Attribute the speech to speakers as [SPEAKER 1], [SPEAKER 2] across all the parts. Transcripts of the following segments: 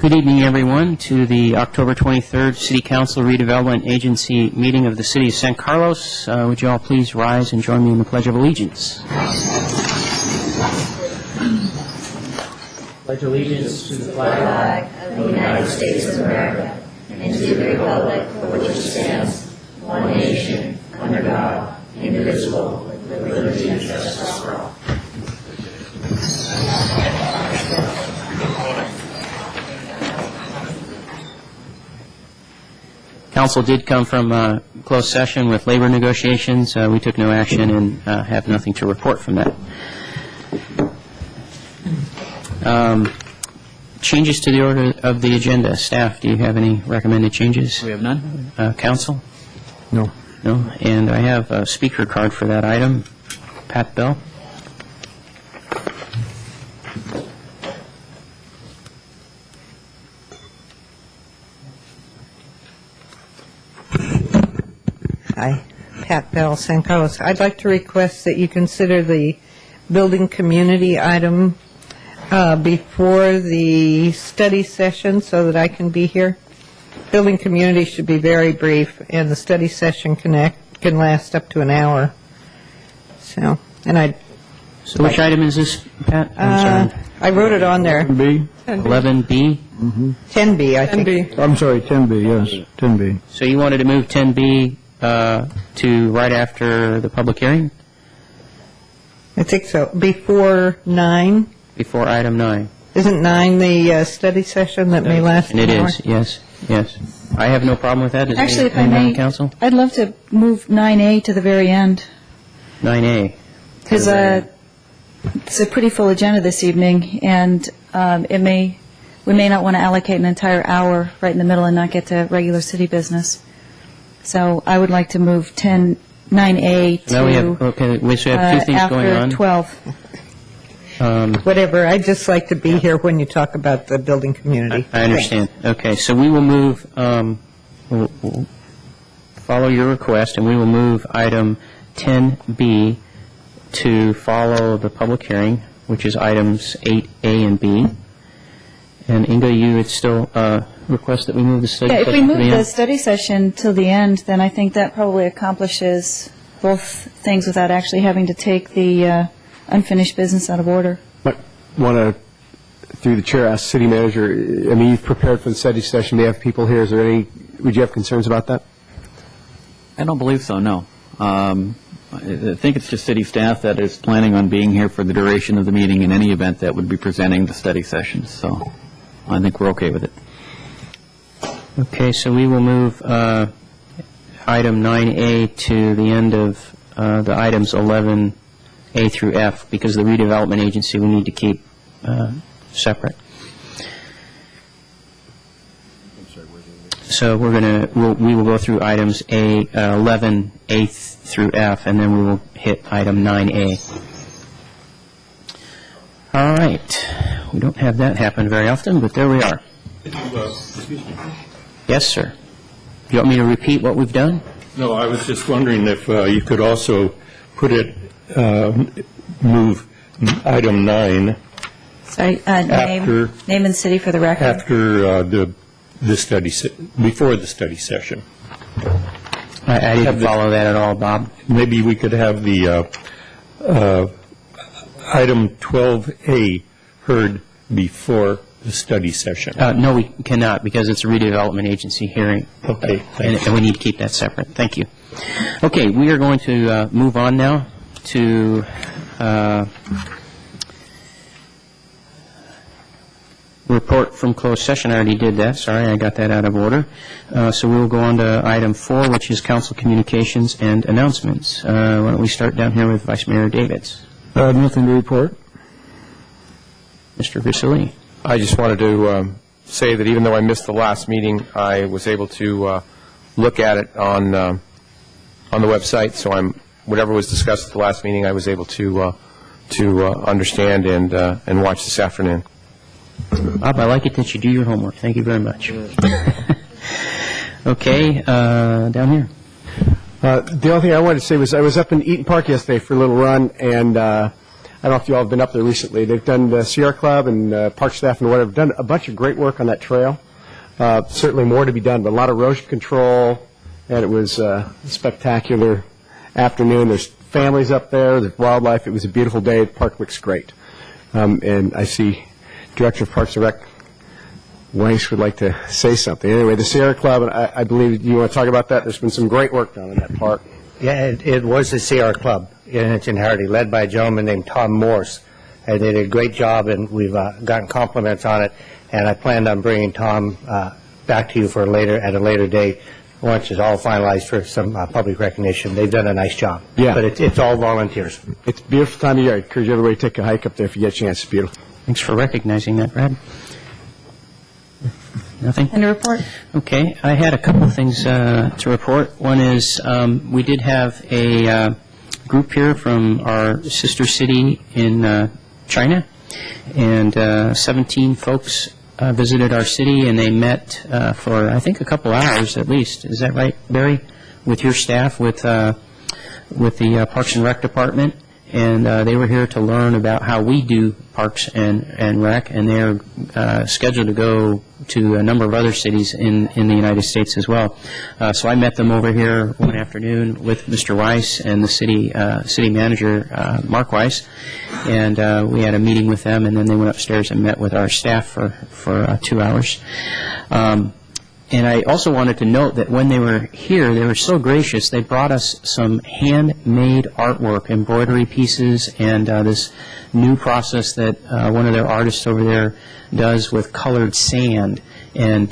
[SPEAKER 1] Good evening, everyone, to the October 23rd City Council Redevelopment Agency meeting of the City of San Carlos. Would you all please rise and join me in the Pledge of Allegiance? Pledge allegiance to the flag
[SPEAKER 2] of the United States of America and to the republic for which it stands, one nation, under God, indivisible, with liberty and justice for all.
[SPEAKER 1] Council did come from closed session with labor negotiations. We took no action and have nothing to report from that. Changes to the order of the agenda. Staff, do you have any recommended changes?
[SPEAKER 3] We have none.
[SPEAKER 1] Council?
[SPEAKER 3] No.
[SPEAKER 1] No. And I have a speaker card for that item. Pat Bell?
[SPEAKER 4] Hi, Pat Bell, San Carlos. I'd like to request that you consider the building community item before the study session so that I can be here. Building community should be very brief, and the study session can last up to an hour. So
[SPEAKER 1] Which item is this, Pat? I'm sorry.
[SPEAKER 4] I wrote it on there.
[SPEAKER 5] 10B?
[SPEAKER 1] 11B?
[SPEAKER 4] 10B, I think.
[SPEAKER 5] 10B. I'm sorry, 10B, yes, 10B.
[SPEAKER 1] So you wanted to move 10B to right after the public hearing?
[SPEAKER 4] I think so. Before 9.
[SPEAKER 1] Before item 9.
[SPEAKER 4] Isn't 9 the study session that may last
[SPEAKER 1] And
[SPEAKER 4] an
[SPEAKER 1] it
[SPEAKER 4] hour?
[SPEAKER 1] is, yes, yes. I have no problem with that. Does
[SPEAKER 6] Actually, if I
[SPEAKER 1] anyone on
[SPEAKER 6] may,
[SPEAKER 1] the council?
[SPEAKER 6] I'd love to move 9A to the very end,
[SPEAKER 1] 9A.
[SPEAKER 6] because it's a pretty full agenda this evening, and we may not want to allocate an entire hour right in the middle and not get to regular city business. So I would like to move 9A to
[SPEAKER 1] Now we have, okay, we should have two things going on.
[SPEAKER 6] after 12.
[SPEAKER 4] Whatever. I'd just like to be here when you talk about the building community.
[SPEAKER 1] I understand. Okay, so we will move, we'll follow your request, and we will move item 10B to follow the public hearing, which is items 8A and B. And Inga, you would still request that we move the study
[SPEAKER 6] Yeah, if
[SPEAKER 1] session
[SPEAKER 6] we
[SPEAKER 1] to
[SPEAKER 6] move
[SPEAKER 1] the
[SPEAKER 6] the
[SPEAKER 1] end?
[SPEAKER 6] study session till the end, then I think that probably accomplishes both things without actually having to take the unfinished business out of order.
[SPEAKER 7] I want to, through the chair, ask city manager, I mean, you've prepared for the study session, we have people here, is there any, would you have concerns about that?
[SPEAKER 3] I don't believe so, no. I think it's just city staff that is planning on being here for the duration of the meeting in any event that would be presenting the study sessions, so I think we're okay with it.
[SPEAKER 1] Okay, so we will move item 9A to the end of the items 11A through F, because the redevelopment agency we need to keep separate. So we will go through items 11A through F, and then we will hit item 9A. All right. We don't have that happen very often, but there we are.
[SPEAKER 8] Excuse me.
[SPEAKER 1] Yes, sir. You want me to repeat what we've done?
[SPEAKER 8] No, I was just wondering if you could also put it, move item 9
[SPEAKER 6] Sorry,
[SPEAKER 8] After-
[SPEAKER 6] name and city for the record.
[SPEAKER 8] after the study, before the study session.
[SPEAKER 1] I didn't follow that at all, Bob.
[SPEAKER 8] Maybe we could have the item 12A heard before the study session.
[SPEAKER 1] No, we cannot, because it's a redevelopment agency hearing.
[SPEAKER 8] Okay, thanks.
[SPEAKER 1] And we need to keep that separate. Thank you. Okay, we are going to move on now to report from closed session. I already did that. Sorry, I got that out of order. So we will go on to item 4, which is council communications and announcements. Why don't we start down here with Vice Mayor Davids.
[SPEAKER 5] Nothing to report.
[SPEAKER 1] Mr. Vasily.
[SPEAKER 7] I just wanted to say that even though I missed the last meeting, I was able to look at it on the website, so whatever was discussed at the last meeting, I was able to understand and watch this afternoon.
[SPEAKER 1] Bob, I like it that you do your homework. Thank you very much. Okay, down here.
[SPEAKER 7] The only thing I wanted to say was I was up in Eaton Park yesterday for a little run, and
[SPEAKER 9] don't know if you all have been up there recently. They've done the Sierra Club and park staff and whatever, done a bunch of great work on that trail. Certainly more to be done, but a lot of erosion control, and it was a spectacular afternoon. There's families up there, there's wildlife. It was a beautiful day. The park looks great. And I see Director of Parks and Rec Weiss would like to say something. Anyway, the Sierra Club, and I believe you want to talk about that. There's been some great work done in that park.
[SPEAKER 10] Yeah, it was the Sierra Club in its entirety, led by a gentleman named Tom Morse. They did a great job, and we've gotten compliments on it. And I planned on bringing Tom back to you at a later date, once it's all finalized for some public recognition. They've done a nice job.
[SPEAKER 9] Yeah.
[SPEAKER 10] But it's all volunteers.
[SPEAKER 9] It's a beautiful time of year. I encourage everybody to take a hike up there if you get a chance. It's beautiful.
[SPEAKER 1] Thanks for recognizing that, Brad. Nothing?
[SPEAKER 6] And a report?
[SPEAKER 1] Okay, I had a couple of things to report. One is we did have a group here from our sister city in China, and 17 folks visited our city, and they met for, I think, a couple hours at least. Is that right, Barry? With your staff, with the Parks and Rec Department, and they were here to learn about how we do Parks and Rec, and they're scheduled to go to a number of other cities in the United States as well. So I met them over here one afternoon with Mr. Weiss and the city manager, Mark Weiss, and we had a meeting with them, and then they went upstairs and met with our staff for 2 hours. And I also wanted to note that when they were here, they were so gracious. They brought us some handmade artwork, embroidery pieces, and this new process that one of their artists over there does with colored sand. And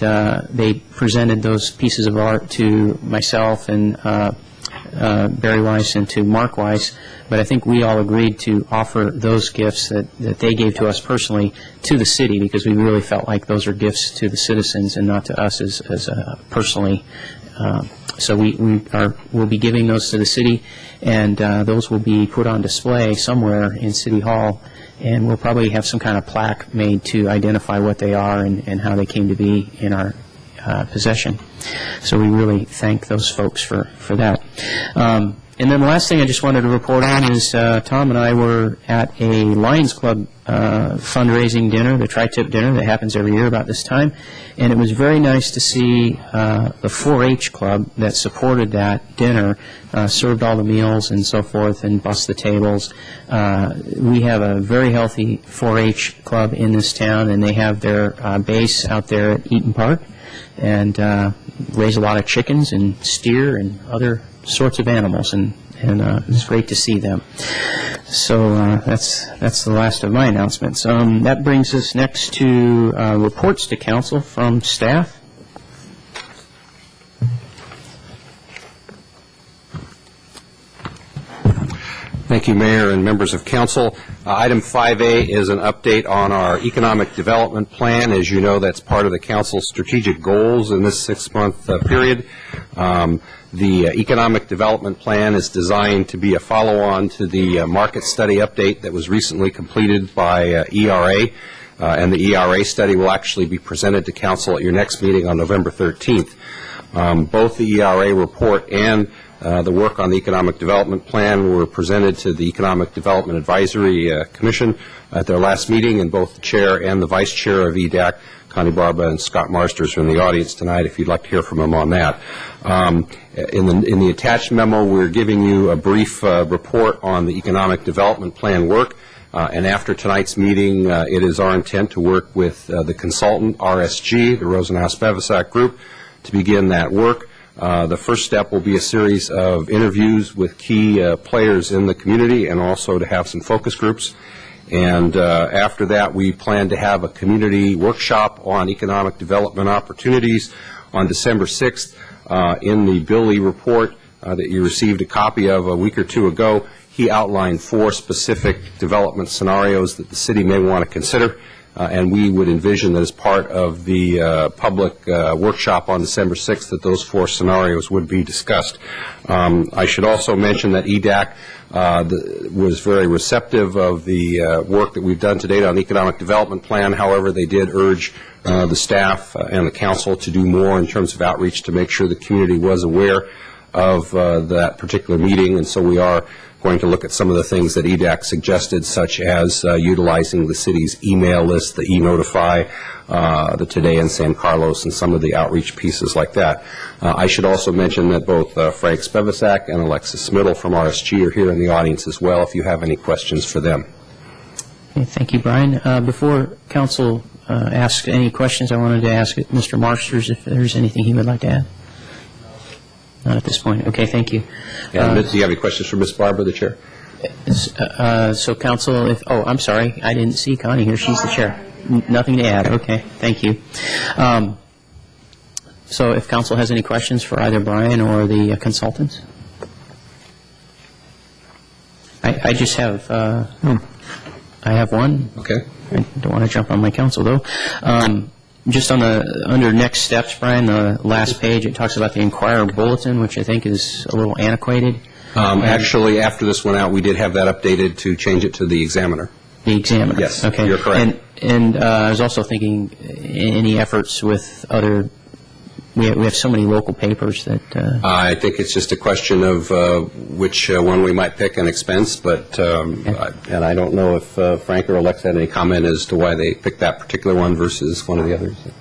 [SPEAKER 1] they presented those pieces of art to myself and Barry Weiss and to Mark Weiss. But I think we all agreed to offer those gifts that they gave to us personally to the city, because we really felt like those are gifts to the citizens and not to us as personally. So we'll be giving those to the city, and those will be put on display somewhere in City Hall, and we'll probably have some kind of plaque made to identify what they are and how they came to be in our possession. So we really thank those folks for that. And then the last thing I just wanted to report on is Tom and I were at a Lions Club fundraising dinner, the Tri-Tip dinner that happens every year about this time, and it was very nice to see the 4-H club that supported that dinner, served all the meals and so forth and bussed the tables. We have a very healthy 4-H club in this town, and they have their base out there at Eaton Park, and raise a lot of chickens and steer and other sorts of animals, and it's great to see them. So that's the last of my announcements. That brings us next to reports to council from staff.
[SPEAKER 11] Thank you, Mayor and members of council. Item 5A is an update on our economic development plan. As you know, that's part of the council's strategic goals in this 6-month period. The economic development plan is designed to be a follow-on to the market study update that was recently completed by ERA, and the ERA study will actually be presented to council at your next meeting on November 13th. Both the ERA report and the work on the economic development plan were presented to the Economic Development Advisory Commission at their last meeting, and both the chair and the vice chair of EDAC, Connie Barba and Scott Marsters, are in the audience tonight if you'd like to hear from them on that. In the attached memo, we're giving you a brief report on the economic development plan work, and after tonight's meeting, it is our intent to work with the consultant, RSG, the Rosenhaus-Bevesack Group, to begin that work. The first step will be a series of interviews with key players in the community, and also to have some focus groups. And after that, we plan to have a community workshop on economic development opportunities on December 6th. In the Bill Lee report that you received a copy of a week or two ago, he outlined 4 specific development scenarios that the city may want to consider. And we would envision that as part of the public workshop on December 6th that those 4 scenarios would be discussed. I should also mention that EDAC was very receptive of the work that we've done to date on the economic development plan. However, they did urge the staff and the council to do more in terms of outreach to make sure the community was aware of that particular meeting, and so we are going to look at some of the things that EDAC suggested, such as utilizing the city's email list, the e-notify, the Today in San Carlos, and some of the outreach pieces like that. I should also mention that both Frank Spivacek and Alexis Smittle from RSG are here in the audience as well, if you have any questions for them.
[SPEAKER 1] Okay, thank you, Brian. Before council asks any questions, I wanted to ask Mr. Marsters if there's anything he would like to add. Not at this point. Okay, thank you.
[SPEAKER 11] And do you have any questions for Ms. Barber, the chair?
[SPEAKER 1] So council, I'm sorry, I didn't see Connie here. She's the chair. Nothing to add. Okay, thank you. So if council has any questions for either Brian or the consultants? I just have, I have one.
[SPEAKER 11] Okay.
[SPEAKER 1] I don't want to jump on my council, though. Just under next steps, Brian, the last page, it talks about the Inquirer Bulletin, which I think is a little antiquated.
[SPEAKER 11] Actually, after this went out, we did have that updated to change it to the Examiner.
[SPEAKER 1] The Examiner?
[SPEAKER 11] Yes,
[SPEAKER 1] okay.
[SPEAKER 11] You're correct.
[SPEAKER 1] And I was also thinking, any efforts with other, we have so many local papers that...
[SPEAKER 11] I think it's just a question of which one we might pick and expense, but, and I don't know if Frank or Alex had any comment as to why they picked that particular one versus one of the others. It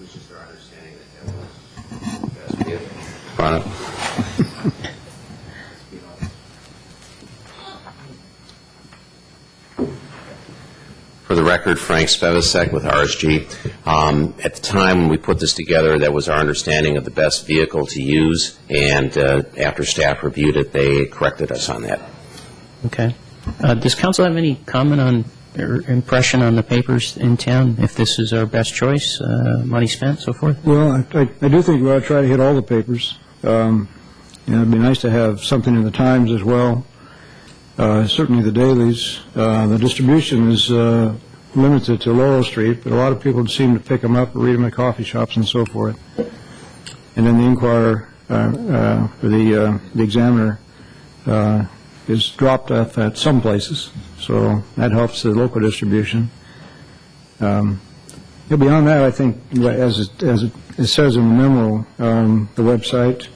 [SPEAKER 11] was just our understanding that that was the best.
[SPEAKER 12] For the record, Frank Spivacek with RSG. At the time when we put this together, that was our understanding of the best vehicle to use, and after staff reviewed it, they corrected us on that.
[SPEAKER 1] Okay. Does council have any comment on or impression on the papers in town, if this is our best choice, money spent, so forth?
[SPEAKER 5] Well, I do think we ought to try to hit all the papers. It'd be nice to have something in the Times as well. Certainly the dailies. The distribution is limited to Laurel Street, but a lot of people seem to pick them up or read them at coffee shops and so forth. And then the Inquirer, or the Examiner, is dropped off at some places, so that helps the local distribution. Beyond that, I think, as it says in the memo, the website,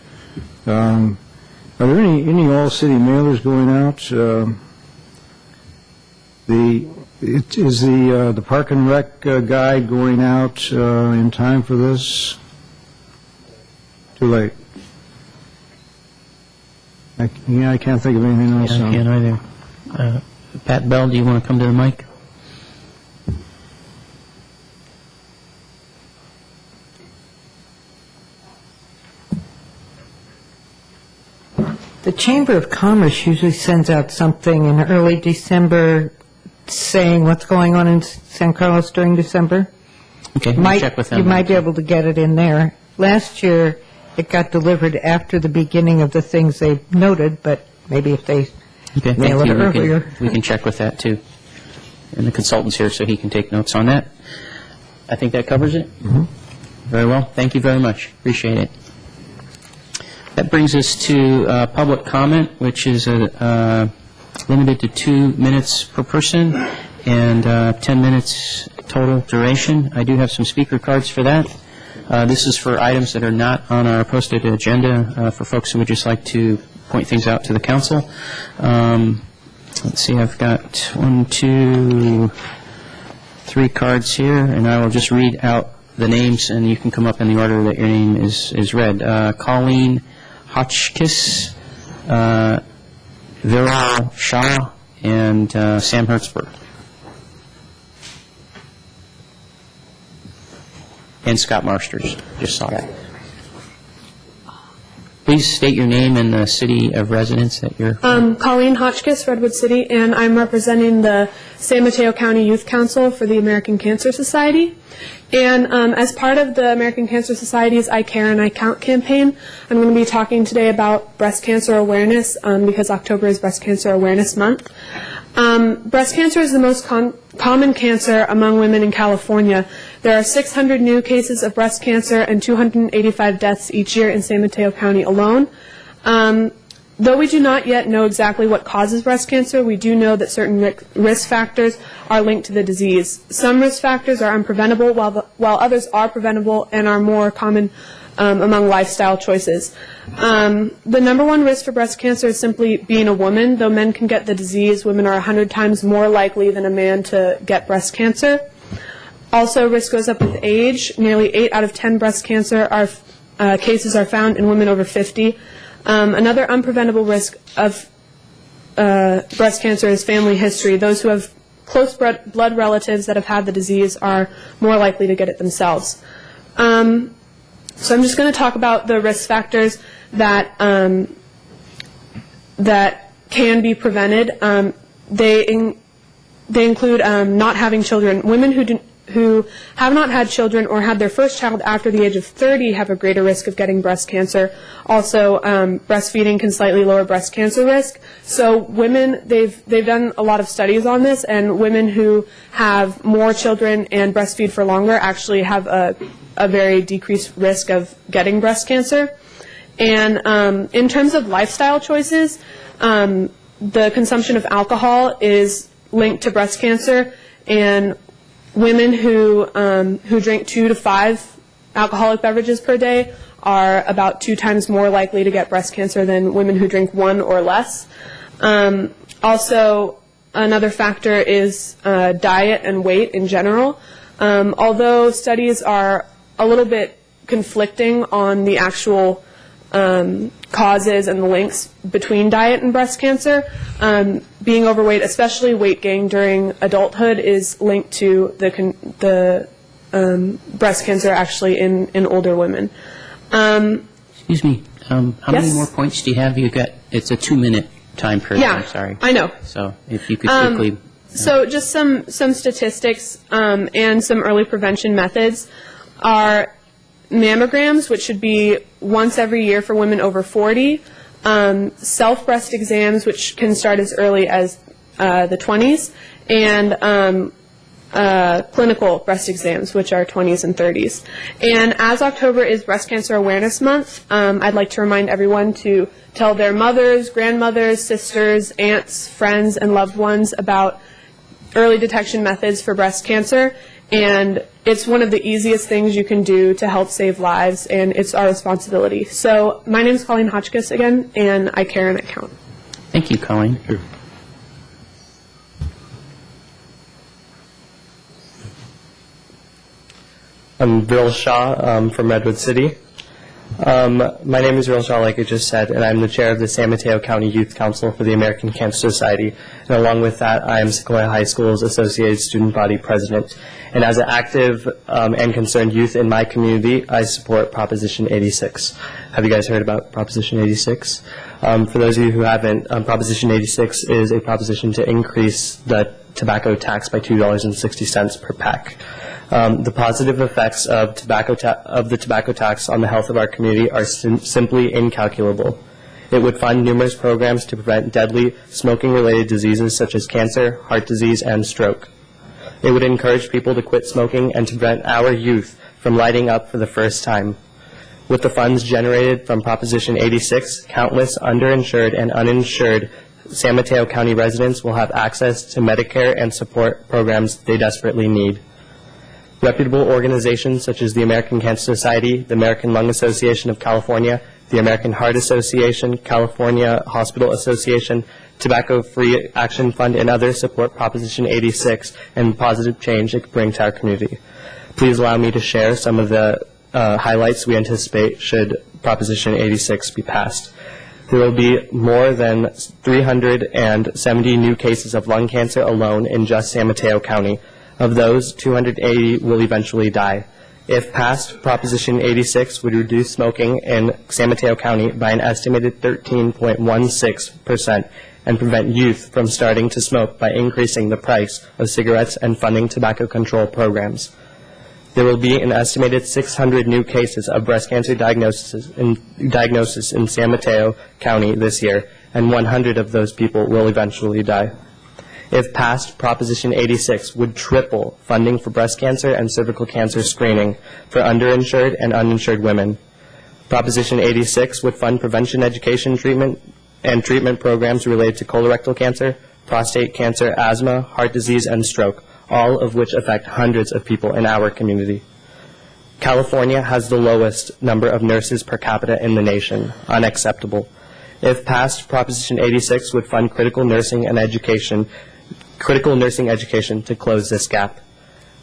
[SPEAKER 5] are there any all-city mailers going out? Is the Park and Rec guide going out in time for this? Too late. I can't think of anything else.
[SPEAKER 1] I can't either. Pat Bell, do you want to come to the mic?
[SPEAKER 4] The Chamber of Commerce usually sends out something in early December saying what's going on in San Carlos during December.
[SPEAKER 1] Okay, we'll check with them.
[SPEAKER 4] You might be able to get it in there. Last year, it got delivered after the beginning of the things they noted, but maybe if they mail it earlier.
[SPEAKER 1] We can check with that, too. And the consultant's here, so he can take notes on that. I think that covers it? Mm-hmm. Very well. Thank you very much. Appreciate it. That brings us to public comment, which is limited to 2 minutes per person and 10 minutes total duration. I do have some speaker cards for that. This is for items that are not on our posted agenda for folks who would just like to point things out to the council. Let's see, I've got 1, 2, 3 cards here, and I will just read out the names, and you can come up in the order that your name is read. Colleen Hotchkiss, Viral Shah, and Sam Hertzberg. And Scott Marsters, just saw that. Please state your name and the city of residence that you're from.
[SPEAKER 13] Colleen Hotchkiss, Redwood City, and I'm representing the San Mateo County Youth Council for the American Cancer Society. And as part of the American Cancer Society's I Care and I Count campaign, I'm going to be talking today about breast cancer awareness because October is Breast Cancer Awareness Month. Breast cancer is the most common cancer among women in California. There are 600 new cases of breast cancer and 285 deaths each year in San Mateo County alone. Though we do not yet know exactly what causes breast cancer, we do know that certain risk factors are linked to the disease. Some risk factors are unpreventable, while others are preventable and are more common among lifestyle choices. The number one risk for breast cancer is simply being a woman. Though men can get the disease, women are 100 times more likely than a man to get breast cancer. Also, risk goes up with age. Nearly 8 out of 10 breast cancer cases are found in women over 50. Another unpreventable risk of breast cancer is family history. Those who have close blood relatives that have had the disease are more likely to get it themselves. So I'm just going to talk about the risk factors that that can be prevented. They include not having children. Women who have not had children or had their first child after the age of 30 have a greater risk of getting breast cancer. Also, breastfeeding can slightly lower breast cancer risk. So women, they've done a lot of studies on this, and women who have more children and breastfeed for longer actually have a very decreased risk of getting breast cancer. And in terms of lifestyle choices, the consumption of alcohol is linked to breast cancer, and women who drink 2 to 5 alcoholic beverages per day are about 2 times more likely to get breast cancer than women who drink 1 or less. Also, another factor is diet and weight in general. Although studies are a little bit conflicting on the actual causes and the links between diet and breast cancer, being overweight, especially weight gain during adulthood, is linked to the breast cancer actually in older women.
[SPEAKER 1] Excuse me, how many more points do you have? It's a 2-minute time period.
[SPEAKER 13] Yeah,
[SPEAKER 1] I'm sorry.
[SPEAKER 13] I know.
[SPEAKER 1] So if you could quickly.
[SPEAKER 13] So just some statistics and some early prevention methods are mammograms, which should be once every year for women over 40, self-breast exams, which can start as early as the 20s, and clinical breast exams, which are 20s and 30s. And as October is Breast Cancer Awareness Month, I'd like to remind everyone to tell their mothers, grandmothers, sisters, aunts, friends, and loved ones about early detection methods for breast cancer. And it's one of the easiest things you can do to help save lives, and it's our responsibility. So my name is Colleen Hotchkiss again, and I care and I count.
[SPEAKER 1] Thank you, Colleen.
[SPEAKER 14] I'm Viral Shah from Redwood City. My name is Viral Shah, like I just said, and I'm the chair of the San Mateo County Youth Council for the American Cancer Society. And along with that, I am Sequoia High School's Associated Student Body President. And as an active and concerned youth in my community, I support Proposition 86. Have you guys heard about Proposition 86? For those of you who haven't, Proposition 86 is a proposition to increase the tobacco tax by $2.60 per pack. The positive effects of the tobacco tax on the health of our community are simply incalculable. It would fund numerous programs to prevent deadly smoking-related diseases such as cancer, heart disease, and stroke. It would encourage people to quit smoking and to prevent our youth from lighting up for the first time. With the funds generated from Proposition 86, countless underinsured and uninsured San Mateo County residents will have access to Medicare and support programs they desperately need. Reputable organizations such as the American Cancer Society, the American Lung Association of California, the American Heart Association, California Hospital Association, Tobacco Free Action Fund, and others support Proposition 86 and the positive change it could bring to our community. Please allow me to share some of the highlights we anticipate should Proposition 86 be passed. There will be more than 370 new cases of lung cancer alone in just San Mateo County. Of those, 280 will eventually die. If passed, Proposition 86 would reduce smoking in San Mateo County by an estimated 13.16% and prevent youth from starting to smoke by increasing the price of cigarettes and funding tobacco control programs. There will be an estimated 600 new cases of breast cancer diagnosis in San Mateo County this year, and 100 of those people will eventually die. If passed, Proposition 86 would triple funding for breast cancer and cervical cancer screening for underinsured and uninsured women. Proposition 86 would fund prevention education treatment programs related to colorectal cancer, prostate cancer, asthma, heart disease, and stroke, all of which affect hundreds of people in our community. California has the lowest number of nurses per capita in the nation. Unacceptable. If passed, Proposition 86 would fund critical nursing education to close this gap.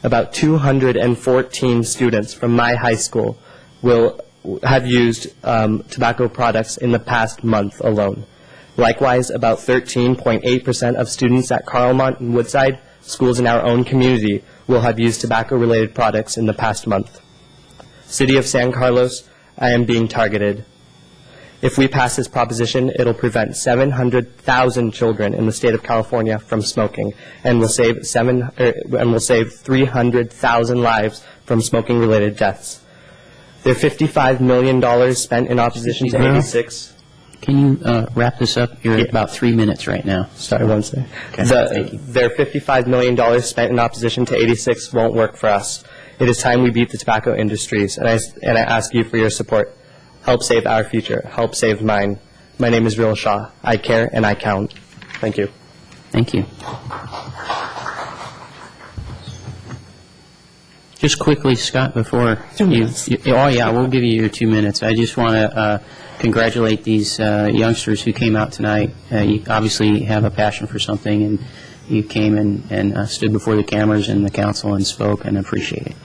[SPEAKER 14] About 214 students from my high school will have used tobacco products in the past month alone. Likewise, about 13.8% of students at Carlmont and Woodside, schools in our own community, will have used tobacco-related products in the past month. City of San Carlos, I am being targeted. If we pass this proposition, it'll prevent 700,000 children in the state of California from smoking, and will save 300,000 lives from smoking-related deaths. Their $55 million spent in opposition to 86.
[SPEAKER 1] Can you wrap this up? You're at about 3 minutes right now.
[SPEAKER 14] Sorry, one second.
[SPEAKER 1] Okay, thank you.
[SPEAKER 14] Their $55 million spent in opposition to 86 won't work for us. It is time we beat the tobacco industries, and I ask you for your support. Help save our future. Help save mine. My name is Real Shaw. I care and I count. Thank you.
[SPEAKER 1] Thank you. Just quickly, Scott, before you, oh yeah, we'll give you your 2 minutes. I just want to congratulate these youngsters who came out tonight. You obviously have a passion for something, and you came and stood before the cameras and the council and spoke, and appreciate it.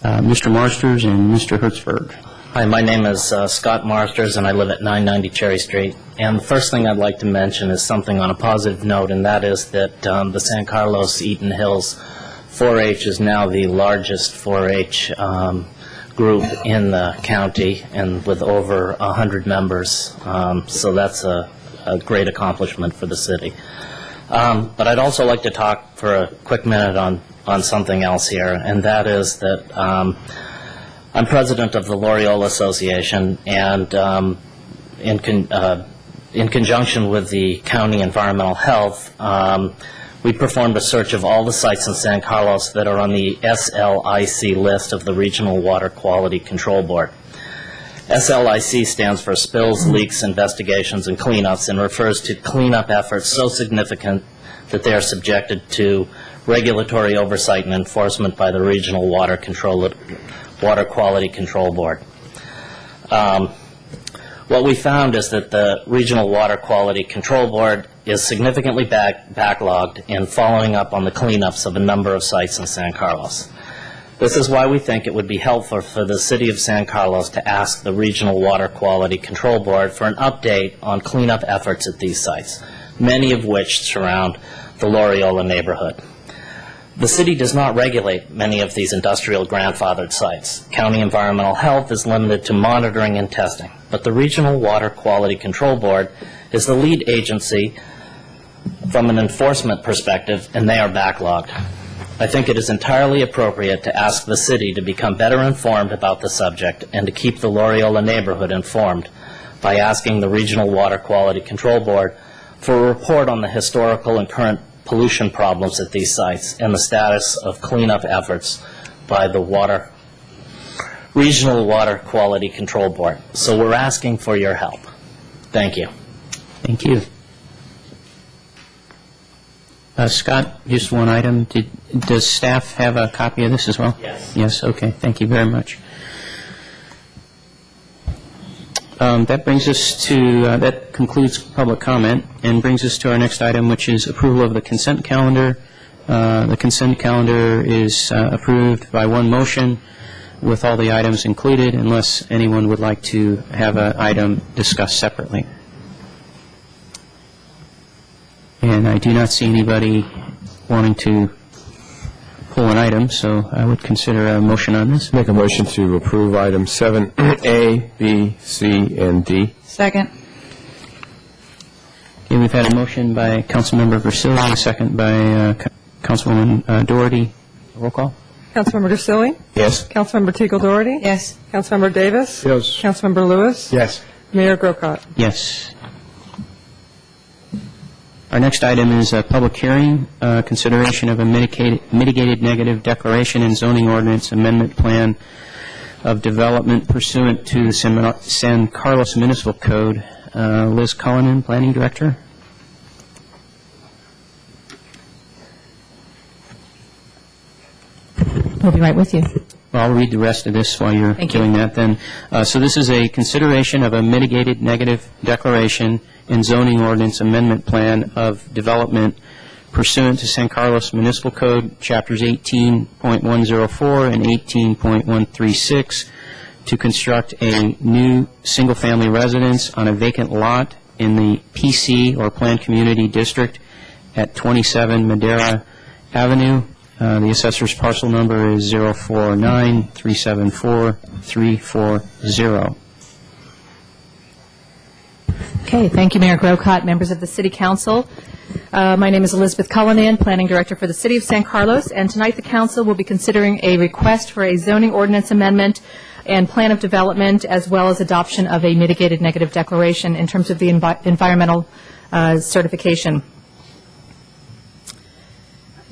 [SPEAKER 1] Mr. Marsters and Mr. Hertzberg.
[SPEAKER 15] Hi, my name is Scott Marsters, and I live at 990 Cherry Street. And the first thing I'd like to mention is something on a positive note, and that is that the San Carlos Eaton Hills 4-H is now the largest 4-H group in the county, and with over 100 members. So that's a great accomplishment for the city. But I'd also like to talk for a quick minute on something else here, and that is that I'm president of the Loreola Association, and in conjunction with the county environmental health, we performed a search of all the sites in San Carlos that are on the SLIC list of the Regional Water Quality Control Board. SLIC stands for Spills, Leaks, Investigations, and Cleanups, and refers to cleanup efforts so significant that they are subjected to regulatory oversight and enforcement by the Regional Water Quality Control Board. What we found is that the Regional Water Quality Control Board is significantly backlogged in following up on the cleanups of a number of sites in San Carlos. This is why we think it would be helpful for the City of San Carlos to ask the Regional Water Quality Control Board for an update on cleanup efforts at these sites, many of which surround the Loreola neighborhood. The city does not regulate many of these industrial grandfathered sites. County environmental health is limited to monitoring and testing, but the Regional Water Quality Control Board is the lead agency from an enforcement perspective, and they are backlogged. I think it is entirely appropriate to ask the city to become better informed about the subject and to keep the Loreola neighborhood informed by asking the Regional Water Quality Control Board for a report on the historical and current pollution problems at these sites and the status of cleanup efforts by the Regional Water Quality Control Board. So we're asking for your help. Thank you.
[SPEAKER 1] Thank you. Scott, just one item. Does staff have a copy of this as well?
[SPEAKER 15] Yes.
[SPEAKER 1] Yes, okay. Thank you very much. That brings us to, that concludes public comment and brings us to our next item, which is approval of the consent calendar. The consent calendar is approved by one motion with all the items included, unless anyone would like to have an item discussed separately. And I do not see anybody wanting to pull an item, so I would consider a motion on this.
[SPEAKER 7] Make a motion to approve items 7A, B, C, and D.
[SPEAKER 6] Second.
[SPEAKER 1] Okay, we've had a motion by Councilmember Versilli, a second by Councilwoman Doherty. Roll call.
[SPEAKER 4] Councilmember Grisilli?
[SPEAKER 7] Yes.
[SPEAKER 4] Councilmember Teagle Doherty?
[SPEAKER 6] Yes.
[SPEAKER 4] Councilmember Davis?
[SPEAKER 5] Yes.
[SPEAKER 4] Councilmember Lewis?
[SPEAKER 9] Yes.
[SPEAKER 4] Mayor Grocott?
[SPEAKER 1] Yes. Our next item is a public hearing, consideration of a mitigated negative declaration and zoning ordinance amendment plan of development pursuant to the San Carlos Municipal Code. Liz Cullinan, Planning Director.
[SPEAKER 16] We'll be right with you.
[SPEAKER 1] Well, I'll read the rest of this while you're doing that then. So this is a consideration of a mitigated negative declaration and zoning ordinance amendment plan of development pursuant to San Carlos Municipal Code, Chapters 18.104 and 18.136, to construct a new single-family residence on a vacant lot in the PC, or Planned Community District, at 27 Madera Avenue. The assessor's parcel number is 049374340.
[SPEAKER 16] Okay, thank you, Mayor Grocott, members of the City Council. My name is Elizabeth Cullinan, Planning Director for the City of San Carlos, and tonight the Council will be considering a request for a zoning ordinance amendment and plan of development, as well as adoption of a mitigated negative declaration in terms of the environmental certification.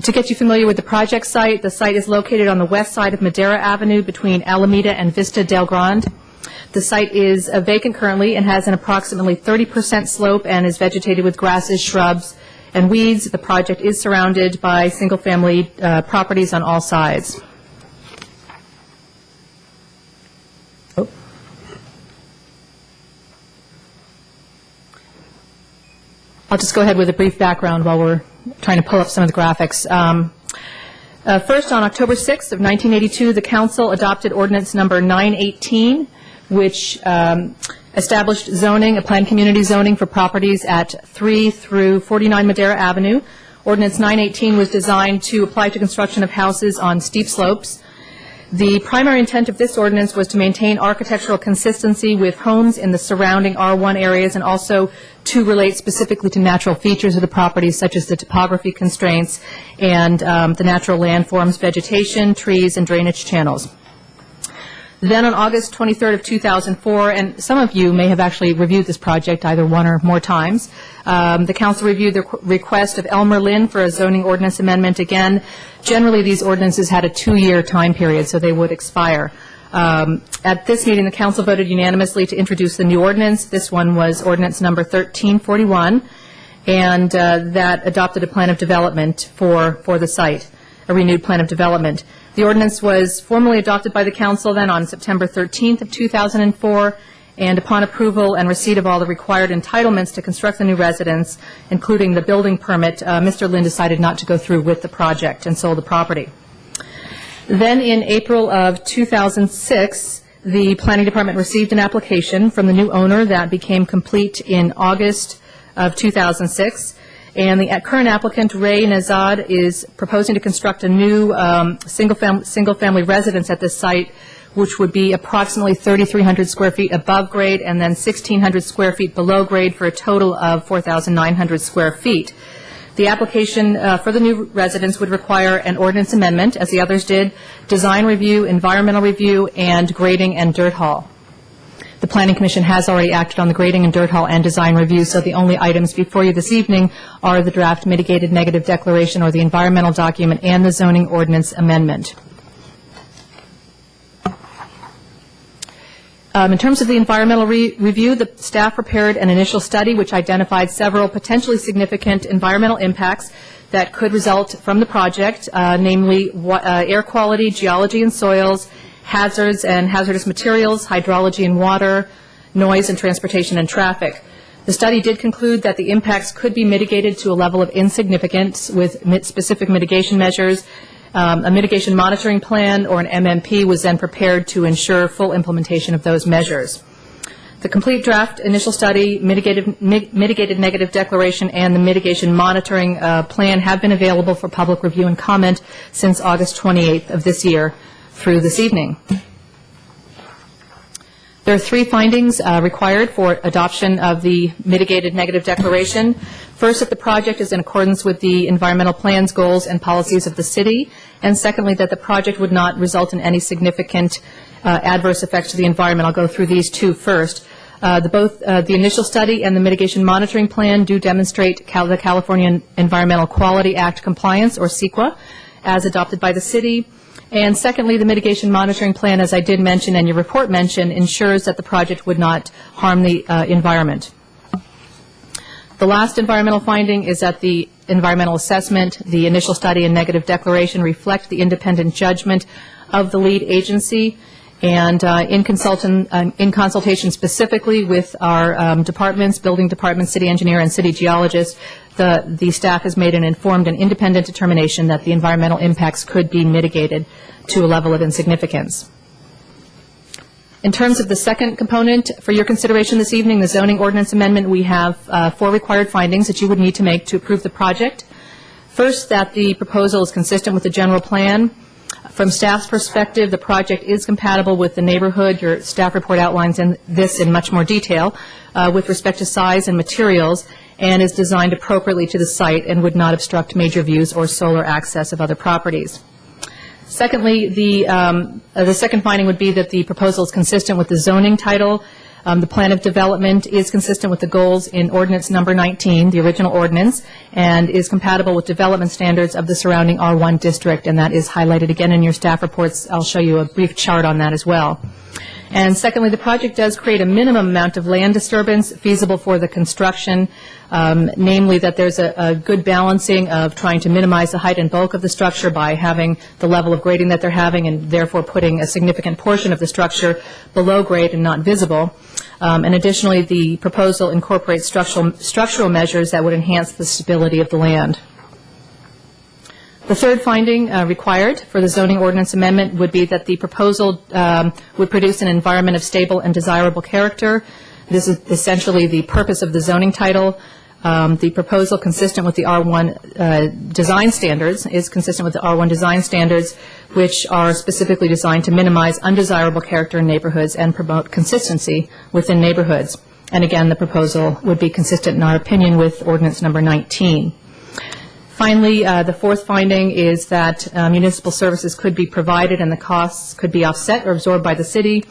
[SPEAKER 16] To get you familiar with the project site, the site is located on the west side of Madera Avenue between Alameda and Vista del Grande. The site is vacant currently and has an approximately 30% slope and is vegetated with grasses, shrubs, and weeds. The project is surrounded by single-family properties on all sides. I'll just go ahead with a brief background while we're trying to pull up some of the graphics. First, on October 6th of 1982, the Council adopted Ordinance Number 918, which established zoning, a planned community zoning for properties at 3 through 49 Madera Avenue. Ordinance 918 was designed to apply to construction of houses on steep slopes. The primary intent of this ordinance was to maintain architectural consistency with homes in the surrounding R1 areas, and also to relate specifically to natural features of the property, such as the topography constraints and the natural landforms, vegetation, trees, and drainage channels. Then on August 23rd of 2004, and some of you may have actually reviewed this project either one or more times, the Council reviewed the request of Elmer Lynn for a zoning ordinance amendment. Again, generally these ordinances had a 2-year time period, so they would expire. At this meeting, the Council voted unanimously to introduce the new ordinance. This one was Ordinance Number 1341, and that adopted a plan of development for the site, a renewed plan of development. The ordinance was formally adopted by the Council then on September 13th of 2004, and upon approval and receipt of all the required entitlements to construct the new residence, including the building permit, Mr. Lynn decided not to go through with the project and sold the property. Then in April of 2006, the Planning Department received an application from the new owner that became complete in August of 2006. And the current applicant, Ray Nazad, is proposing to construct a new single-family residence at this site, which would be approximately 3,300 square feet above grade and then 1,600 square feet below grade, for a total of 4,900 square feet. The application for the new residence would require an ordinance amendment, as the others did, design review, environmental review, and grading and dirt haul. The Planning Commission has already acted on the grading and dirt haul and design review, so the only items before you this evening are the draft mitigated negative declaration, or the environmental document, and the zoning ordinance amendment. In terms of the environmental review, the staff prepared an initial study which identified several potentially significant environmental impacts that could result from the project, namely air quality, geology and soils, hazards and hazardous materials, hydrology and water, noise and transportation and traffic. The study did conclude that the impacts could be mitigated to a level of insignificance with specific mitigation measures. A mitigation monitoring plan, or an MMP, was then prepared to ensure full implementation of those measures. The complete draft initial study, mitigated negative declaration, and the mitigation monitoring plan have been available for public review and comment since August 28th of this year through this evening. There are 3 findings required for adoption of the mitigated negative declaration. First, that the project is in accordance with the environmental plans, goals, and policies of the city. And secondly, that the project would not result in any significant adverse effects to the environment. I'll go through these 2 first. Both the initial study and the mitigation monitoring plan do demonstrate the California Environmental Quality Act compliance, or CEQA, as adopted by the city. And secondly, the mitigation monitoring plan, as I did mention and your report mentioned, ensures that the project would not harm the environment. The last environmental finding is that the environmental assessment, the initial study, and negative declaration reflect the independent judgment of the lead agency, and in consultation specifically with our departments, building department, city engineer, and city geologist, the staff has made an informed and independent determination that the environmental impacts could be mitigated to a level of insignificance. In terms of the second component for your consideration this evening, the zoning ordinance amendment, we have 4 required findings that you would need to make to approve the project. First, that the proposal is consistent with the general plan. From staff's perspective, the project is compatible with the neighborhood. Your staff report outlines this in much more detail with respect to size and materials, and is designed appropriately to the site and would not obstruct major views or solar access of other properties. Secondly, the second finding would be that the proposal is consistent with the zoning title. The plan of development is consistent with the goals in ordinance number 19, the original ordinance, and is compatible with development standards of the surrounding R1 district, and that is highlighted again in your staff reports. I'll show you a brief chart on that as well. And secondly, the project does create a minimum amount of land disturbance feasible for the construction, namely that there's a good balancing of trying to minimize the height and bulk of the structure by having the level of grading that they're having, and therefore putting a significant portion of the structure below grade and not visible. And additionally, the proposal incorporates structural measures that would enhance the stability of the land. The third finding required for the zoning ordinance amendment would be that the proposal would produce an environment of stable and desirable character. This is essentially the purpose of the zoning title. The proposal consistent with the R1 design standards is consistent with the R1 design standards, which are specifically designed to minimize undesirable character in neighborhoods and promote consistency within neighborhoods. And again, the proposal would be consistent, in our opinion, with ordinance number 19. Finally, the fourth finding is that municipal services could be provided and the costs could be offset or absorbed by the city.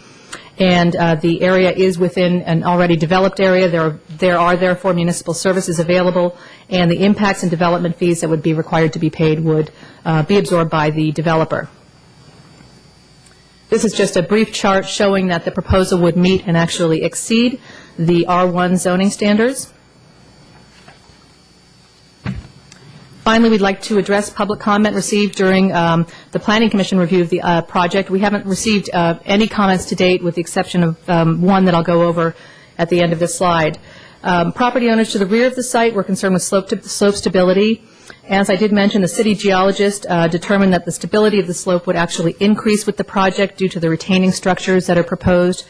[SPEAKER 16] And the area is within an already developed area. There are therefore municipal services available, and the impacts and development fees that would be required to be paid would be absorbed by the developer. This is just a brief chart showing that the proposal would meet and actually exceed the R1 zoning standards. Finally, we'd like to address public comment received during the Planning Commission review of the project. We haven't received any comments to date, with the exception of one that I'll go over at the end of this slide. Property owners to the rear of the site were concerned with slope stability. As I did mention, the city geologist determined that the stability of the slope would actually increase with the project due to the retaining structures that are proposed.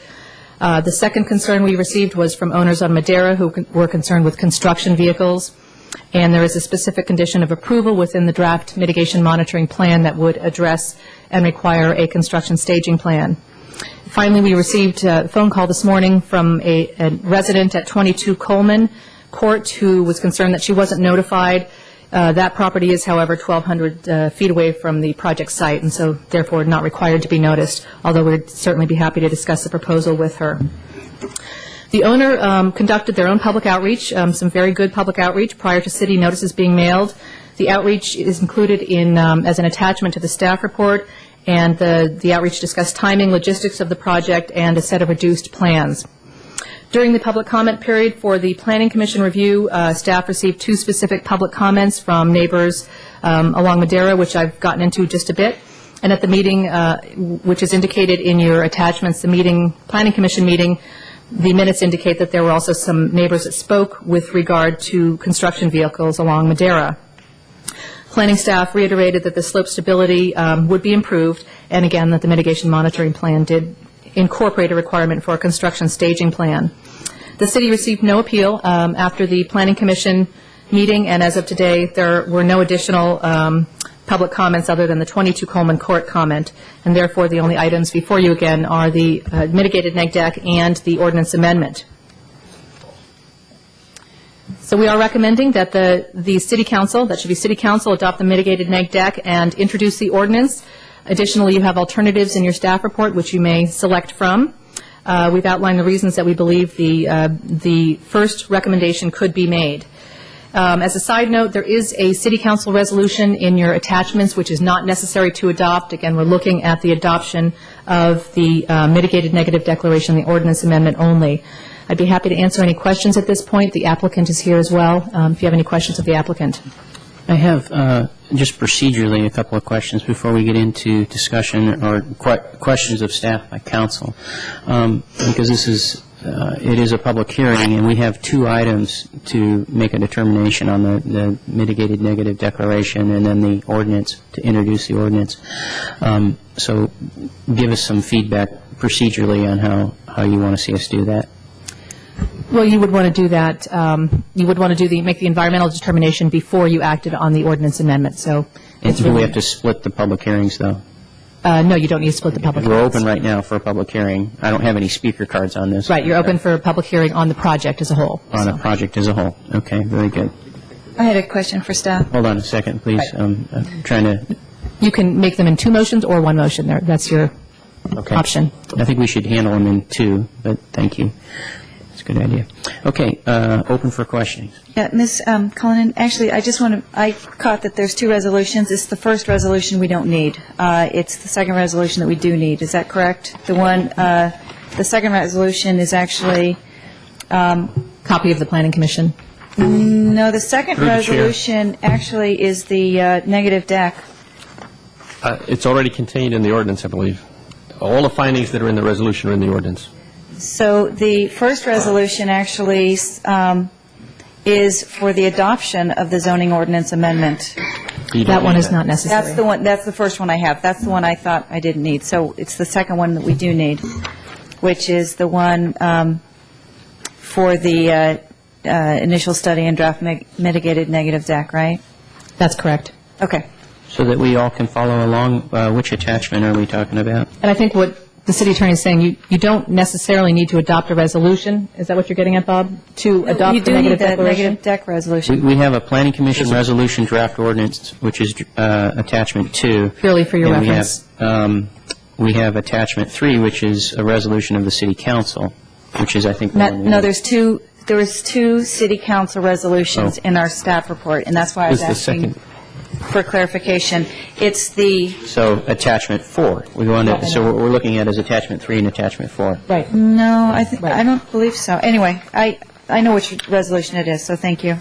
[SPEAKER 16] The second concern we received was from owners on Madera who were concerned with construction vehicles. And there is a specific condition of approval within the draft mitigation monitoring plan that would address and require a construction staging plan. Finally, we received a phone call this morning from a resident at 22 Coleman Court who was concerned that she wasn't notified. That property is, however, 1,200 feet away from the project site, and so therefore not required to be noticed, although we'd certainly be happy to discuss the proposal with her. The owner conducted their own public outreach, some very good public outreach prior to city notices being mailed. The outreach is included in as an attachment to the staff report, and the outreach discussed timing, logistics of the project, and a set of reduced plans. During the public comment period for the Planning Commission review, staff received 2 specific public comments from neighbors along Madera, which I've gotten into just a bit. And at the meeting, which is indicated in your attachments, the Planning Commission meeting, the minutes indicate that there were also some neighbors that spoke with regard to construction vehicles along Madera. Planning staff reiterated that the slope stability would be improved, and again that the mitigation monitoring plan did incorporate a requirement for a construction staging plan. The city received no appeal after the Planning Commission meeting, and as of today, there were no additional public comments other than the 22 Coleman Court comment, and therefore the only items before you again are the mitigated neg deck and the ordinance amendment. So we are recommending that the City Council, that should be City Council, adopt the mitigated neg deck and introduce the ordinance. Additionally, you have alternatives in your staff report which you may select from. We've outlined the reasons that we believe the first recommendation could be made. As a side note, there is a City Council resolution in your attachments which is not necessary to adopt. Again, we're looking at the adoption of the mitigated negative declaration, the ordinance amendment only. I'd be happy to answer any questions at this point. The applicant is here as well, if you have any questions of the applicant.
[SPEAKER 1] I have just procedurally a couple of questions before we get into discussion or questions of staff by council. Because this is, it is a public hearing, and we have two items to make a determination on the mitigated negative declaration and then the ordinance, to introduce the ordinance. So give us some feedback procedurally on how you want to see us do that.
[SPEAKER 16] Well, you would want to do that, you would want to make the environmental determination before you acted on the ordinance amendment, so.
[SPEAKER 1] And do we have to split the public hearings, though?
[SPEAKER 16] No, you don't need to split the public
[SPEAKER 1] We're
[SPEAKER 16] hearings.
[SPEAKER 1] open right now for a public hearing. I don't have any speaker cards on this.
[SPEAKER 16] Right, you're open for a public hearing on the project as a whole.
[SPEAKER 1] On a project as a whole. Okay, very good.
[SPEAKER 6] I had a question for staff.
[SPEAKER 1] Hold on a second, please.
[SPEAKER 16] Right.
[SPEAKER 1] I'm trying to...
[SPEAKER 16] You can make them in two motions or one motion there. That's your option.
[SPEAKER 1] I think we should handle them in two, but thank you. That's a good idea. Okay, open for questioning.
[SPEAKER 6] Yeah, Ms. Cullinan, actually, I just want to, I caught that there's two resolutions. It's the first resolution we don't need. It's the second resolution that we do need. Is that correct? The second resolution is actually...
[SPEAKER 16] Copy of the Planning Commission.
[SPEAKER 6] No, the second
[SPEAKER 7] Through the chair.
[SPEAKER 6] resolution actually is the negative deck.
[SPEAKER 7] It's already contained in the ordinance, I believe. All the findings that are in the resolution are in the ordinance.
[SPEAKER 6] So the first resolution actually is for the adoption of the zoning ordinance amendment.
[SPEAKER 16] That one is not necessary.
[SPEAKER 6] That's the one. That's the first one I have. That's the one I thought I didn't need. So it's the second one that we do need, which is the one for the initial study and draft mitigated negative deck, right?
[SPEAKER 16] That's correct.
[SPEAKER 6] Okay.
[SPEAKER 1] So that we all can follow along, which attachment are we talking about?
[SPEAKER 16] And I think what the city attorney is saying, you don't necessarily need to adopt a resolution. Is that what you're getting at, Bob? To adopt
[SPEAKER 6] You
[SPEAKER 16] the
[SPEAKER 6] do need
[SPEAKER 16] negative
[SPEAKER 6] that
[SPEAKER 16] declaration?
[SPEAKER 6] negative deck resolution.
[SPEAKER 1] We have a Planning Commission resolution draft ordinance, which is attachment 2.
[SPEAKER 16] Purely for your
[SPEAKER 1] And
[SPEAKER 16] reference.
[SPEAKER 1] we have attachment 3, which is a resolution of the City Council, which is, I think... the one we
[SPEAKER 6] No,
[SPEAKER 1] need.
[SPEAKER 6] there was two city council resolutions in our staff report, and that's why I was
[SPEAKER 1] Who's the
[SPEAKER 6] asking
[SPEAKER 1] second?
[SPEAKER 6] for clarification. It's the,
[SPEAKER 1] So attachment 4. So what we're looking at is attachment 3 and attachment 4.
[SPEAKER 16] Right.
[SPEAKER 6] no, I don't believe so. Anyway, I know which resolution it is, so thank you.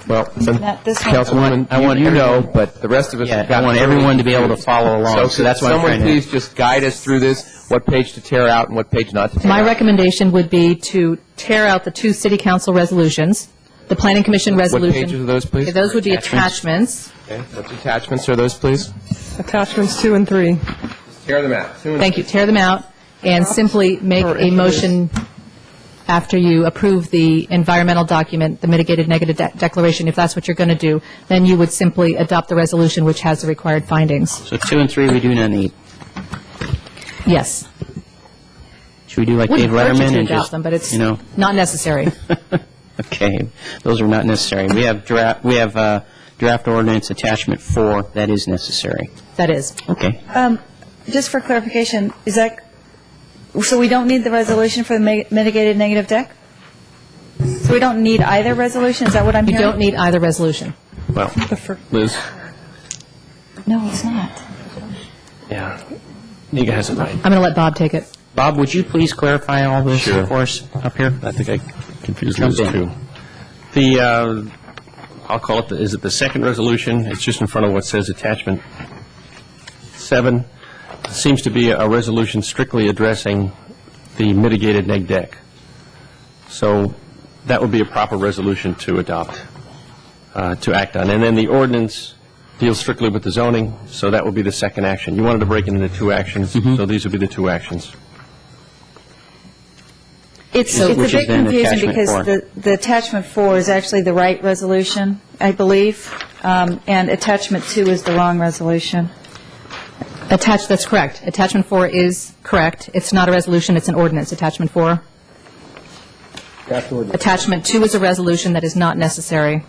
[SPEAKER 7] Well,
[SPEAKER 6] Not this one.
[SPEAKER 7] Councilwoman,
[SPEAKER 1] I want
[SPEAKER 7] you know,
[SPEAKER 1] everyone-
[SPEAKER 7] but the rest of us have
[SPEAKER 1] I
[SPEAKER 7] gotten
[SPEAKER 1] want
[SPEAKER 7] really
[SPEAKER 1] everyone to be able to
[SPEAKER 7] confused.
[SPEAKER 1] follow along, so that's why I'm trying
[SPEAKER 7] Someone
[SPEAKER 1] to...
[SPEAKER 7] please just guide us through this, what page to tear out and what page not to tear out.
[SPEAKER 16] My recommendation would be to tear out the two city council resolutions, the Planning Commission resolution.
[SPEAKER 7] What pages are those, please?
[SPEAKER 16] Those would be attachments.
[SPEAKER 7] Okay, what attachments are those, please?
[SPEAKER 4] Attachments 2 and 3.
[SPEAKER 7] Tear them out.
[SPEAKER 16] Thank you. Tear them out and simply make a motion after you approve the environmental document, the mitigated negative declaration, if that's what you're going to do, then you would simply adopt the resolution which has the required findings.
[SPEAKER 1] So 2 and 3 we do not need.
[SPEAKER 16] Yes.
[SPEAKER 1] Should we do like
[SPEAKER 16] Wouldn't
[SPEAKER 1] Dave
[SPEAKER 16] hurt you
[SPEAKER 1] Letterman
[SPEAKER 16] to
[SPEAKER 1] and
[SPEAKER 16] adopt
[SPEAKER 1] just,
[SPEAKER 16] them, but it's
[SPEAKER 1] you know...
[SPEAKER 16] not necessary.
[SPEAKER 1] Okay, those are not necessary. We have draft ordinance attachment 4, that is necessary.
[SPEAKER 16] That is.
[SPEAKER 1] Okay.
[SPEAKER 6] Just for clarification, is that, so we don't need the resolution for the mitigated negative deck? So we don't need either resolution? Is that what I'm
[SPEAKER 16] You
[SPEAKER 6] hearing?
[SPEAKER 16] don't need either resolution.
[SPEAKER 7] Well, Liz?
[SPEAKER 6] No, it's not.
[SPEAKER 7] Yeah. Nika has it right.
[SPEAKER 16] I'm going to let Bob take it.
[SPEAKER 1] Bob, would you please clarify all this
[SPEAKER 8] Sure.
[SPEAKER 1] for us up here?
[SPEAKER 8] I think I confused
[SPEAKER 1] Jump
[SPEAKER 8] those
[SPEAKER 1] in.
[SPEAKER 8] two. The, I'll call it, is it the second resolution? It's just in front of what says attachment 7. Seems to be a resolution strictly addressing the mitigated neg deck. So that would be a proper resolution to adopt, to act on. And then the ordinance deals strictly with the zoning, so that would be the second action. You wanted to break it into two actions, so these would be the two actions.
[SPEAKER 6] It's
[SPEAKER 1] Which
[SPEAKER 6] a
[SPEAKER 1] is
[SPEAKER 6] bit
[SPEAKER 1] then
[SPEAKER 6] confusing
[SPEAKER 1] attachment
[SPEAKER 6] because
[SPEAKER 1] 4.
[SPEAKER 6] the attachment 4 is actually the right resolution, I believe, and attachment 2 is the wrong resolution.
[SPEAKER 16] That's correct. Attachment 4 is correct. It's not a resolution, it's an ordinance, attachment 4. Attachment 2 is a resolution that is not necessary.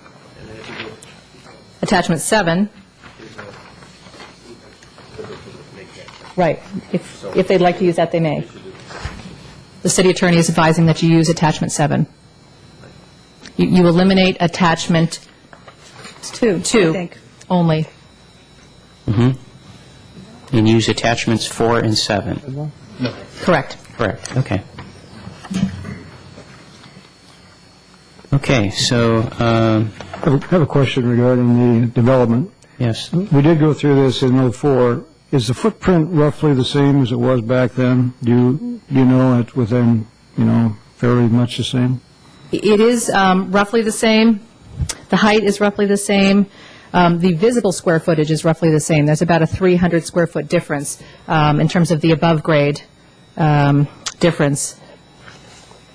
[SPEAKER 16] Attachment 7. Right. If they'd like to use that, they may. The city attorney is advising that you use attachment 7. You eliminate attachment 2
[SPEAKER 6] I think.
[SPEAKER 16] only.
[SPEAKER 1] And use attachments 4 and 7.
[SPEAKER 16] Correct.
[SPEAKER 1] Correct, okay. Okay, so
[SPEAKER 5] have a question regarding the development.
[SPEAKER 1] Yes.
[SPEAKER 5] We did go through this in '04. Is the footprint roughly the same as it was back then? Do you know it's within, fairly much the same?
[SPEAKER 16] It is roughly the same. The height is roughly the same. The visible square footage is roughly the same. There's about a 300 square foot difference in terms of the above grade difference.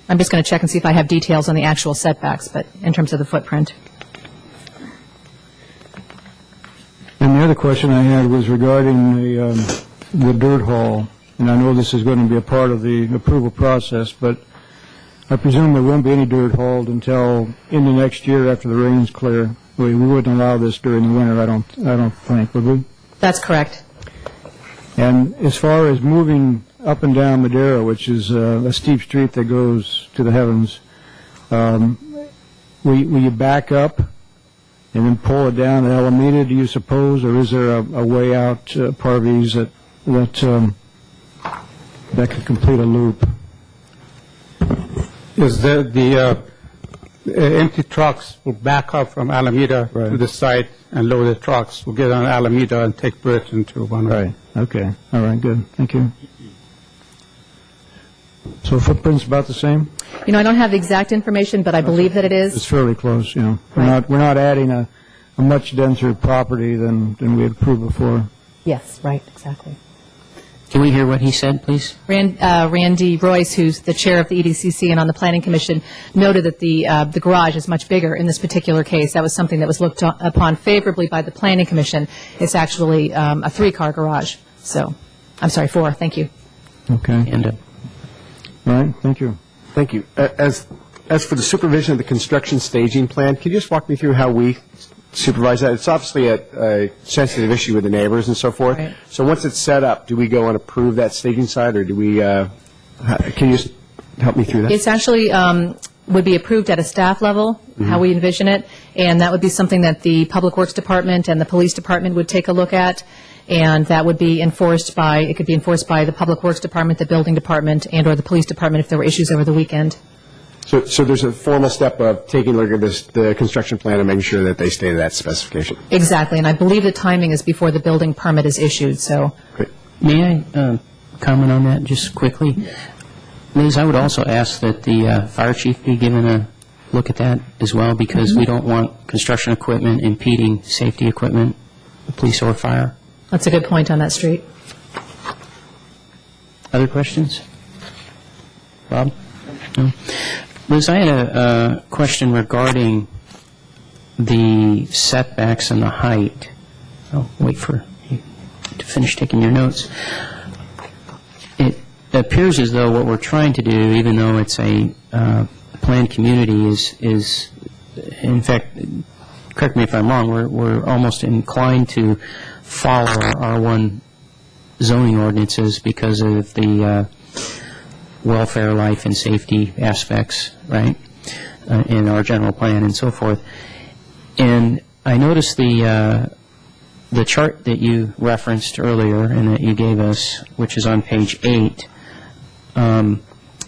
[SPEAKER 16] I'm just going to check and see if I have details on the actual setbacks, but in terms of the footprint.
[SPEAKER 5] And the other question I had was regarding the dirt hall, and I know this is going to be a part of the approval process, but I presume there won't be any dirt hauled until in the next year after the rains clear. We wouldn't allow this during the winter, I don't think, would we?
[SPEAKER 16] That's correct.
[SPEAKER 5] And as far as moving up and down Madera, which is a steep street that goes to the heavens, will you back up and then pull it down at Alameda, do you suppose, or is there a way out, Parviz, that could complete a loop?
[SPEAKER 17] Is the empty trucks will back up from Alameda to the site, and loaded trucks will get on Alameda and take Burton to one.
[SPEAKER 5] Right. Okay. All right. Good. Thank you. So footprint's about the same?
[SPEAKER 16] I don't have the exact information, but I believe that it is.
[SPEAKER 5] It's fairly close, We're
[SPEAKER 16] Right.
[SPEAKER 5] not adding a much denser property than we had approved before.
[SPEAKER 16] Yes, right, exactly.
[SPEAKER 1] Can we hear what he said, please?
[SPEAKER 16] Randy Royce, who's the chair of the EDCC and on the Planning Commission, noted that the garage is much bigger in this particular case. That was something that was looked upon favorably by the Planning Commission. It's actually a three-car garage. So, I'm sorry, four. Thank you.
[SPEAKER 5] Okay.
[SPEAKER 1] And
[SPEAKER 5] All right. Thank you.
[SPEAKER 9] Thank you. As for the supervision of the construction staging plan, can you just walk me through how we supervise that? It's obviously a sensitive issue with the neighbors and so forth.
[SPEAKER 16] Right.
[SPEAKER 9] So once it's set up, do we go and approve that staging site, or do we, can you just help me through that?
[SPEAKER 16] It's actually would be approved at a staff level, how we envision it, and that would be something that the Public Works Department and the Police Department would take a look at, and that would be enforced by, it could be enforced by the Public Works Department, the Building Department, and/or the Police Department if there were issues over the weekend.
[SPEAKER 9] So there's a formal step of taking a look at the construction plan and making sure that they stay to that specification.
[SPEAKER 16] Exactly, and I believe the timing is before the building permit is issued, so.
[SPEAKER 9] Great.
[SPEAKER 1] May I comment on that just quickly? Liz, I would also ask that the fire chief be given a look at that as well, because we don't want construction equipment impeding safety equipment, police or fire.
[SPEAKER 16] That's a good point on that street.
[SPEAKER 1] Other questions? Bob? No? Liz, I had a question regarding the setbacks and the height. I'll wait for you to finish taking your notes. It appears as though what we're trying to do, even though it's a planned community, is in fact, correct me if I'm wrong, we're almost inclined to follow our R1 zoning ordinances because of the welfare, life, and safety aspects, right, in our general plan and so forth. And I noticed the chart that you referenced earlier and that you gave us, which is on page 8,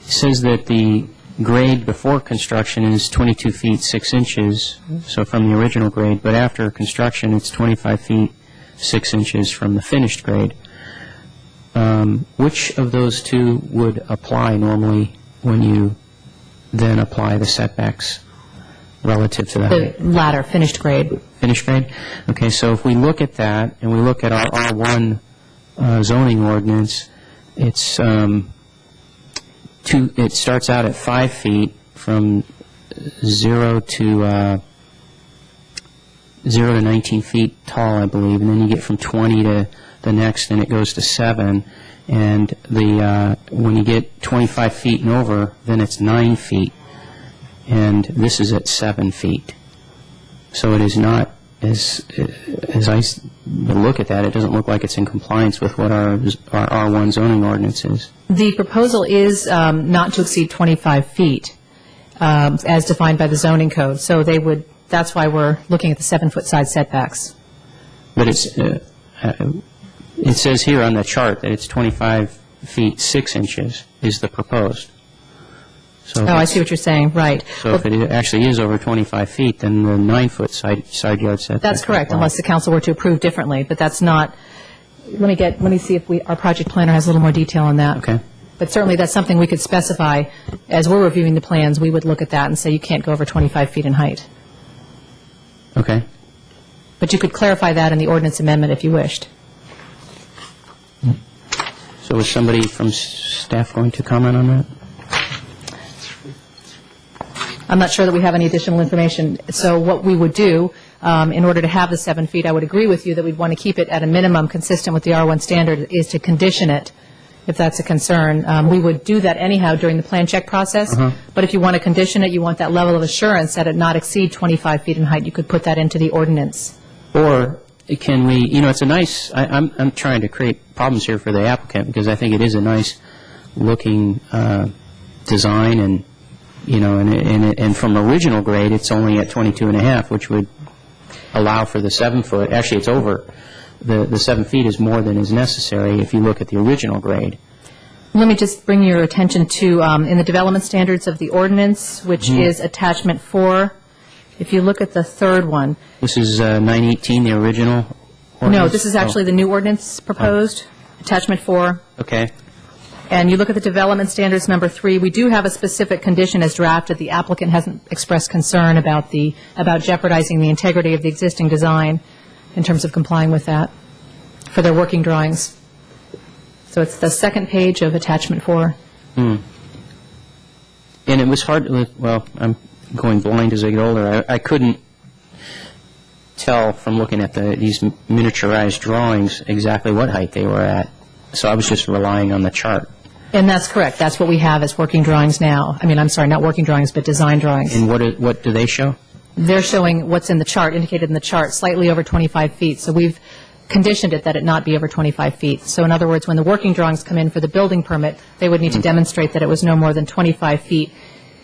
[SPEAKER 1] says that the grade before construction is 22 feet 6 inches, so from the original grade, but after construction it's 25 feet 6 inches from the finished grade. Which of those two would apply normally when you then apply the setbacks relative to that?
[SPEAKER 16] The latter, finished grade.
[SPEAKER 1] Finished grade? Okay, so if we look at that and we look at our R1 zoning ordinance, it's it starts out at 5 feet from 0 to 19 feet tall, I believe, and then you get from 20 to the next, and it goes to 7. And when you get 25 feet and over, then it's 9 feet. And this is at 7 feet. So it is not, as I look at that, it doesn't look like it's in compliance with what our R1 zoning ordinance is.
[SPEAKER 16] The proposal is not to exceed 25 feet, as defined by the zoning code. So they would, that's why we're looking at the 7-foot side setbacks.
[SPEAKER 1] But it says here on the chart that it's 25 feet 6 inches is the proposed. So
[SPEAKER 16] Oh, I see what you're saying, right.
[SPEAKER 1] So if it actually is over 25 feet, then the 9-foot side yard setback.
[SPEAKER 16] That's correct,
[SPEAKER 1] applies.
[SPEAKER 16] unless the council were to approve differently, but that's not, let me see if our project planner has a little more detail on that.
[SPEAKER 1] Okay.
[SPEAKER 16] But certainly, that's something we could specify. As we're reviewing the plans, we would look at that and say you can't go over 25 feet in height.
[SPEAKER 1] Okay.
[SPEAKER 16] But you could clarify that in the ordinance amendment if you wished.
[SPEAKER 1] So is somebody from staff going to comment on that?
[SPEAKER 16] I'm not sure that we have any additional information. So what we would do, in order to have the 7 feet, I would agree with you that we'd want to keep it at a minimum consistent with the R1 standard, is to condition it, if that's a concern. We would do that anyhow during the plan check process, but if you want to condition it, you want that level of assurance that it not exceed 25 feet in height, you could put that into the ordinance.
[SPEAKER 1] Or can we, it's a nice, I'm trying to create problems here for the applicant, because I think it is a nice looking design, and, and from original grade, it's only at 22.5, which would allow for the 7 foot. Actually, it's over. The 7 feet is more than is necessary if you look at the original grade.
[SPEAKER 16] Let me just bring your attention to, in the development standards of the ordinance, which is attachment 4, if you look at the third one.
[SPEAKER 1] This is 918, the original ordinance?
[SPEAKER 16] No, this is actually the new ordinance proposed, attachment 4.
[SPEAKER 1] Okay.
[SPEAKER 16] And you look at the development standards number 3, we do have a specific condition as drafted. The applicant hasn't expressed concern about jeopardizing the integrity of the existing design in terms of complying with that for their working drawings. So it's the second page of attachment 4.
[SPEAKER 1] And it was hard, I'm going blind as I get older. I couldn't tell from looking at these miniaturized drawings exactly what height they were at. So I was just relying on the chart.
[SPEAKER 16] And that's correct. That's what we have as working drawings now. I mean, I'm sorry, not working drawings, but design drawings.
[SPEAKER 1] And what do they show?
[SPEAKER 16] They're showing what's in the chart, indicated in the chart, slightly over 25 feet. So we've conditioned it that it not be over 25 feet. So in other words, when the working drawings come in for the building permit, they would need to demonstrate that it was no more than 25 feet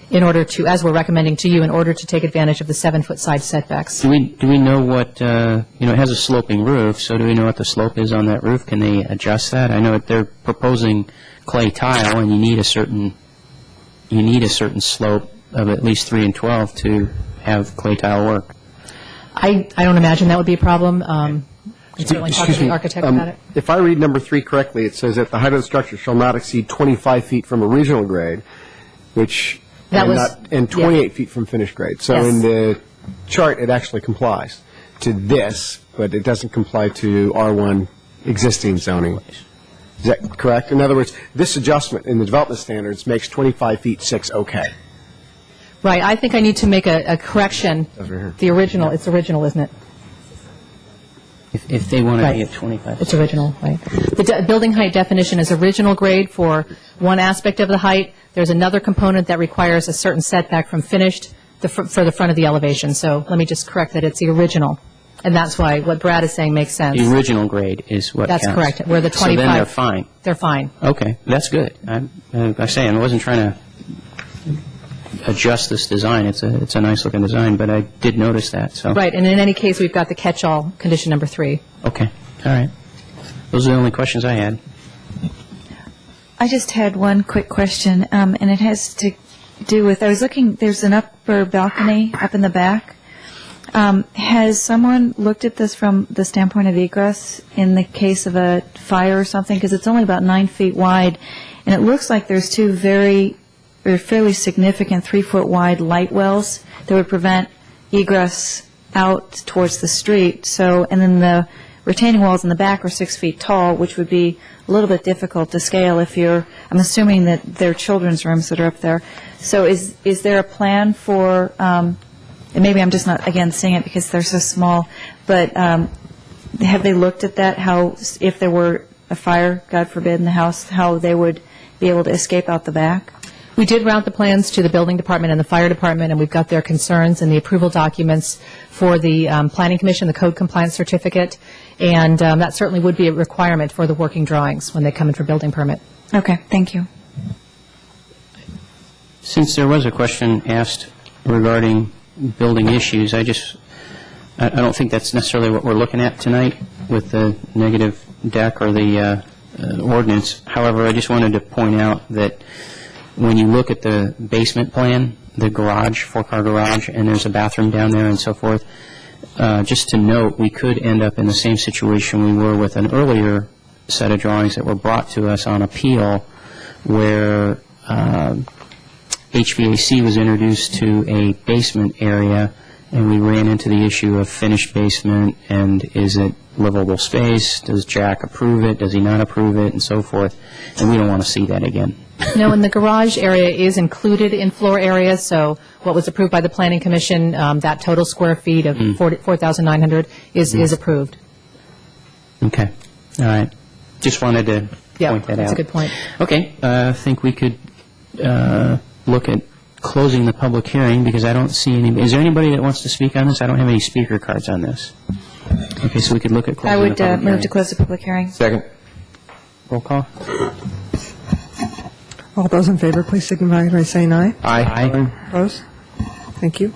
[SPEAKER 16] in order to, as we're recommending to you, in order to take advantage of the 7-foot side setbacks.
[SPEAKER 1] Do we know what, it has a sloping roof, so do we know what the slope is on that roof? Can they adjust that? I know that they're proposing clay tile, and you need a certain slope of at least 3 and 12 to have clay tile work.
[SPEAKER 16] I don't imagine that would be a problem. We'd certainly talk to the architect about it.
[SPEAKER 9] If I read number 3 correctly, it says that the height of the structure shall not exceed 25 feet from original grade, which and 28 feet from finished grade. So in the chart, it actually complies to this, but it doesn't comply to R1 existing zoning. Is that correct? In other words, this adjustment in the development standards makes 25 feet 6 okay.
[SPEAKER 16] Right. I think I need to make a correction. The original, it's original, isn't it?
[SPEAKER 1] If they want to be at 25.
[SPEAKER 16] It's original, right. The building height definition is original grade for one aspect of the height. There's another component that requires a certain setback from finished for the front of the elevation. So let me just correct that. It's the original. And that's why what Brad is saying makes sense.
[SPEAKER 1] The original grade is what counts.
[SPEAKER 16] That's correct. Where the 25.
[SPEAKER 1] So then they're fine.
[SPEAKER 16] They're fine.
[SPEAKER 1] Okay. That's good. I wasn't trying to adjust this design. It's a nice looking design, but I did notice that. So
[SPEAKER 16] right, and in any case, we've got the catch-all condition number 3.
[SPEAKER 1] Okay, all right. Those are the only questions I had.
[SPEAKER 6] I just had one quick question, and it has to do with, I was looking, there's an upper balcony up in the back. Has someone looked at this from the standpoint of egress in the case of a fire or something? Because it's only about 9 feet wide, and it looks like there's two fairly significant 3-foot wide light wells that would prevent egress out towards the street. So, and then the retaining walls in the back are 6 feet tall, which would be a little bit difficult to scale if I'm assuming that they're children's rooms that are up there. So is there a plan for, and maybe I'm just not, again, seeing it because they're so small, but have they looked at that, how, if there were a fire, God forbid, in the house, how they would be able to escape out the back?
[SPEAKER 16] We did route the plans to the building department and the fire department, and we've got their concerns and the approval documents for the planning commission, the code compliance certificate, and that certainly would be a requirement for the working drawings when they come in for building permit.
[SPEAKER 6] Okay, thank you.
[SPEAKER 1] Since there was a question asked regarding building issues, I don't think that's necessarily what we're looking at tonight with the negative deck or the ordinance. However, I just wanted to point out that when you look at the basement plan, the garage, four-car garage, and there's a bathroom down there and so forth, just to note, we could end up in the same situation we were with an earlier set of drawings that were brought to us on appeal, where HVAC was introduced to a basement area, and we ran into the issue of finished basement, and is it livable space? Does Jack approve it? Does he not approve it? And so forth. And we don't want to see that again.
[SPEAKER 16] No, and the garage area is included in floor area, so what was approved by the Planning Commission, that total square feet of 4,900 is approved.
[SPEAKER 1] Okay. All right. Just wanted to point that out.
[SPEAKER 16] That's a good point.
[SPEAKER 1] Okay. I think we could look at closing the public hearing, because I don't see any. Is there anybody that wants to speak on this? I don't have any speaker cards on this. Okay, so we could look at closing
[SPEAKER 6] I
[SPEAKER 1] the
[SPEAKER 6] would
[SPEAKER 1] public hearing.
[SPEAKER 6] move to close the public hearing.
[SPEAKER 7] Second.
[SPEAKER 1] Roll call.
[SPEAKER 4] All those in favor, please signify by saying aye.
[SPEAKER 1] Aye.
[SPEAKER 4] Opposed? Thank you.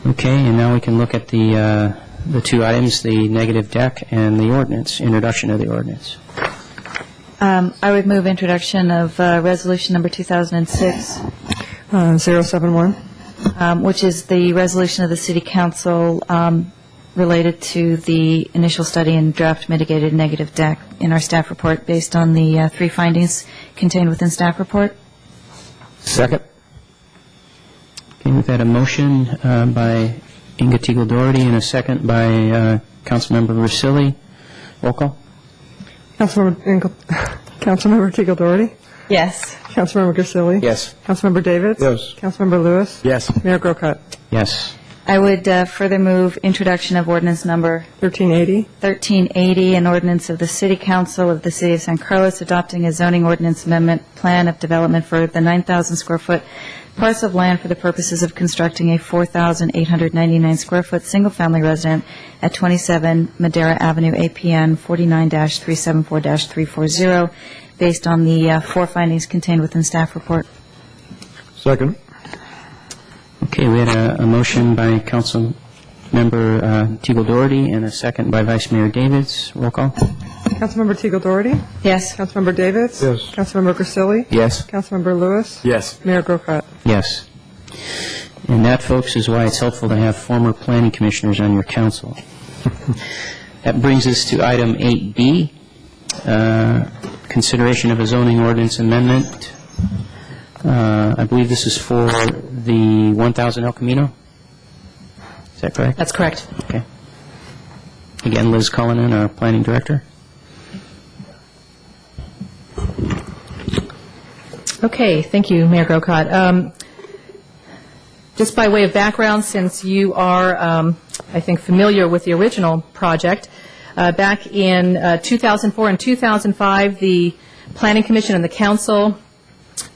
[SPEAKER 1] Okay, and now we can look at the two items, the negative deck and the ordinance, introduction of the ordinance.
[SPEAKER 6] I would move introduction of resolution number 2006,
[SPEAKER 4] 071.
[SPEAKER 6] which is the resolution of the City Council related to the initial study and draft mitigated negative deck in our staff report based on the three findings contained within staff report.
[SPEAKER 7] Second.
[SPEAKER 1] Okay, we've had a motion by Inga Teagle-Doherty and a second by Councilmember Russilli. Roll call.
[SPEAKER 4] Councilmember Teagle-Doherty?
[SPEAKER 6] Yes.
[SPEAKER 4] Councilmember Grisilli?
[SPEAKER 7] Yes.
[SPEAKER 4] Councilmember Davids?
[SPEAKER 5] Yes.
[SPEAKER 4] Councilmember Lewis?
[SPEAKER 9] Yes.
[SPEAKER 4] Mayor Grocott?
[SPEAKER 1] Yes.
[SPEAKER 6] I would further move introduction of ordinance number
[SPEAKER 4] 1380?
[SPEAKER 6] 1380, an ordinance of the City Council of the City of San Carlos adopting a zoning ordinance amendment plan of development for the 9,000 square foot parcel of land for the purposes of constructing a 4,899 square foot single-family resident at 27 Madera Avenue, APN 49-374-340, based on the four findings contained within staff report.
[SPEAKER 5] Second.
[SPEAKER 1] Okay, we had a motion by Councilmember Teagle-Doherty and a second by Vice Mayor Davids. Roll call.
[SPEAKER 4] Councilmember Teagle-Doherty?
[SPEAKER 6] Yes.
[SPEAKER 4] Councilmember Davids?
[SPEAKER 5] Yes.
[SPEAKER 4] Councilmember Grisilli?
[SPEAKER 7] Yes.
[SPEAKER 4] Councilmember Lewis?
[SPEAKER 9] Yes.
[SPEAKER 4] Mayor Grocott?
[SPEAKER 1] Yes. And that, folks, is why it's helpful to have former planning commissioners on your council. That brings us to item 8B, consideration of a zoning ordinance amendment. I believe this is for the 1,000 El Camino. Is that correct?
[SPEAKER 16] That's correct.
[SPEAKER 1] Okay. Again, Liz Cullinan, our planning director.
[SPEAKER 16] Okay, thank you, Mayor Grocott. Just by way of background, since you are, I think, familiar with the original project, back in 2004 and 2005, the Planning Commission and the Council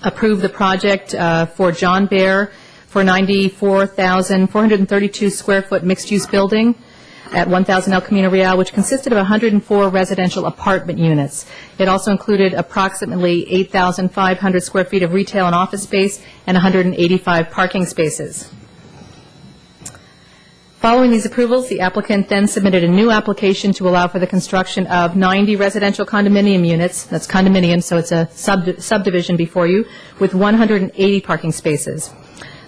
[SPEAKER 16] approved the project for John Bear for 94,432 square foot mixed-use building at 1,000 El Camino Real, which consisted of 104 residential apartment units. It also included approximately 8,500 square feet of retail and office space and 185 parking spaces. Following these approvals, the applicant then submitted a new application to allow for the construction of 90 residential condominium units. That's condominium, so it's a subdivision before you, with 180 parking spaces.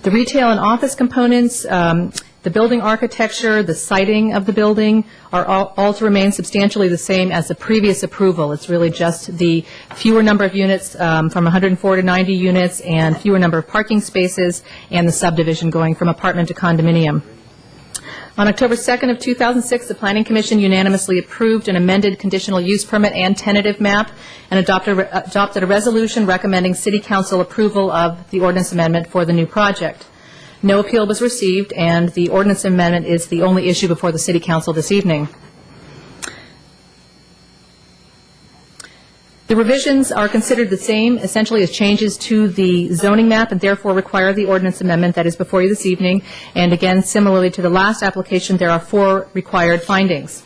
[SPEAKER 16] The retail and office components, the building architecture, the siding of the building are all to remain substantially the same as the previous approval. It's really just the fewer number of units from 104 to 90 units and fewer number of parking spaces and the subdivision going from apartment to condominium. On October 2nd of 2006, the Planning Commission unanimously approved an amended conditional use permit and tentative map and adopted a resolution recommending City Council approval of the ordinance amendment for the new project. No appeal was received, and the ordinance amendment is the only issue before the City Council this evening. The revisions are considered the same, essentially as changes to the zoning map, and therefore require the ordinance amendment that is before you this evening. And again, similarly to the last application, there are four required findings.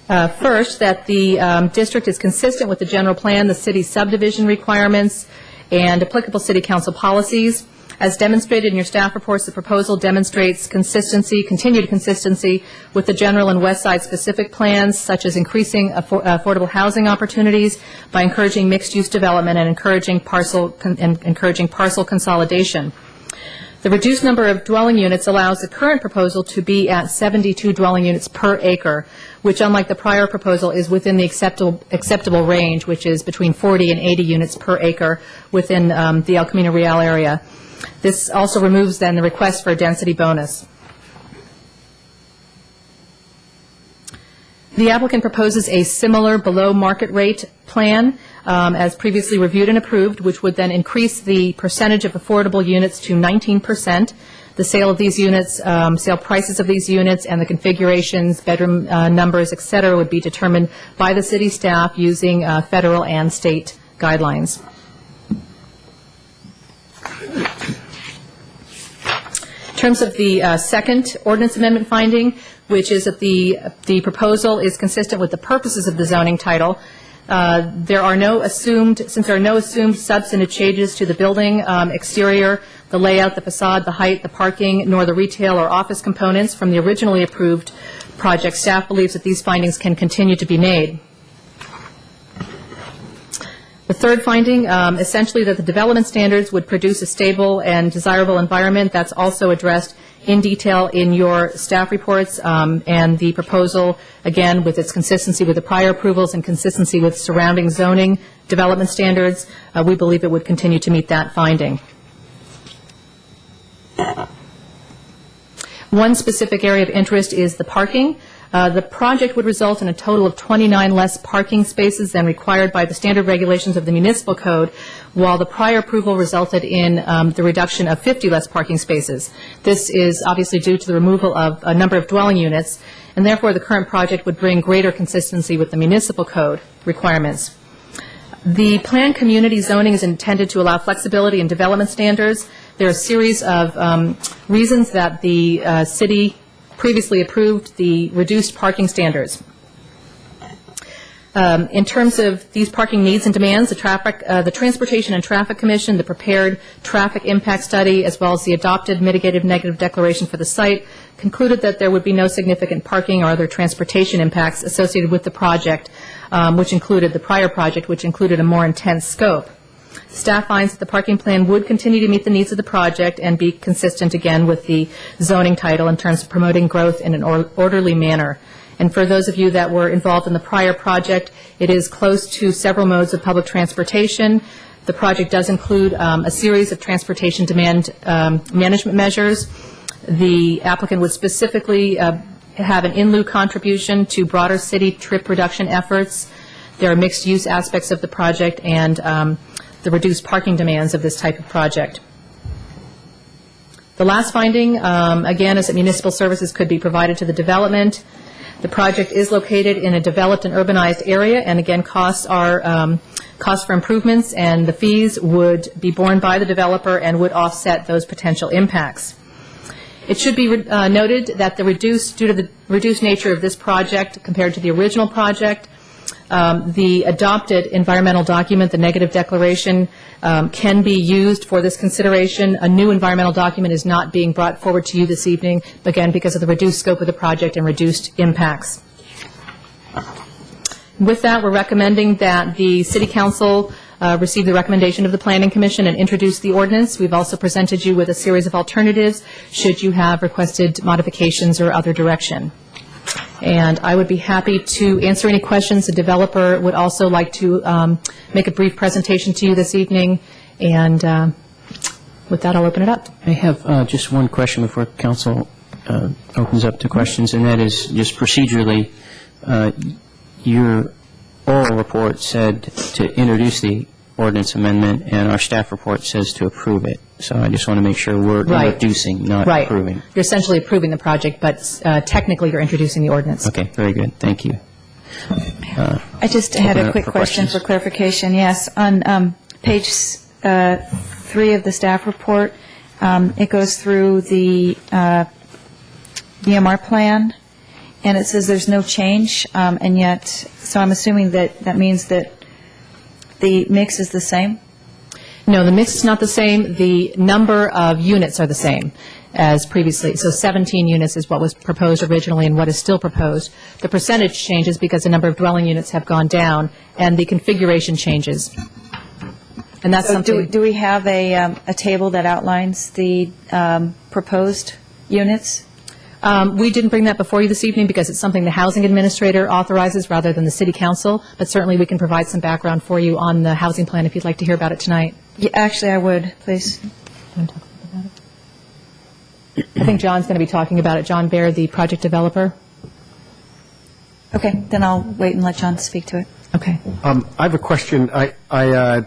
[SPEAKER 16] First, that the district is consistent with the general plan, the city's subdivision requirements, and applicable City Council policies. As demonstrated in your staff reports, the proposal demonstrates continued consistency with the general and West Side specific plans, such as increasing affordable housing opportunities by encouraging mixed-use development and encouraging parcel consolidation. The reduced number of dwelling units allows the current proposal to be at 72 dwelling units per acre, which, unlike the prior proposal, is within the acceptable range, which is between 40 and 80 units per acre within the El Camino Real area. This also removes, then, the request for a density bonus. The applicant proposes a similar below-market rate plan as previously reviewed and approved, which would then increase the percentage of affordable units to 19%. The sale of these units, sale prices of these units, and the configurations, bedroom numbers, et cetera, would be determined by the city staff using federal and state guidelines. In terms of the second ordinance amendment finding, which is that the proposal is consistent with the purposes of the zoning title, since there are no assumed substantive changes to the building exterior, the layout, the facade, the height, the parking, nor the retail or office components from the originally approved project, staff believes that these findings can continue to be made. The third finding, essentially that the development standards would produce a stable and desirable environment. That's also addressed in detail in your staff reports, and the proposal, again, with its consistency with the prior approvals and consistency with surrounding zoning development standards, we believe it would continue to meet that finding. One specific area of interest is the parking. The project would result in a total of 29 less parking spaces than required by the standard regulations of the municipal code, while the prior approval resulted in the reduction of 50 less parking spaces. This is obviously due to the removal of a number of dwelling units, and therefore the current project would bring greater consistency with the municipal code requirements. The planned community zoning is intended to allow flexibility in development standards. There are a series of reasons that the city previously approved the reduced parking standards. In terms of these parking needs and demands, the Transportation and Traffic Commission, the prepared traffic impact study, as well as the adopted mitigated negative declaration for the site, concluded that there would be no significant parking or other transportation impacts associated with the project, which included the prior project, which included a more intense scope. Staff finds that the parking plan would continue to meet the needs of the project and be consistent, again, with the zoning title in terms of promoting growth in an orderly manner. And for those of you that were involved in the prior project, it is close to several modes of public transportation. The project does include a series of transportation demand management measures. The applicant would specifically have an in-lieu contribution to broader city trip reduction efforts. There are mixed-use aspects of the project and the reduced parking demands of this type of project. The last finding, again, is that municipal services could be provided to the development. The project is located in a developed and urbanized area, and again, costs are costs for improvements, and the fees would be borne by the developer and would offset those potential impacts. It should be noted that due to the reduced nature of this project compared to the original project, the adopted environmental document, the negative declaration, can be used for this consideration. A new environmental document is not being brought forward to you this evening, again, because of the reduced scope of the project and reduced impacts. With that, we're recommending that the City Council receive the recommendation of the Planning Commission and introduce the ordinance. We've also presented you with a series of alternatives should you have requested modifications or other direction. And I would be happy to answer any questions. The developer would also like to make a brief presentation to you this evening. And with that, I'll open it up.
[SPEAKER 1] I have just one question before council opens up to questions, and that is just procedurally, your oral report said to introduce the ordinance amendment, and our staff report says to approve it. So I just want to make sure we're introducing, not approving.
[SPEAKER 16] You're essentially approving the project, but technically you're introducing the ordinance.
[SPEAKER 1] Okay, very good. Thank you.
[SPEAKER 6] I just had a quick question for clarification. Yes, on page 3 of the staff report, it goes through the DMR plan, and it says there's no change, and yet, so I'm assuming that that means that the mix is the same?
[SPEAKER 16] No, the mix is not the same. The number of units are the same as previously. So 17 units is what was proposed originally and what is still proposed. The percentage changes because the number of dwelling units have gone down, and the configuration changes. And that's
[SPEAKER 6] So
[SPEAKER 16] something...
[SPEAKER 6] do we have a table that outlines the proposed units?
[SPEAKER 16] We didn't bring that before you this evening because it's something the housing administrator authorizes rather than the city council, but certainly we can provide some background for you on the housing plan if you'd like to hear about it tonight.
[SPEAKER 6] Yeah, actually, I would, please.
[SPEAKER 16] I think John's going to be talking about it. John Baird, the project developer.
[SPEAKER 6] Okay, then I'll wait and let John speak to it.
[SPEAKER 16] Okay.
[SPEAKER 9] I have a question. I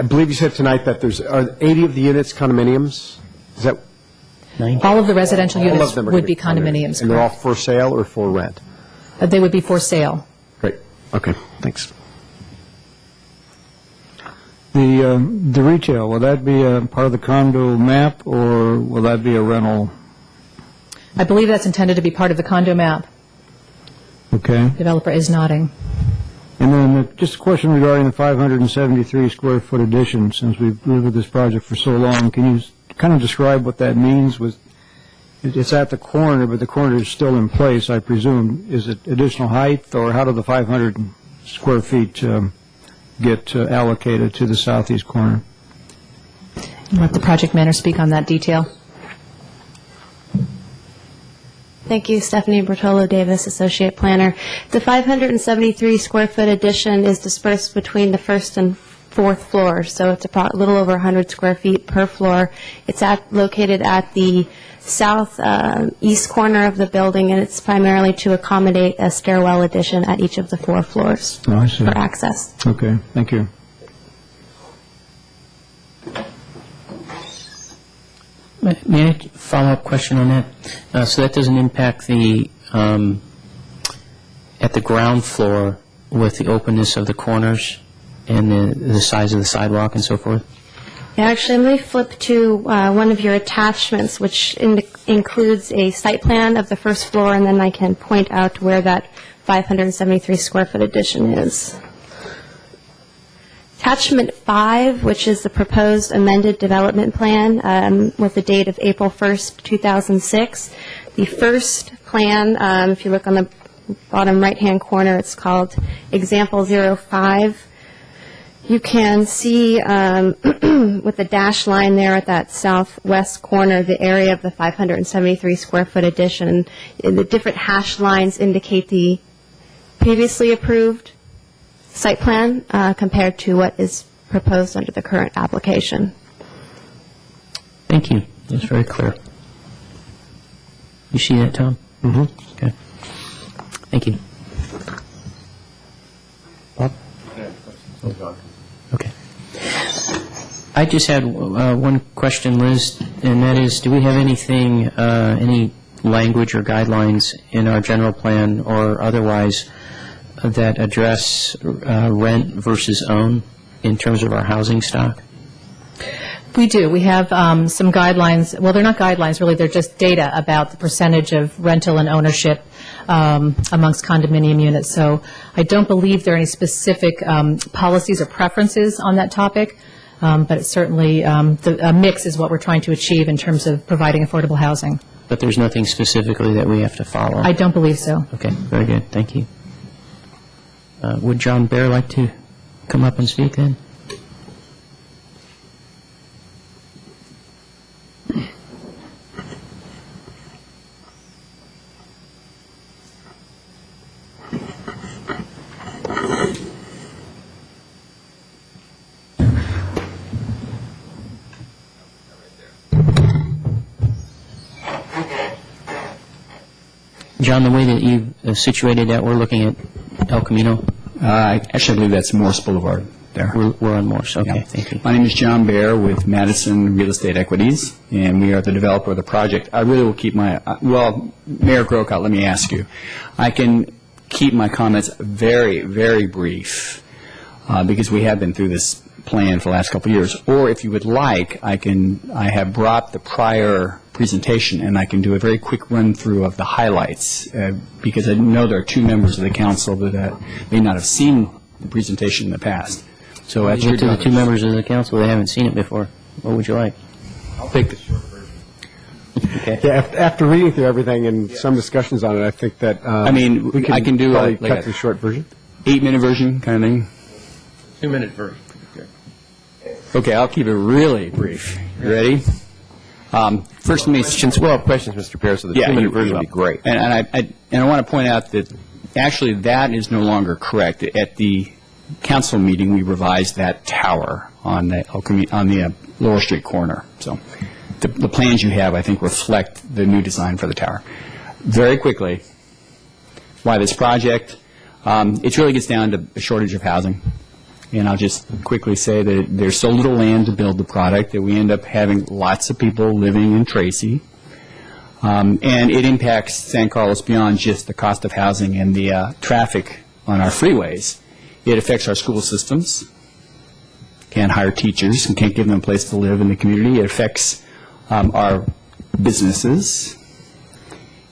[SPEAKER 9] believe you said tonight that are 80 of the units condominiums? Is that?
[SPEAKER 16] All of the residential
[SPEAKER 9] All of
[SPEAKER 16] units
[SPEAKER 9] them are
[SPEAKER 16] would
[SPEAKER 9] gonna
[SPEAKER 16] be condominiums.
[SPEAKER 9] And they're all
[SPEAKER 16] correct.
[SPEAKER 9] for sale or for rent?
[SPEAKER 16] They would be for sale.
[SPEAKER 9] Great. Okay, thanks.
[SPEAKER 5] The retail, will that be a part of the condo map, or will that be a rental?
[SPEAKER 16] I believe that's intended to be part of the condo map.
[SPEAKER 5] Okay.
[SPEAKER 16] Developer is nodding.
[SPEAKER 5] And then just a question regarding the 573 square foot addition, since we've lived with this project for so long. Can you kind of describe what that means? It's at the corner, but the corner is still in place, I presume. Is it additional height, or how do the 500 square feet get allocated to the southeast corner?
[SPEAKER 16] Let the project manager speak on that detail.
[SPEAKER 18] Thank you, Stephanie Bertolo Davis, Associate Planner. The 573 square foot addition is dispersed between the first and fourth floors, so it's a little over 100 square feet per floor. It's located at the south east corner of the building, and it's primarily to accommodate a stairwell addition at each of the 4 floors
[SPEAKER 5] Oh, I see.
[SPEAKER 18] for access.
[SPEAKER 5] Okay, thank you.
[SPEAKER 1] May I follow-up question on that? So that doesn't impact the, at the ground floor with the openness of the corners and the size of the sidewalk and so forth?
[SPEAKER 18] Yeah, actually, let me flip to one of your attachments, which includes a site plan of the first floor, and then I can point out where that 573 square foot addition is. Attachment 5, which is the proposed amended development plan with the date of April 1st, 2006. The first plan, if you look on the bottom right-hand corner, it's called Example 05. You can see with the dashed line there at that southwest corner, the area of the 573 square foot addition. The different hash lines indicate the previously approved site plan compared to what is proposed under the current application.
[SPEAKER 1] Thank you. That's very clear. You see that, Tom? Mm-hmm. Okay. Thank you. Okay. I just had one question, Liz, and that is, do we have anything, any language or guidelines in our general plan or otherwise that address rent versus own in terms of our housing stock?
[SPEAKER 16] We do. We have some guidelines. Well, they're not guidelines, really. They're just data about the percentage of rental and ownership amongst condominium units. So I don't believe there are any specific policies or preferences on that topic, but it's certainly a mix is what we're trying to achieve in terms of providing affordable housing.
[SPEAKER 1] But there's nothing specifically that we have to follow?
[SPEAKER 16] I don't believe so.
[SPEAKER 1] Okay, very good. Thank you. Would John Bair like to come up and speak then? John, the way that you've situated that, we're looking at El Camino?
[SPEAKER 19] I actually believe that's Morse Boulevard there.
[SPEAKER 1] We're on Morse, okay,
[SPEAKER 19] Yeah.
[SPEAKER 1] thank you.
[SPEAKER 19] My name is John Bair with Madison Real Estate Equities, and we are the developer of the project. I really will keep my, well, Mayor Grocott, let me ask you. I can keep my comments very, very brief because we have been through this plan for the last couple of years. Or if you would like, I have brought the prior presentation, and I can do a very quick run-through of the highlights, because I know there are 2 members of the council that may not have seen the presentation in the past. So after
[SPEAKER 1] Well,
[SPEAKER 19] you're
[SPEAKER 1] to the
[SPEAKER 19] done,
[SPEAKER 1] two members of the council that haven't seen it before, what would you like?
[SPEAKER 19] I'll take the short version.
[SPEAKER 1] Okay.
[SPEAKER 9] Yeah, after reading through everything and some discussions on it, I think that,
[SPEAKER 19] I mean,
[SPEAKER 9] we
[SPEAKER 19] I can do
[SPEAKER 9] probably
[SPEAKER 19] like
[SPEAKER 9] cut to the short version.
[SPEAKER 19] 8-minute version kind of thing.
[SPEAKER 8] 2-minute version.
[SPEAKER 19] Okay, I'll keep it really brief. You ready? First, let me.
[SPEAKER 7] Questions, we'll have questions, Mr. Pierce, so the
[SPEAKER 19] Yeah,
[SPEAKER 7] 2-minute
[SPEAKER 19] you
[SPEAKER 7] version
[SPEAKER 19] will.
[SPEAKER 7] would be great.
[SPEAKER 19] And I want to point out that actually that is no longer correct. At the council meeting, we revised that tower on the Lower Street corner. So the plans you have, I think, reflect the new design for the tower. Very quickly, why this project? It really gets down to a shortage of housing. And I'll just quickly say that there's so little land to build the product that we end up having lots of people living in Tracy. And it impacts San Carlos beyond just the cost of housing and the traffic on our freeways. It affects our school systems. Can't hire teachers and can't give them a place to live in the community. It affects our businesses.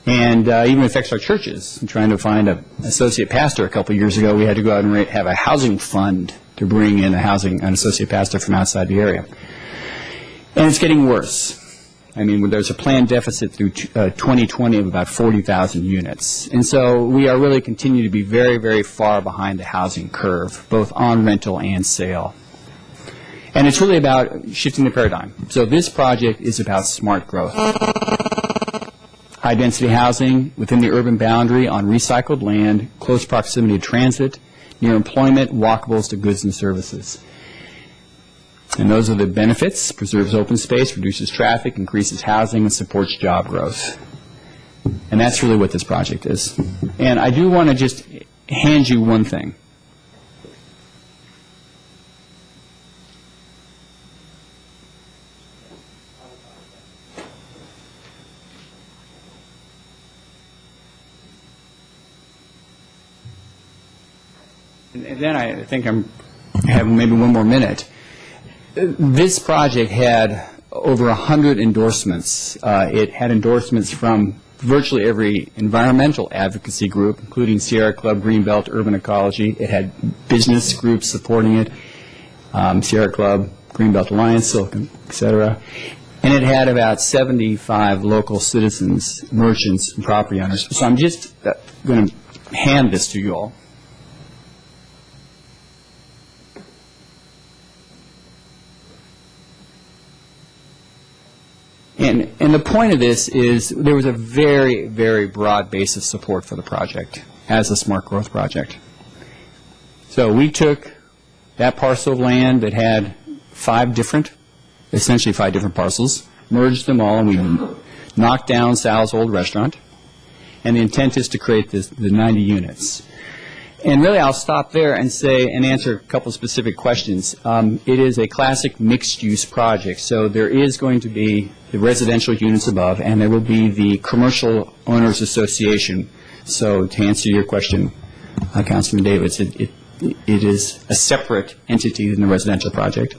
[SPEAKER 19] And even affects our churches. I'm trying to find an associate pastor a couple of years ago. We had to go out and have a housing fund to bring in an associate pastor from outside the area. And it's getting worse. I mean, there's a planned deficit through 2020 of about 40,000 units. And so we are really continue to be very, very far behind the housing curve, both on rental and sale. And it's really about shifting the paradigm. So this project is about smart growth. High-density housing within the urban boundary on recycled land, close proximity to transit, near employment, walkables to goods and services. And those are the benefits: preserves open space, reduces traffic, increases housing, and supports job growth. And that's really what this project is. And I do want to just hand you one thing. And then I think I have maybe one more minute. This project had over 100 endorsements. It had endorsements from virtually every environmental advocacy group, including Sierra Club, Greenbelt, Urban Ecology. It had business groups supporting it, Sierra Club, Greenbelt Alliance, Silicon, et cetera. And it had about 75 local citizens, merchants, and property owners. So I'm just going to hand this to you all. And the point of this is there was a very, very broad base of support for the project as a smart growth project. So we took that parcel of land that had essentially five different parcels, merged them all, and we knocked down Sal's old restaurant. And the intent is to create the 90 units. And really, I'll stop there and answer a couple specific questions. It is a classic mixed-use project, so there is going to be the residential units above, and there will be the Commercial Owners Association. So to answer your question, Councilman Davis, it is a separate entity than the residential project.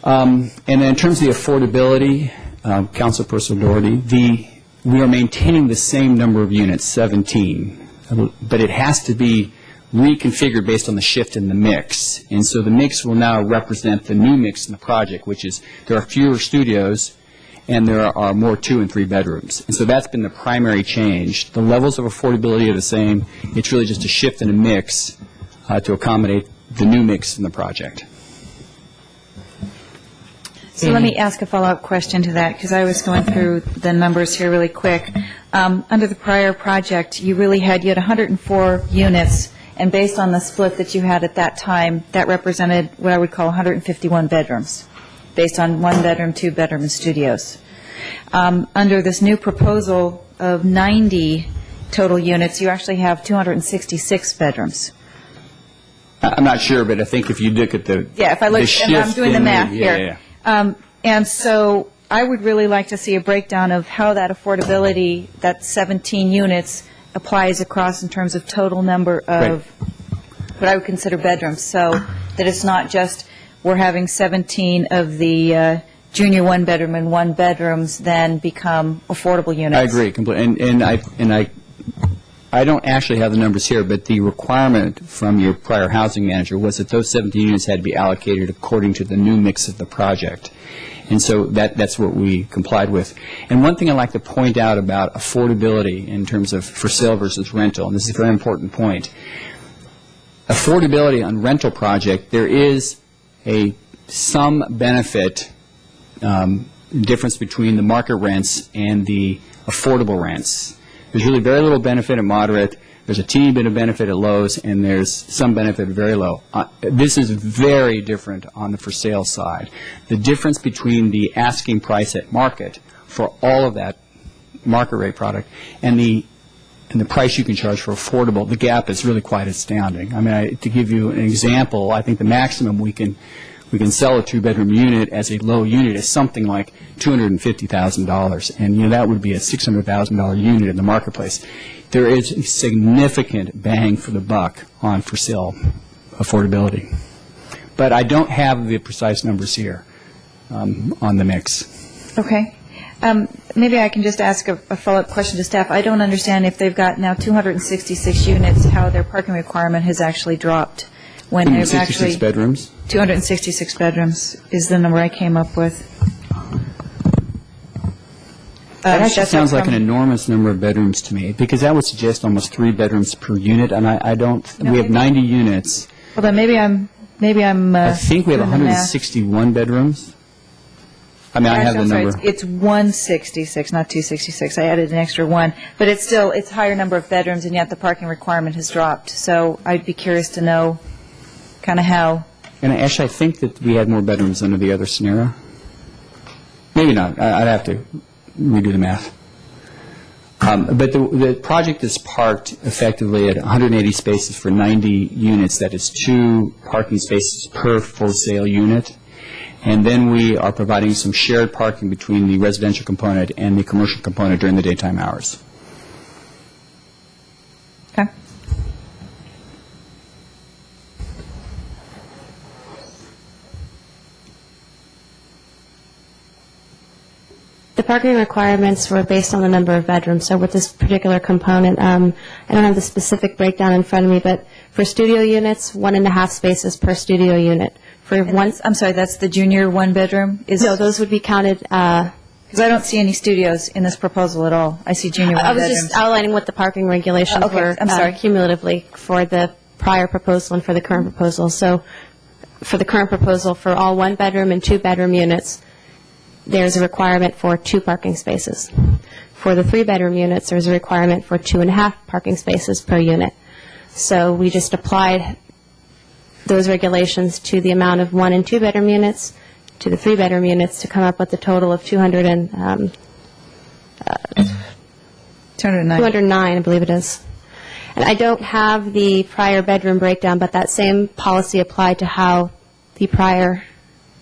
[SPEAKER 19] And then in terms of the affordability, Councilperson Doherty, we are maintaining the same number of units, 17. But it has to be reconfigured based on the shift in the mix. And so the mix will now represent the new mix in the project, which is there are fewer studios and there are more 2- and 3-bedrooms. And so that's been the primary change. The levels of affordability are the same. It's really just a shift in a mix to accommodate the new mix in the project.
[SPEAKER 6] So let me ask a follow-up question to that, because I was going through the numbers here really quick. Under the prior project, you had 104 units, and based on the split that you had at that time, that represented what I would call 151 bedrooms, based on 1-bedroom, 2-bedroom, and studios. Under this new proposal of 90 total units, you actually have 266 bedrooms.
[SPEAKER 19] I'm not sure, but I think if you look at the
[SPEAKER 6] Yeah, if I look, and I'm doing the math here.
[SPEAKER 19] Yeah.
[SPEAKER 6] And so I would really like to see a breakdown of how that affordability, that 17 units, applies across in terms of total number of what I would consider bedrooms, so that it's not just we're having 17 of the junior 1-bedroom and 1-bedrooms then become affordable units.
[SPEAKER 19] I agree completely. And I I don't actually have the numbers here, but the requirement from your prior housing manager was that those 17 units had to be allocated according to the new mix of the project. And so that's what we complied with. And one thing I'd like to point out about affordability in terms of for sale versus rental, and this is a very important point. Affordability on rental project, there is some benefit difference between the market rents and the affordable rents. There's really very little benefit at moderate. There's a teeny bit of benefit at lows, and there's some benefit at very low. This is very different on the for sale side. The difference between the asking price at market for all of that market rate product and the price you can charge for affordable, the gap is really quite astounding. I mean, to give you an example, I think the maximum we can sell a two-bedroom unit as a low unit is something like $250,000, and that would be a $600,000 unit in the marketplace. There is a significant bang for the buck on for sale affordability, but I don't have the precise numbers here on the mix.
[SPEAKER 6] Okay. Maybe I can just ask a follow-up question to staff. I don't understand if they've got now 266 units, how their parking requirement has actually dropped when there's actually
[SPEAKER 19] 266 bedrooms.
[SPEAKER 6] 266 bedrooms is the number I came up with.
[SPEAKER 19] That actually sounds like an enormous number of bedrooms to me, because that would suggest almost 3 bedrooms per unit, and I don't. We have 90 units.
[SPEAKER 6] Well, then maybe I'm.
[SPEAKER 19] I think we have 161 bedrooms. I mean, I have the number.
[SPEAKER 6] It's 166, not 266. I added an extra one, but it's a higher number of bedrooms, and yet the parking requirement has dropped. So I'd be curious to know, kind of how.
[SPEAKER 19] And actually, I think that we had more bedrooms under the other scenario. Maybe not. I'd have to redo the math. But the project is parked effectively at 180 spaces for 90 units. That is 2 parking spaces per full sale unit. And then we are providing some shared parking between the residential component and the commercial component during the daytime hours.
[SPEAKER 6] Okay.
[SPEAKER 18] The parking requirements were based on the number of bedrooms. So with this particular component, I don't have the specific breakdown in front of me, but for studio units, 1.5 spaces per studio unit.
[SPEAKER 6] I'm sorry, that's the junior one-bedroom?
[SPEAKER 18] No, those would be counted.
[SPEAKER 6] Because I don't see any studios in this proposal at all. I see junior one-bedrooms.
[SPEAKER 18] I was just outlining what the parking regulations were cumulatively for the prior proposal and for the current proposal. So for the current proposal, for all 1-bedroom and 2-bedroom units, there's a requirement for 2 parking spaces. For the 3-bedroom units, there's a requirement for 2.5 parking spaces per unit. So we just applied those regulations to the amount of 1- and 2-bedroom units, to the 3-bedroom units, to come up with a total of 209, I believe it is. And I don't have the prior bedroom breakdown, but that same policy applied to how the prior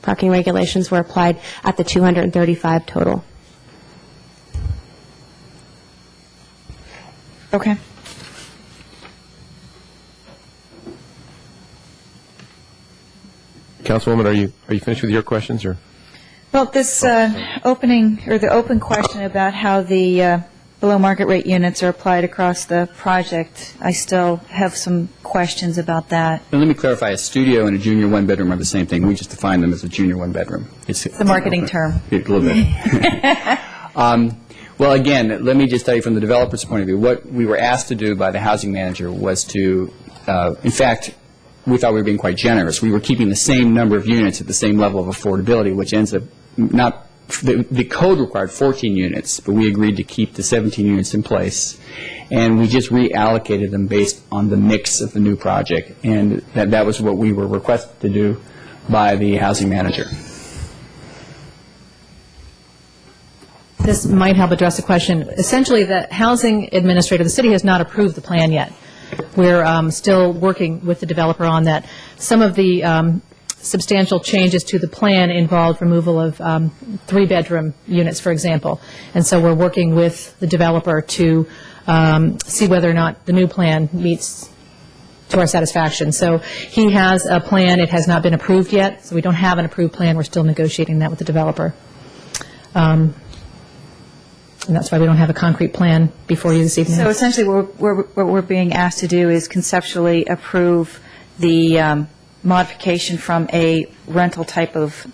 [SPEAKER 18] parking regulations were applied at the 235 total.
[SPEAKER 6] Okay.
[SPEAKER 7] Councilwoman, are you finished with your questions, or?
[SPEAKER 6] Well, this open question about how the below market rate units are applied across the project, I still have some questions about that.
[SPEAKER 19] And let me clarify, a studio and a junior 1-bedroom are the same thing. We just define them as a junior 1-bedroom.
[SPEAKER 6] It's a marketing term.
[SPEAKER 19] A little bit. Well, again, let me just tell you from the developer's point of view, what we were asked to do by the housing manager was to, in fact, we thought we were being quite generous. We were keeping the same number of units at the same level of affordability, which ends up not, the code required 14 units, but we agreed to keep the 17 units in place. And we just reallocated them based on the mix of the new project. And that was what we were requested to do by the housing manager.
[SPEAKER 16] This might help address the question. Essentially, the housing administrator, the city has not approved the plan yet. We're still working with the developer on that. Some of the substantial changes to the plan involved removal of 3-bedroom units, for example. And so we're working with the developer to see whether or not the new plan meets to our satisfaction. So he has a plan. It has not been approved yet, so we don't have an approved plan. We're still negotiating that with the developer. And that's why we don't have a concrete plan before you this evening.
[SPEAKER 6] So essentially, what we're being asked to do is conceptually approve the modification from a rental type of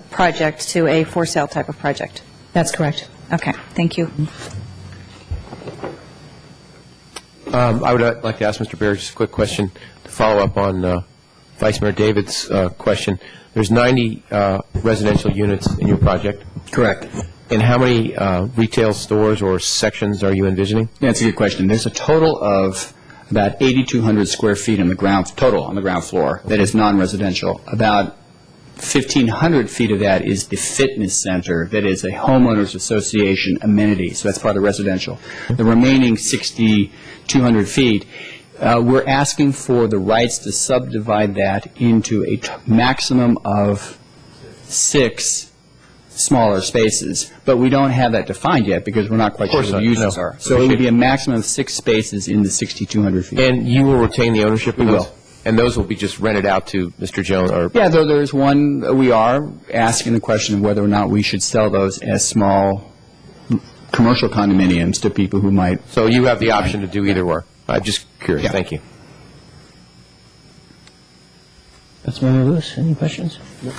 [SPEAKER 6] project to a for-sale type of project.
[SPEAKER 16] That's correct.
[SPEAKER 6] Okay, thank you.
[SPEAKER 7] I would like to ask Mr. Barry just a quick question to follow up on Vice Mayor David's question. There's 90 residential units in your project?
[SPEAKER 19] Correct.
[SPEAKER 7] And how many retail stores or sections are you envisioning?
[SPEAKER 19] That's a good question. There's a total of about 8,200 square feet on the ground floor that is non-residential. About 1,500 feet of that is the fitness center that is a homeowners association amenity, so that's part of residential. The remaining 6,200 feet, we're asking for the rights to subdivide that into a maximum of 6 smaller spaces, but we don't have that defined yet because we're not quite sure what the uses are. So it would be a maximum of 6 spaces in the 6,200 feet.
[SPEAKER 7] And you will retain the ownership of
[SPEAKER 19] We
[SPEAKER 7] those?
[SPEAKER 19] will.
[SPEAKER 7] And those will be just rented out to Mr. Jones or?
[SPEAKER 19] Yeah, though there's one, we are asking the question of whether or not we should sell those as small commercial condominiums to people who might.
[SPEAKER 7] So you have the option to do either or? I'm just curious.
[SPEAKER 19] Yeah.
[SPEAKER 7] Thank you.
[SPEAKER 1] Councilmember Lewis, any questions? No.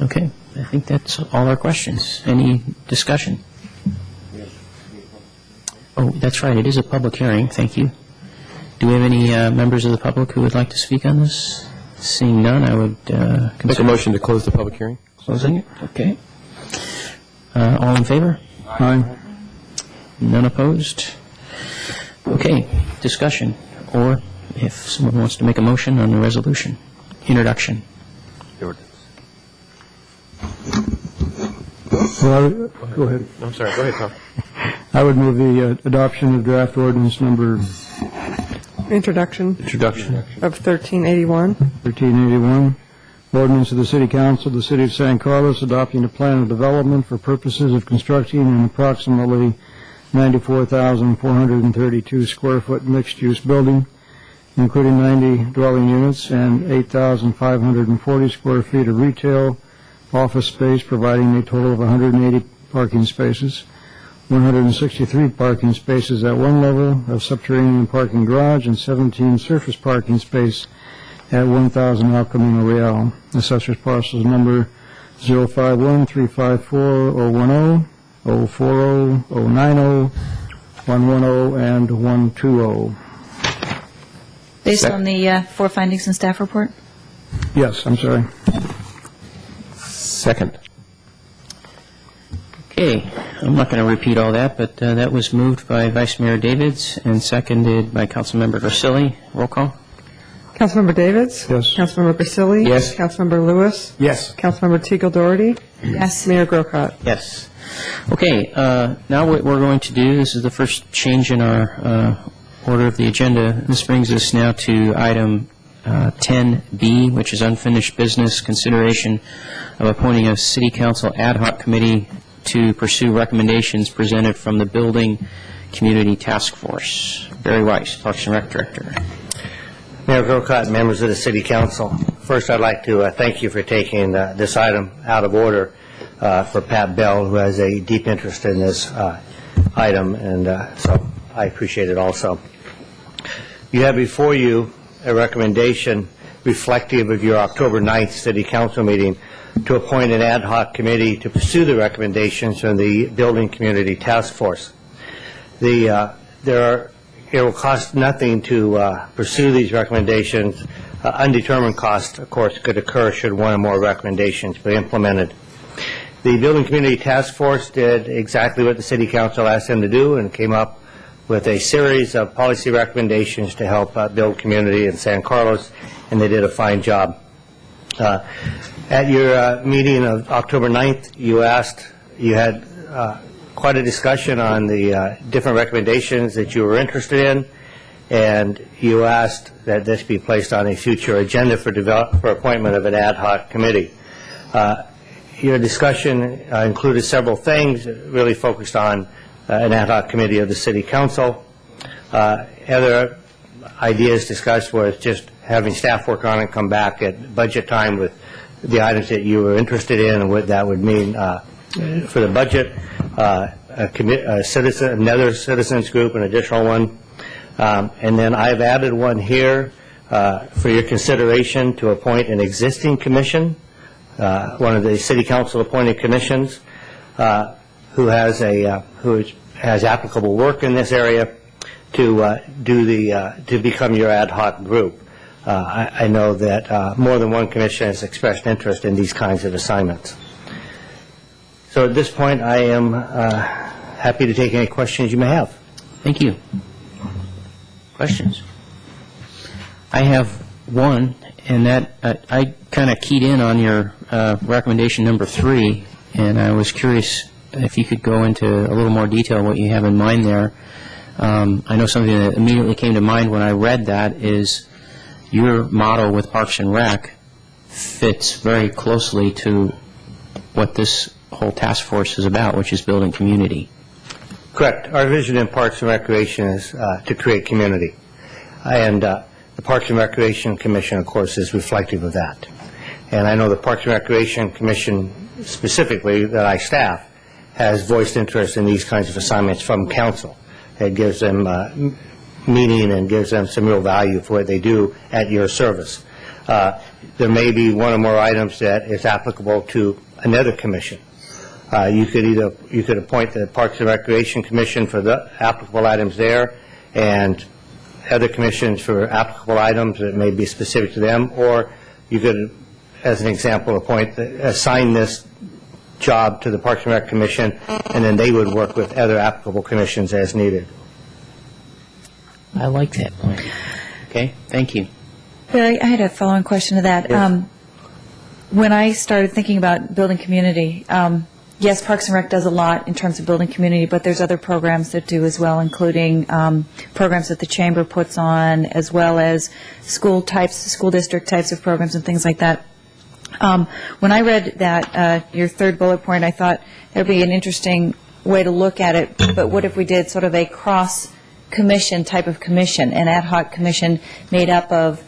[SPEAKER 1] Okay, I think that's all our questions. Any discussion? Oh, that's right, it is a public hearing. Thank you. Do we have any members of the public who would like to speak on this? Seeing none, I would
[SPEAKER 7] Make a motion to close the public hearing?
[SPEAKER 1] Closing it, okay. All in favor?
[SPEAKER 5] Aye.
[SPEAKER 1] None opposed? Okay, discussion, or if someone wants to make a motion on the resolution. Introduction.
[SPEAKER 5] Well, go ahead.
[SPEAKER 7] I'm sorry, go ahead, Tom.
[SPEAKER 5] I would move the adoption of draft ordinance number
[SPEAKER 20] Introduction of 1381.
[SPEAKER 5] 1381, ordinance of the City Council of the City of San Carlos adopting a plan of development for purposes of constructing an approximately 94,432 square foot mixed-use building, including 90 dwelling units and 8,540 square feet of retail office space, providing a total of 180 parking spaces, 163 parking spaces at one level of subterranean parking garage, and 17 surface parking space at 1,000 El Camino Real. Assessors parcels number 051-354-010, 040, 090, 110, and 120.
[SPEAKER 6] Based on the 4 findings in staff report?
[SPEAKER 5] Yes, I'm sorry.
[SPEAKER 7] Second.
[SPEAKER 1] Okay, I'm not going to repeat all that, but that was moved by Vice Mayor Davids and seconded by Councilmember Grisilli. Roll call.
[SPEAKER 20] Councilmember Davids?
[SPEAKER 5] Yes.
[SPEAKER 20] Councilmember Grisilli?
[SPEAKER 7] Yes.
[SPEAKER 20] Councilmember Lewis?
[SPEAKER 5] Yes.
[SPEAKER 20] Councilmember Teagle Doherty?
[SPEAKER 6] Yes.
[SPEAKER 20] Mayor Grocott?
[SPEAKER 1] Yes. Okay, now what we're going to do, this is the first change in our order of the agenda. This brings us now to item 10B, which is unfinished business, consideration of appointing a city council ad hoc committee to pursue recommendations presented from the Building Community Task Force. Barry Weiss, Parks and Rec Director.
[SPEAKER 10] Mayor Grocott, members of the City Council, first I'd like to thank you for taking this item out of order for Pat Bell, who has a deep interest in this item, and so I appreciate it also. You have before you a recommendation reflective of your October 9th City Council meeting to appoint an ad hoc committee to pursue the recommendations from the Building Community Task Force. It will cost nothing to pursue these recommendations. Undetermined cost, of course, could occur should one or more recommendations be implemented. The Building Community Task Force did exactly what the City Council asked them to do and came up with a series of policy recommendations to help build community in San Carlos, and they did a fine job. At your meeting of October 9th, you had quite a discussion on the different recommendations that you were interested in, and you asked that this be placed on a future agenda for appointment of an ad hoc committee. Your discussion included several things, really focused on an ad hoc committee of the City Council. Other ideas discussed was just having staff work on it, come back at budget time with the items that you were interested in and what that would mean for the budget, another citizens group, an additional one. And then I've added one here for your consideration to appoint an existing commission, one of the city council appointed commissions, who has applicable work in this area to become your ad hoc group. I know that more than one commission has expressed interest in these kinds of assignments. So at this point, I am happy to take any questions you may have.
[SPEAKER 1] Thank you. Questions? I have one, and that I kind of keyed in on your recommendation number 3, and I was curious if you could go into a little more detail what you have in mind there. I know something that immediately came to mind when I read that is your motto with Parks and Rec fits very closely to what this whole task force is about, which is building community.
[SPEAKER 10] Correct. Our vision in Parks and Recreation is to create community. And the Parks and Recreation Commission, of course, is reflective of that. And I know the Parks and Recreation Commission specifically that I staff has voiced interest in these kinds of assignments from council. It gives them meaning and gives them some real value for what they do at your service. There may be one or more items that is applicable to another commission. You could appoint the Parks and Recreation Commission for the applicable items there, and other commissions for applicable items that may be specific to them, or you could, as an example, assign this job to the Parks and Rec Commission, and then they would work with other applicable commissions as needed.
[SPEAKER 1] I like that point. Okay, thank you.
[SPEAKER 6] Barry, I had a following question to that.
[SPEAKER 10] Yes.
[SPEAKER 6] When I started thinking about building community, yes, Parks and Rec does a lot in terms of building community, but there's other programs that do as well, including programs that the Chamber puts on, as well as school district types of programs and things like that. When I read that, your third bullet point, I thought that would be an interesting way to look at it, but what if we did sort of a cross-commission type of commission, an ad hoc commission made up of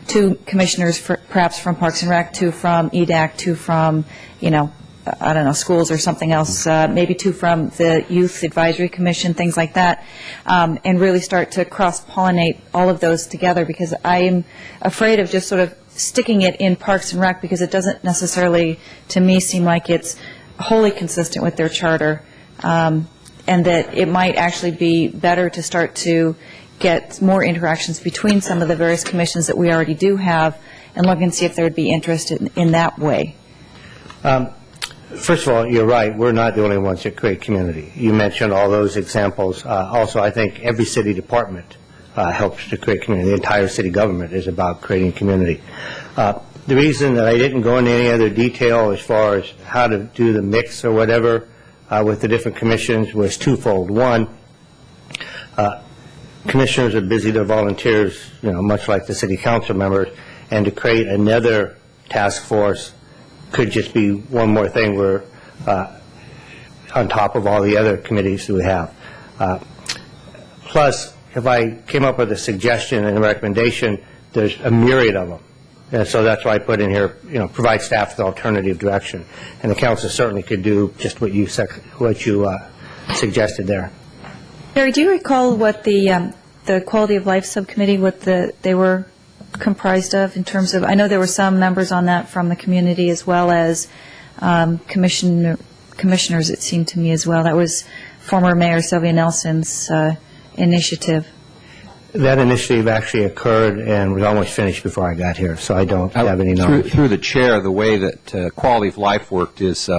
[SPEAKER 6] 2 commissioners, perhaps from Parks and Rec, 2 from EDAC, 2 from, I don't know, schools or something else, maybe 2 from the Youth Advisory Commission, things like that, and really start to cross-pollinate all of those together, because I am afraid of just sort of sticking it in Parks and Rec, because it doesn't necessarily, to me, seem like it's wholly consistent with their charter, and that it might actually be better to start to get more interactions between some of the various commissions that we already do have, and look and see if there would be interest in that way.
[SPEAKER 10] First of all, you're right. We're not the only ones that create community. You mentioned all those examples. Also, I think every city department helps to create community. The entire city government is about creating community. The reason that I didn't go into any other detail as far as how to do the mix or whatever with the different commissions was twofold. One, commissioners are busy, they're volunteers, much like the city council members, and to create another task force could just be one more thing we're on top of all the other committees that we have. Plus, if I came up with a suggestion and a recommendation, there's a myriad of them. And so that's why I put in here, provide staff with alternative direction. And the council certainly could do just what you suggested there.
[SPEAKER 6] Barry, do you recall what the Quality of Life Subcommittee, what they were comprised of in terms of, I know there were some members on that from the community as well as commissioners, it seemed to me as well. That was former Mayor Sylvia Nelson's initiative.
[SPEAKER 10] That initiative actually occurred and was almost finished before I got here, so I don't have any knowledge.
[SPEAKER 11] Through the chair, the way that Quality of Life worked is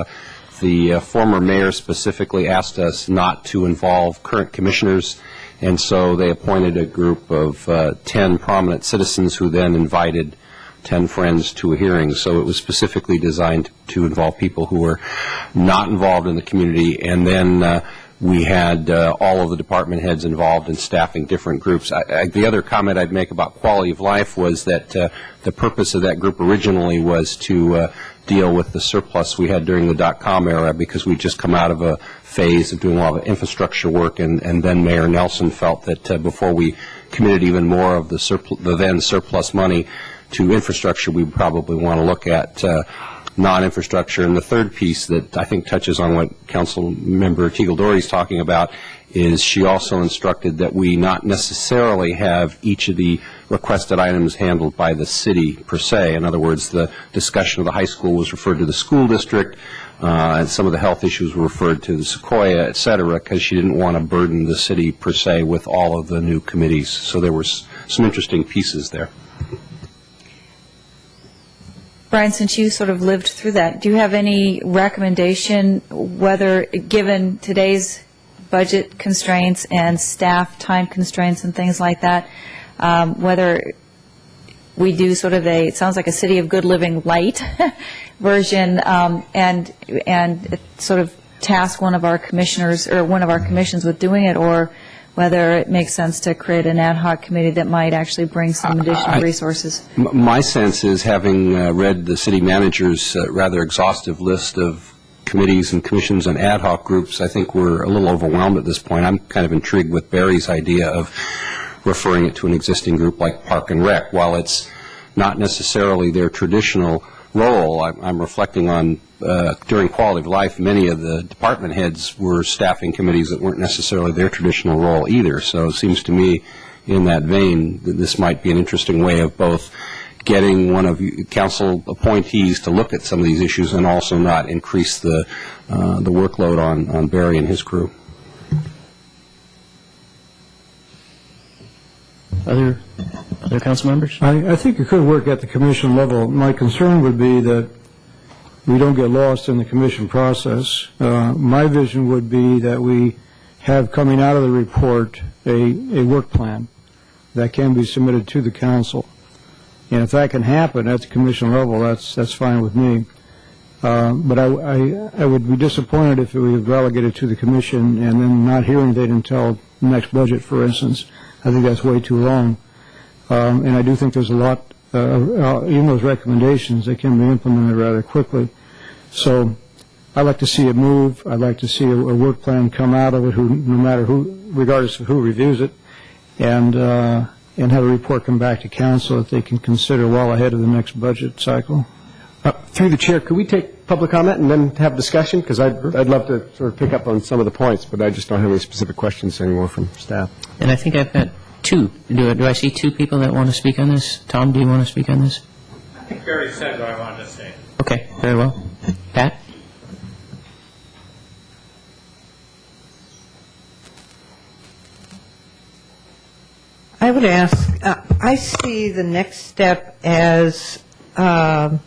[SPEAKER 11] the former mayor specifically asked us not to involve current commissioners, and so they appointed a group of 10 prominent citizens who then invited 10 friends to a hearing. So it was specifically designed to involve people who were not involved in the community, and then we had all of the department heads involved in staffing different groups. The other comment I'd make about Quality of Life was that the purpose of that group originally was to deal with the surplus we had during the .com era, because we'd just come out of a phase of doing a lot of infrastructure work, and then Mayor Nelson felt that before we committed even more of the then surplus money to infrastructure, we would probably want to look at non-infrastructure. And the third piece that I think touches on what Council Member Teagle Doherty is talking about is she also instructed that we not necessarily have each of the requested items handled by the city per se. In other words, the discussion of the high school was referred to the school district, and some of the health issues were referred to the Sequoia, et cetera, because she didn't want to burden the city per se with all of the new committees. So there were some interesting pieces there.
[SPEAKER 6] Brian, since you sort of lived through that, do you have any recommendation whether, given today's budget constraints and staff time constraints and things like that, whether we do sort of it sounds like a City of Good Living light version, and sort of task one of our commissioners or one of our commissions with doing it, or whether it makes sense to create an ad hoc committee that might actually bring some additional resources.
[SPEAKER 11] My sense is, having read the city manager's rather exhaustive list of committees and commissions and ad hoc groups, I think we're a little overwhelmed at this point. I'm kind of intrigued with Barry's idea of referring it to an existing group like Park and Rec. While it's not necessarily their traditional role, I'm reflecting on, during quality of life, many of the department heads were staffing committees that weren't necessarily their traditional role either. So it seems to me, in that vein, that this might be an interesting way of both getting one of council appointees to look at some of these issues and also not increase the workload on Barry and his crew.
[SPEAKER 1] Other council members?
[SPEAKER 5] I think it could work at the commission level. My concern would be that we don't get lost in the commission process. My vision would be that we have, coming out of the report, a work plan that can be submitted to the council. And if that can happen at the commission level, that's fine with me. But I would be disappointed if we relegated to the commission and then not hear anything until the next budget, for instance. I think that's way too long. And I do think there's a lot, even those recommendations, they can be implemented rather quickly. So I'd like to see it move. I'd like to see a work plan come out of it, no matter who, regardless of who reviews it, and have a report come back to council that they can consider well ahead of the next budget cycle.
[SPEAKER 9] Through the chair, could we take public comment and then have discussion? Because I'd love to sort of pick up on some of the points, but I just don't have any specific questions anymore from staff.
[SPEAKER 1] And I think I've got two. Do I see two people that want to speak on this? Tom, do you want to speak on this?
[SPEAKER 8] I think Barry said what I wanted to say.
[SPEAKER 1] Okay, very well. Pat?
[SPEAKER 4] I would ask, I see the next step as a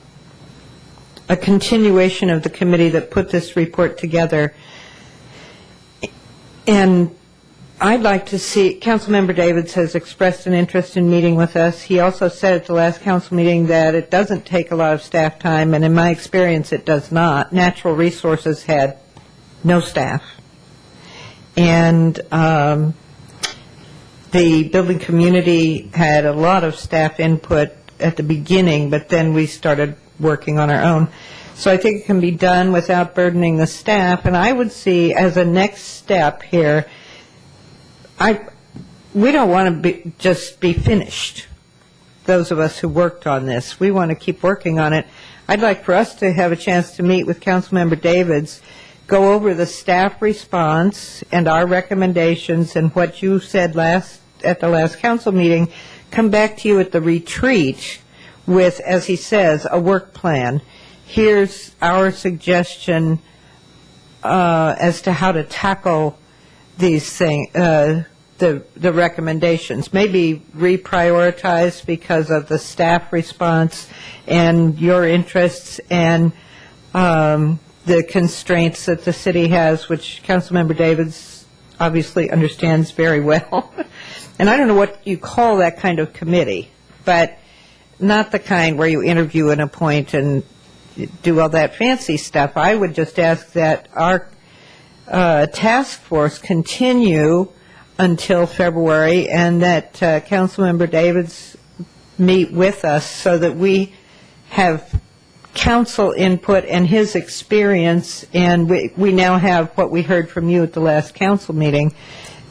[SPEAKER 4] continuation of the committee that put this report together. And I'd like to see, Councilmember Davids has expressed an interest in meeting with us. He also said at the last council meeting that it doesn't take a lot of staff time, and in my experience, it does not. Natural Resources had no staff. And the building community had a lot of staff input at the beginning, but then we started working on our own. So I think it can be done without burdening the staff, and I would see as a next step here, we don't want to just be finished, those of us who worked on this. We want to keep working on it. I'd like for us to have a chance to meet with Councilmember Davids, go over the staff response and our recommendations and what you said at the last council meeting, come back to you at the retreat with, as he says, a work plan. Here's our suggestion as to how to tackle these things, the recommendations. Maybe reprioritize because of the staff response and your interests and the constraints that the city has, which Councilmember Davids obviously understands very well. And I don't know what you call that kind of committee, but not the kind where you interview and appoint and do all that fancy stuff. I would just ask that our task force continue until February, and that Councilmember Davids meet with us so that we have council input and his experience, and we now have what we heard from you at the last council meeting,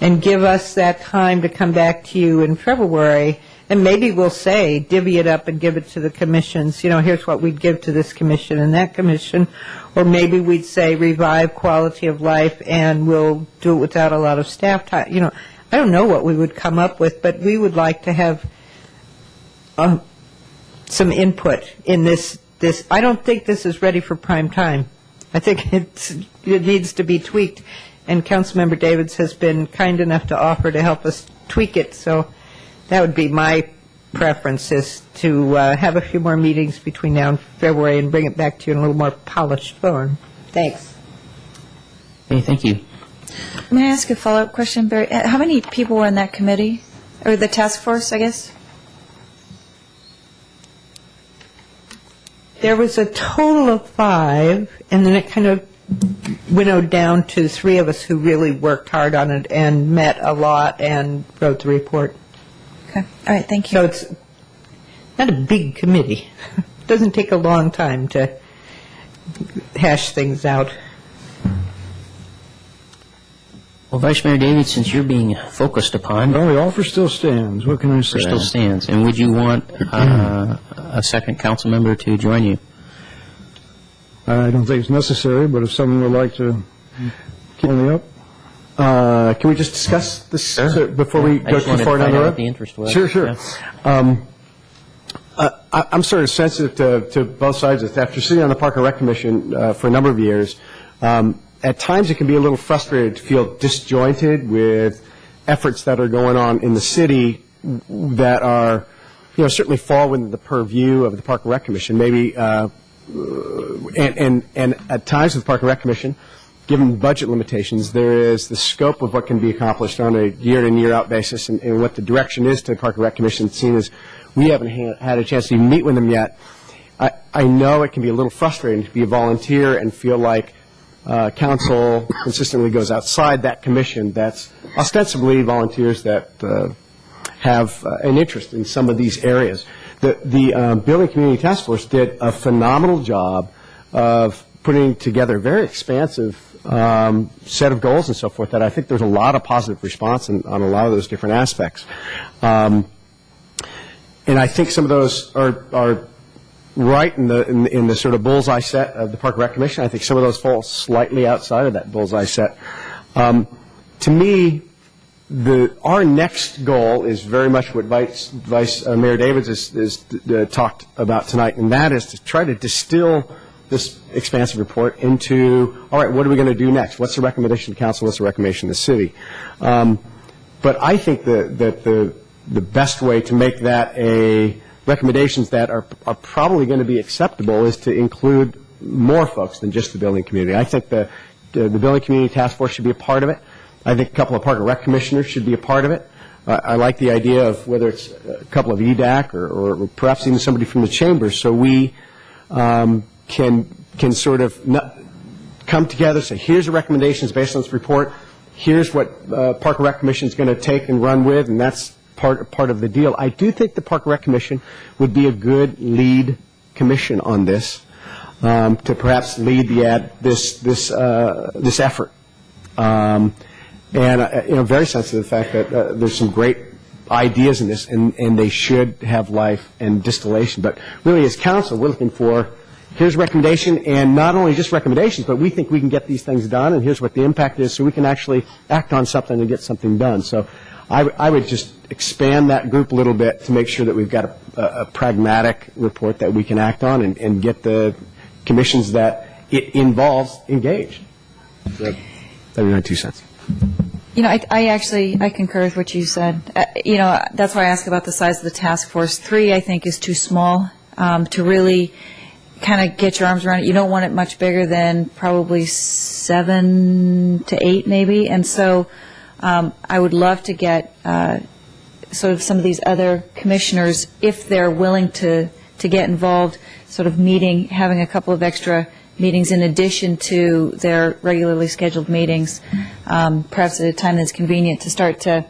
[SPEAKER 4] and give us that time to come back to you in February And maybe we'll say, divvy it up and give it to the commissions, here's what we'd give to this commission and that commission. Or maybe we'd say revive quality of life and we'll do it without a lot of staff time. I don't know what we would come up with, but we would like to have some input in this. I don't think this is ready for prime time. I think it needs to be tweaked, and Councilmember Davids has been kind enough to offer to help us tweak it, so that would be my preference, is to have a few more meetings between now and February and bring it back to you in a little more polished form. Thanks.
[SPEAKER 1] Okay, thank you.
[SPEAKER 6] May I ask a follow-up question, Barry? How many people were in that committee, or the task force, I guess?
[SPEAKER 4] There was a total of 5, and then it kind of winnowed down to 3 of us who really worked hard on it and met a lot and wrote the report.
[SPEAKER 6] Okay, all right, thank you.
[SPEAKER 4] So it's not a big committee. It doesn't take a long time to hash things out.
[SPEAKER 1] Well, Vice Mayor David, since you're being focused upon...
[SPEAKER 5] Well, the offer still stands. What can I say?
[SPEAKER 1] Offer still stands. And would you want a second council member to join you?
[SPEAKER 5] I don't think it's necessary, but if someone would like to keep me up.
[SPEAKER 9] Can we just discuss this before we go too far down the road?
[SPEAKER 1] What the interest was.
[SPEAKER 9] Sure.
[SPEAKER 1] Yeah.
[SPEAKER 9] I'm sort of sensitive to both sides of this. After sitting on the Park and Rec Commission for a number of years, at times it can be a little frustrating to feel disjointed with efforts that are going on in the city that are, certainly fall within the purview of the Park and Rec Commission. Maybe, and at times with the Park and Rec Commission, given budget limitations, there is the scope of what can be accomplished on a year-in, year-out basis, and what the direction is to the Park and Rec Commission, seeing as we haven't had a chance to even meet with them yet. I know it can be a little frustrating to be a volunteer and feel like council consistently goes outside that commission that's ostensibly volunteers that have an interest in some of these areas. The Building Community Task Force did a phenomenal job of putting together a very expansive set of goals and so forth that I think there's a lot of positive response on a lot of those different aspects. And I think some of those are right in the sort of bullseye set of the Park and Rec Commission. I think some of those fall slightly outside of that bullseye set. To me, our next goal is very much what Vice Mayor Davids has talked about tonight, and that is to try to distill this expansive report into, all right, what are we going to do next? What's the recommendation to council? What's the recommendation to the city? But I think that the best way to make that a recommendations that are probably going to be acceptable is to include more folks than just the building community. I think the Building Community Task Force should be a part of it. I think a couple of Park and Rec commissioners should be a part of it. I like the idea of whether it's a couple of EDAC or perhaps even somebody from the chamber, so we can sort of come together, say, here's the recommendations based on this report, here's what Park and Rec Commission is going to take and run with, and that's part of the deal. I do think the Park and Rec Commission would be a good lead commission on this, to perhaps lead this effort. And very sensitive to the fact that there's some great ideas in this, and they should have life and distillation. But really, as council, we're looking for, here's a recommendation, and not only just recommendations, but we think we can get these things done, and here's what the impact is, so we can actually act on something and get something done. So I would just expand that group a little bit to make sure that we've got a pragmatic report that we can act on and get the commissions that it involves engaged. That'd be my 2 cents.
[SPEAKER 6] I concur with what you said. That's why I asked about the size of the task force. 3, I think, is too small to really kind of get your arms around it. You don't want it much bigger than probably 7 to 8, maybe. And so I would love to get sort of some of these other commissioners, if they're willing to get involved, sort of having a couple of extra meetings in addition to their regularly scheduled meetings, perhaps at a time that's convenient, to start to,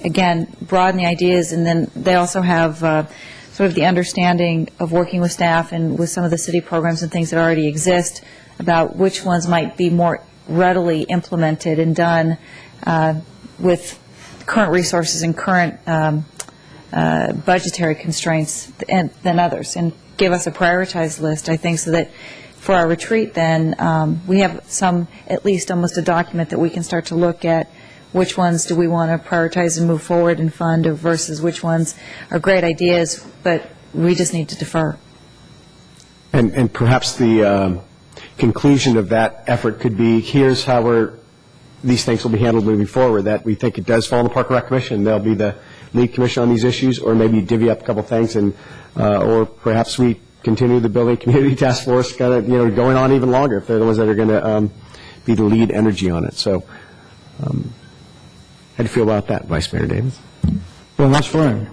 [SPEAKER 6] again, broaden the ideas. And then they also have sort of the understanding of working with staff and with some of the city programs and things that already exist about which ones might be more readily implemented and done with current resources and current budgetary constraints than others, and give us a prioritized list, I think, so that for our retreat then, we have at least almost a document that we can start to look at which ones do we want to prioritize and move forward and fund versus which ones are great ideas, but we just need to defer.
[SPEAKER 9] And perhaps the conclusion of that effort could be, here's how these things will be handled moving forward, that we think it does fall in the Park and Rec Commission. They'll be the lead commission on these issues, or maybe divvy up a couple things, and or perhaps we continue the Building Community Task Force kind of, going on even longer if they're the ones that are going to be the lead energy on it. So how do you feel about that, Vice Mayor Davis?
[SPEAKER 5] Well, that's fine.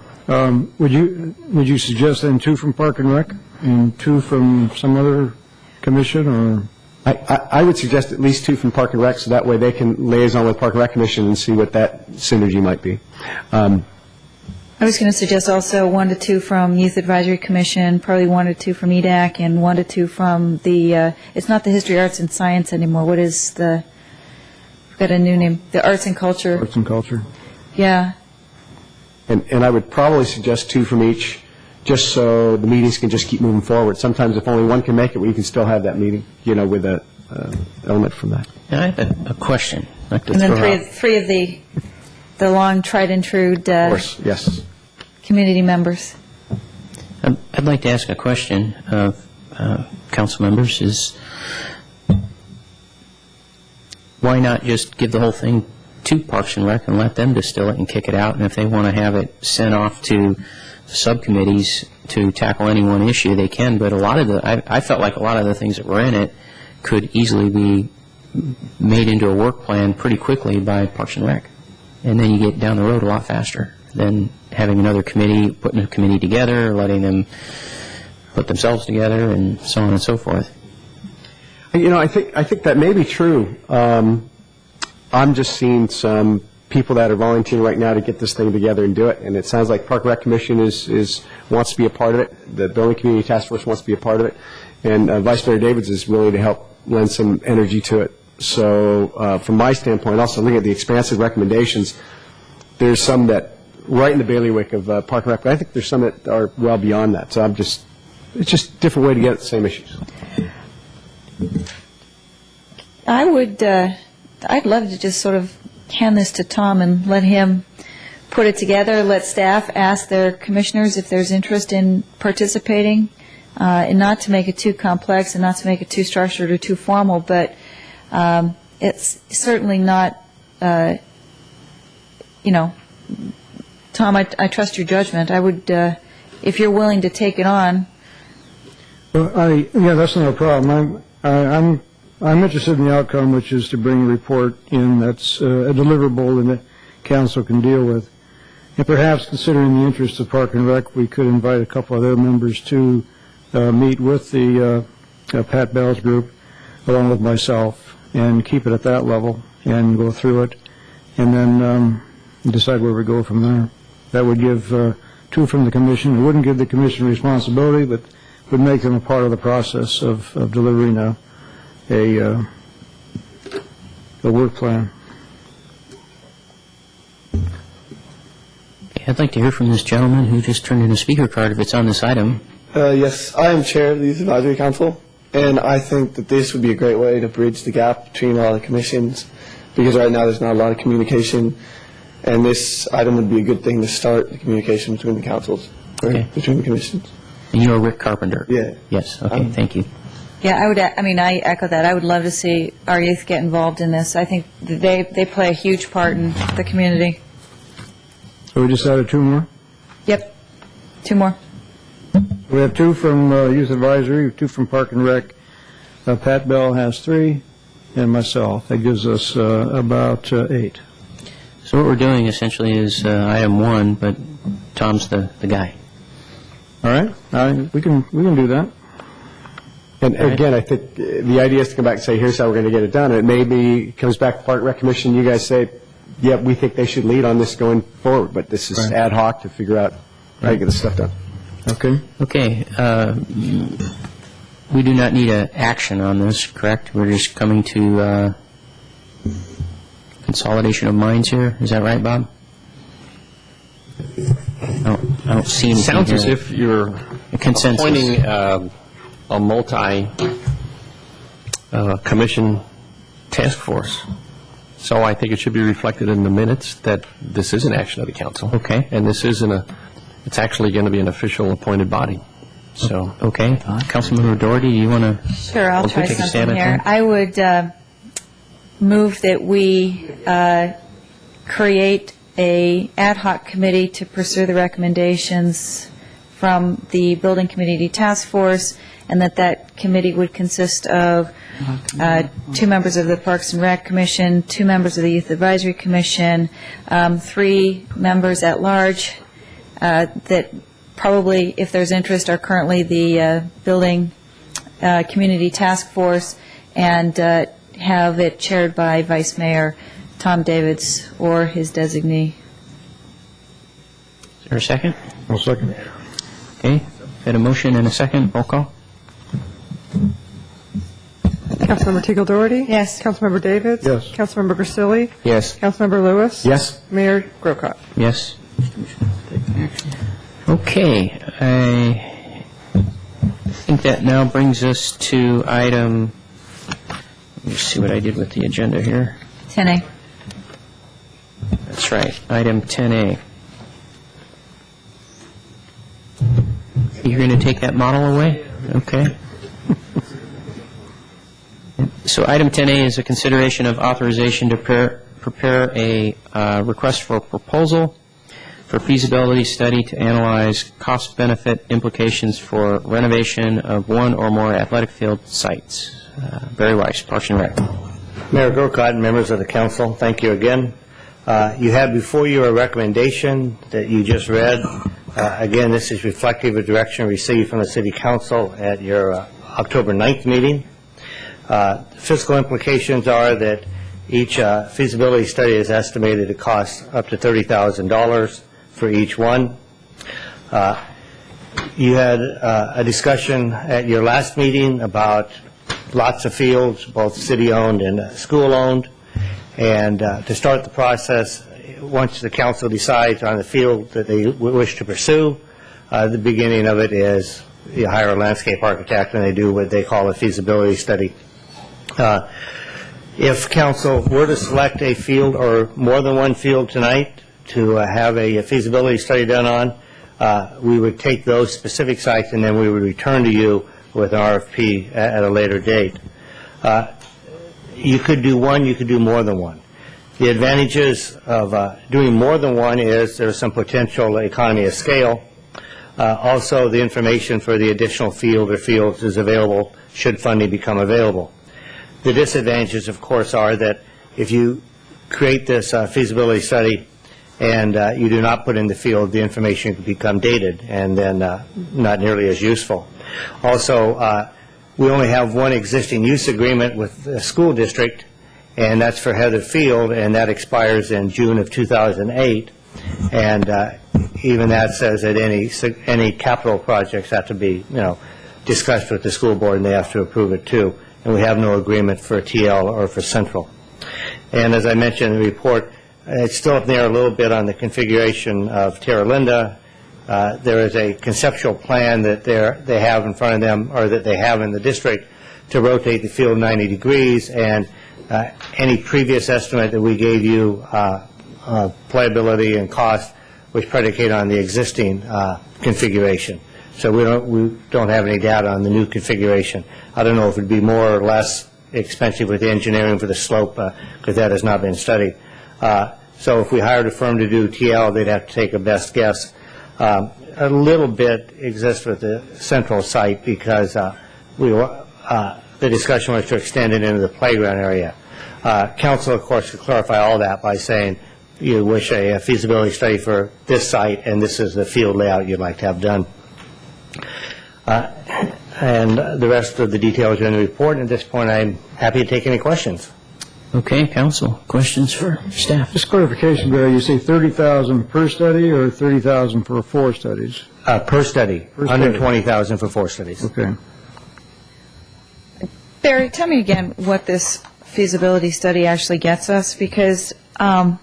[SPEAKER 5] Would you suggest then 2 from Park and Rec and 2 from some other commission, or?
[SPEAKER 9] I would suggest at least 2 from Park and Rec, so that way they can liaison with Park and Rec Commission and see what that synergy might be.
[SPEAKER 6] I was going to suggest also 1 to 2 from Youth Advisory Commission, probably 1 to 2 from EDAC, and 1 to 2 from the, it's not the History, Arts, and Science anymore. What is I've got a new name, the Arts and Culture.
[SPEAKER 5] Arts and Culture.
[SPEAKER 6] Yeah.
[SPEAKER 9] And I would probably suggest 2 from each, just so the meetings can just keep moving forward. Sometimes if only one can make it, we can still have that meeting, with an element from that.
[SPEAKER 1] I have a question.
[SPEAKER 6] And then three of the long tried and true
[SPEAKER 9] Of course, yes.
[SPEAKER 6] community members.
[SPEAKER 1] I'd like to ask a question of council members, is why not just give the whole thing to Parks and Rec and let them distill it and kick it out, and if they want to have it sent off to subcommittees to tackle any one issue, they can, but I felt like a lot of the things that were in it could easily be made into a work plan pretty quickly by Parks and Rec, and then you get down the road a lot faster than having another committee, putting a committee together, letting them put themselves together, and so on and so forth.
[SPEAKER 9] I think that may be true. I'm just seeing some people that are volunteering right now to get this thing together and do it, and it sounds like Park and Rec Commission wants to be a part of it. The Building Community Task Force wants to be a part of it, and Vice Mayor Davids is willing to help lend some energy to it. So from my standpoint, also looking at the expansive recommendations, there's some that right in the bailiwick of Park and Rec, but I think there's some that are well beyond that. So it's just a different way to get at the same issues.
[SPEAKER 6] I'd love to just sort of hand this to Tom and let him put it together, let staff ask their commissioners if there's interest in participating, and not to make it too complex and not to make it too structured or too formal, but it's certainly not, Tom, I trust your judgment. I would, if you're willing to take it on.
[SPEAKER 5] Well, that's not a problem. I'm interested in the outcome, which is to bring a report in that's a deliverable and that council can deal with. And perhaps, considering the interest of Park and Rec, we could invite a couple of other members to meet with the Pat Bell's group, along with myself, and keep it at that level and go through it, and then decide where we go from there. That would give 2 from the commission. It wouldn't give the commission responsibility, but would make them a part of the process of delivering a work plan.
[SPEAKER 1] I'd like to hear from this gentleman who just turned in a speaker card if it's on this item.
[SPEAKER 21] Yes, I am chair of the Youth Advisory Council, and I think that this would be a great way to bridge the gap between all the commissions, because right now there's not a lot of communication, and this item would be a good thing to start the communication between the councils, between the commissions.
[SPEAKER 1] And you're Rick Carpenter?
[SPEAKER 21] Yeah.
[SPEAKER 1] Yes, okay, thank you.
[SPEAKER 6] Yeah, I echo that. I would love to see our youth get involved in this. I think they play a huge part in the community.
[SPEAKER 5] So we just added 2 more?
[SPEAKER 6] Yep, 2 more.
[SPEAKER 5] We have 2 from Youth Advisory, 2 from Park and Rec. Pat Bell has 3, and myself. That gives us about 8.
[SPEAKER 1] So what we're doing essentially is item 1, but Tom's the guy.
[SPEAKER 5] All right, we can do that.
[SPEAKER 9] And again, I think the idea is to come back and say, here's how we're going to get it done. It maybe comes back to Park and Rec Commission. You guys say, yeah, we think they should lead on this going forward, but this is ad hoc to figure out how to get this stuff done.
[SPEAKER 5] Okay.
[SPEAKER 1] Okay. We do not need an action on this, correct? We're just coming to consolidation of minds here. Is that right, Bob? I don't see anything
[SPEAKER 8] Sounds as
[SPEAKER 1] here.
[SPEAKER 8] if you're
[SPEAKER 1] A consensus.
[SPEAKER 8] appointing a multi-commission task force. So I think it should be reflected in the minutes that this is an action of the council.
[SPEAKER 1] Okay.
[SPEAKER 8] And this isn't it's actually going to be an official appointed body. So.
[SPEAKER 1] Okay. Councilmember Doherty, you want to?
[SPEAKER 6] Sure, I'll try
[SPEAKER 1] take a stab
[SPEAKER 6] something
[SPEAKER 1] at
[SPEAKER 6] here.
[SPEAKER 1] that?
[SPEAKER 6] I would move that we create a ad hoc committee to pursue the recommendations from the Building Community Task Force, and that committee would consist of 2 members of the Parks and Rec Commission, 2 members of the Youth Advisory Commission, 3 members at large that probably, if there's interest, are currently the Building Community Task Force, and have it chaired by Vice Mayor Tom Davids or his designee.
[SPEAKER 1] Is there a second?
[SPEAKER 5] I'll second.
[SPEAKER 1] Okay. Had a motion and a second. Roll call.
[SPEAKER 20] Councilmember Teagle Doherty?
[SPEAKER 6] Yes.
[SPEAKER 20] Councilmember Davids?
[SPEAKER 5] Yes.
[SPEAKER 20] Councilmember Grisilli?
[SPEAKER 7] Yes.
[SPEAKER 20] Councilmember Lewis?
[SPEAKER 9] Yes?
[SPEAKER 20] Mayor Grocott?
[SPEAKER 1] Yes. Okay. I think that now brings us to item, let me see what I did with the agenda here.
[SPEAKER 6] 10A.
[SPEAKER 1] That's right, item 10A. You're going to take that model away? Okay. So item 10A is a consideration of authorization to prepare a request for proposal for feasibility study to analyze cost-benefit implications for renovation of one or more athletic field sites. Barry Weiss, Parks and Rec.
[SPEAKER 10] Mayor Grocott and members of the council, thank you again. You have before you a recommendation that you just read. Again, this is reflective of direction received from the City Council at your October 9th meeting. Fiscal implications are that each feasibility study is estimated to cost up to $30,000 for each one. You had a discussion at your last meeting about lots of fields, both city-owned and school-owned. And to start the process, once the council decides on the field that they wish to pursue, the beginning of it is you hire a landscape architect and they do what they call a feasibility study. If council were to select a field or more than one field tonight to have a feasibility study done on, we would take those specific sites and then we would return to you with an RFP at a later date. You could do one, you could do more than one. The advantages of doing more than one is there's some potential economy of scale. Also, the information for the additional field or fields is available should funding become available. The disadvantages, of course, are that if you create this feasibility study and you do not put in the field, the information can become dated and then not nearly as useful. Also, we only have one existing use agreement with the school district, and that's for Heather Field, and that expires in June of 2008. And even that says that any capital projects have to be, discussed with the school board, and they have to approve it too. And we have no agreement for TL or for Central. And as I mentioned in the report, it's still up there a little bit on the configuration of Terra Linda. There is a conceptual plan that they have in front of them, or that they have in the district, to rotate the field 90 degrees, and any previous estimate that we gave you, playability and cost, was predicated on the existing configuration. So we don't have any data on the new configuration. I don't know if it would be more or less expensive with the engineering for the slope, because that has not been studied. So if we hired a firm to do TL, they'd have to take a best guess. A little bit exists with the Central site because the discussion was to extend it into the playground area. Council, of course, could clarify all that by saying you wish a feasibility study for this site, and this is the field layout you'd like to have done. And the rest of the details are in the report. And at this point, I'm happy to take any questions.
[SPEAKER 1] Okay, council, questions for staff?
[SPEAKER 5] Just clarification, Barry, you say 30,000 per study or 30,000 for 4 studies?
[SPEAKER 10] Per study,
[SPEAKER 5] Per study.
[SPEAKER 10] 120,000 for 4 studies.
[SPEAKER 5] Okay.
[SPEAKER 6] Barry, tell me again what this feasibility study actually gets us, because I'm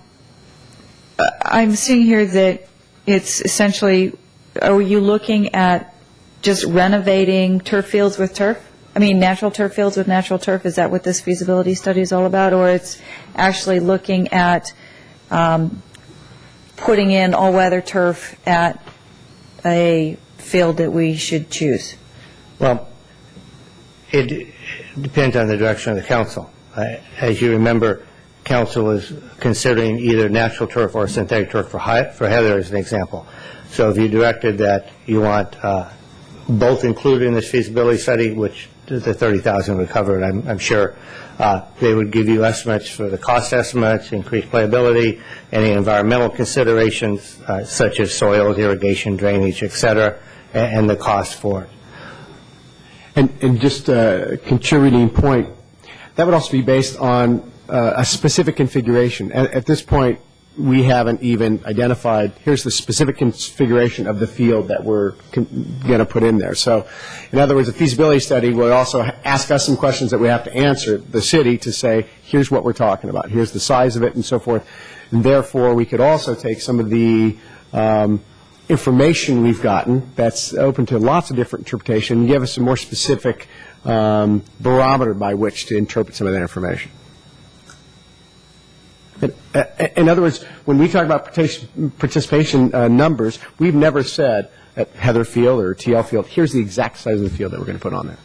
[SPEAKER 6] seeing here that it's essentially, are you looking at just renovating turf fields with turf? I mean, natural turf fields with natural turf? Is that what this feasibility study is all about? Or it's actually looking at putting in all-weather turf at a field that we should choose?
[SPEAKER 10] Well, it depends on the direction of the council. As you remember, council is considering either natural turf or synthetic turf for heather as an example. So if you directed that you want both included in this feasibility study, which the 30,000 would cover it, I'm sure, they would give you estimates for the cost estimates, increased playability, any environmental considerations such as soils, irrigation, drainage, et cetera, and the cost for it.
[SPEAKER 9] And just a contributing point, that would also be based on a specific configuration. At this point, we haven't even identified, here's the specific configuration of the field that we're going to put in there. So, in other words, a feasibility study will also ask us some questions that we have to answer, the city, to say, here's what we're talking about, here's the size of it, and so forth. And therefore, we could also take some of the information we've gotten that's open to lots of different interpretation and give us a more specific barometer by which to interpret some of that information. In other words, when we talk about participation numbers, we've never said at Heather Field or TL Field, here's the exact size of the field that we're going to put on there,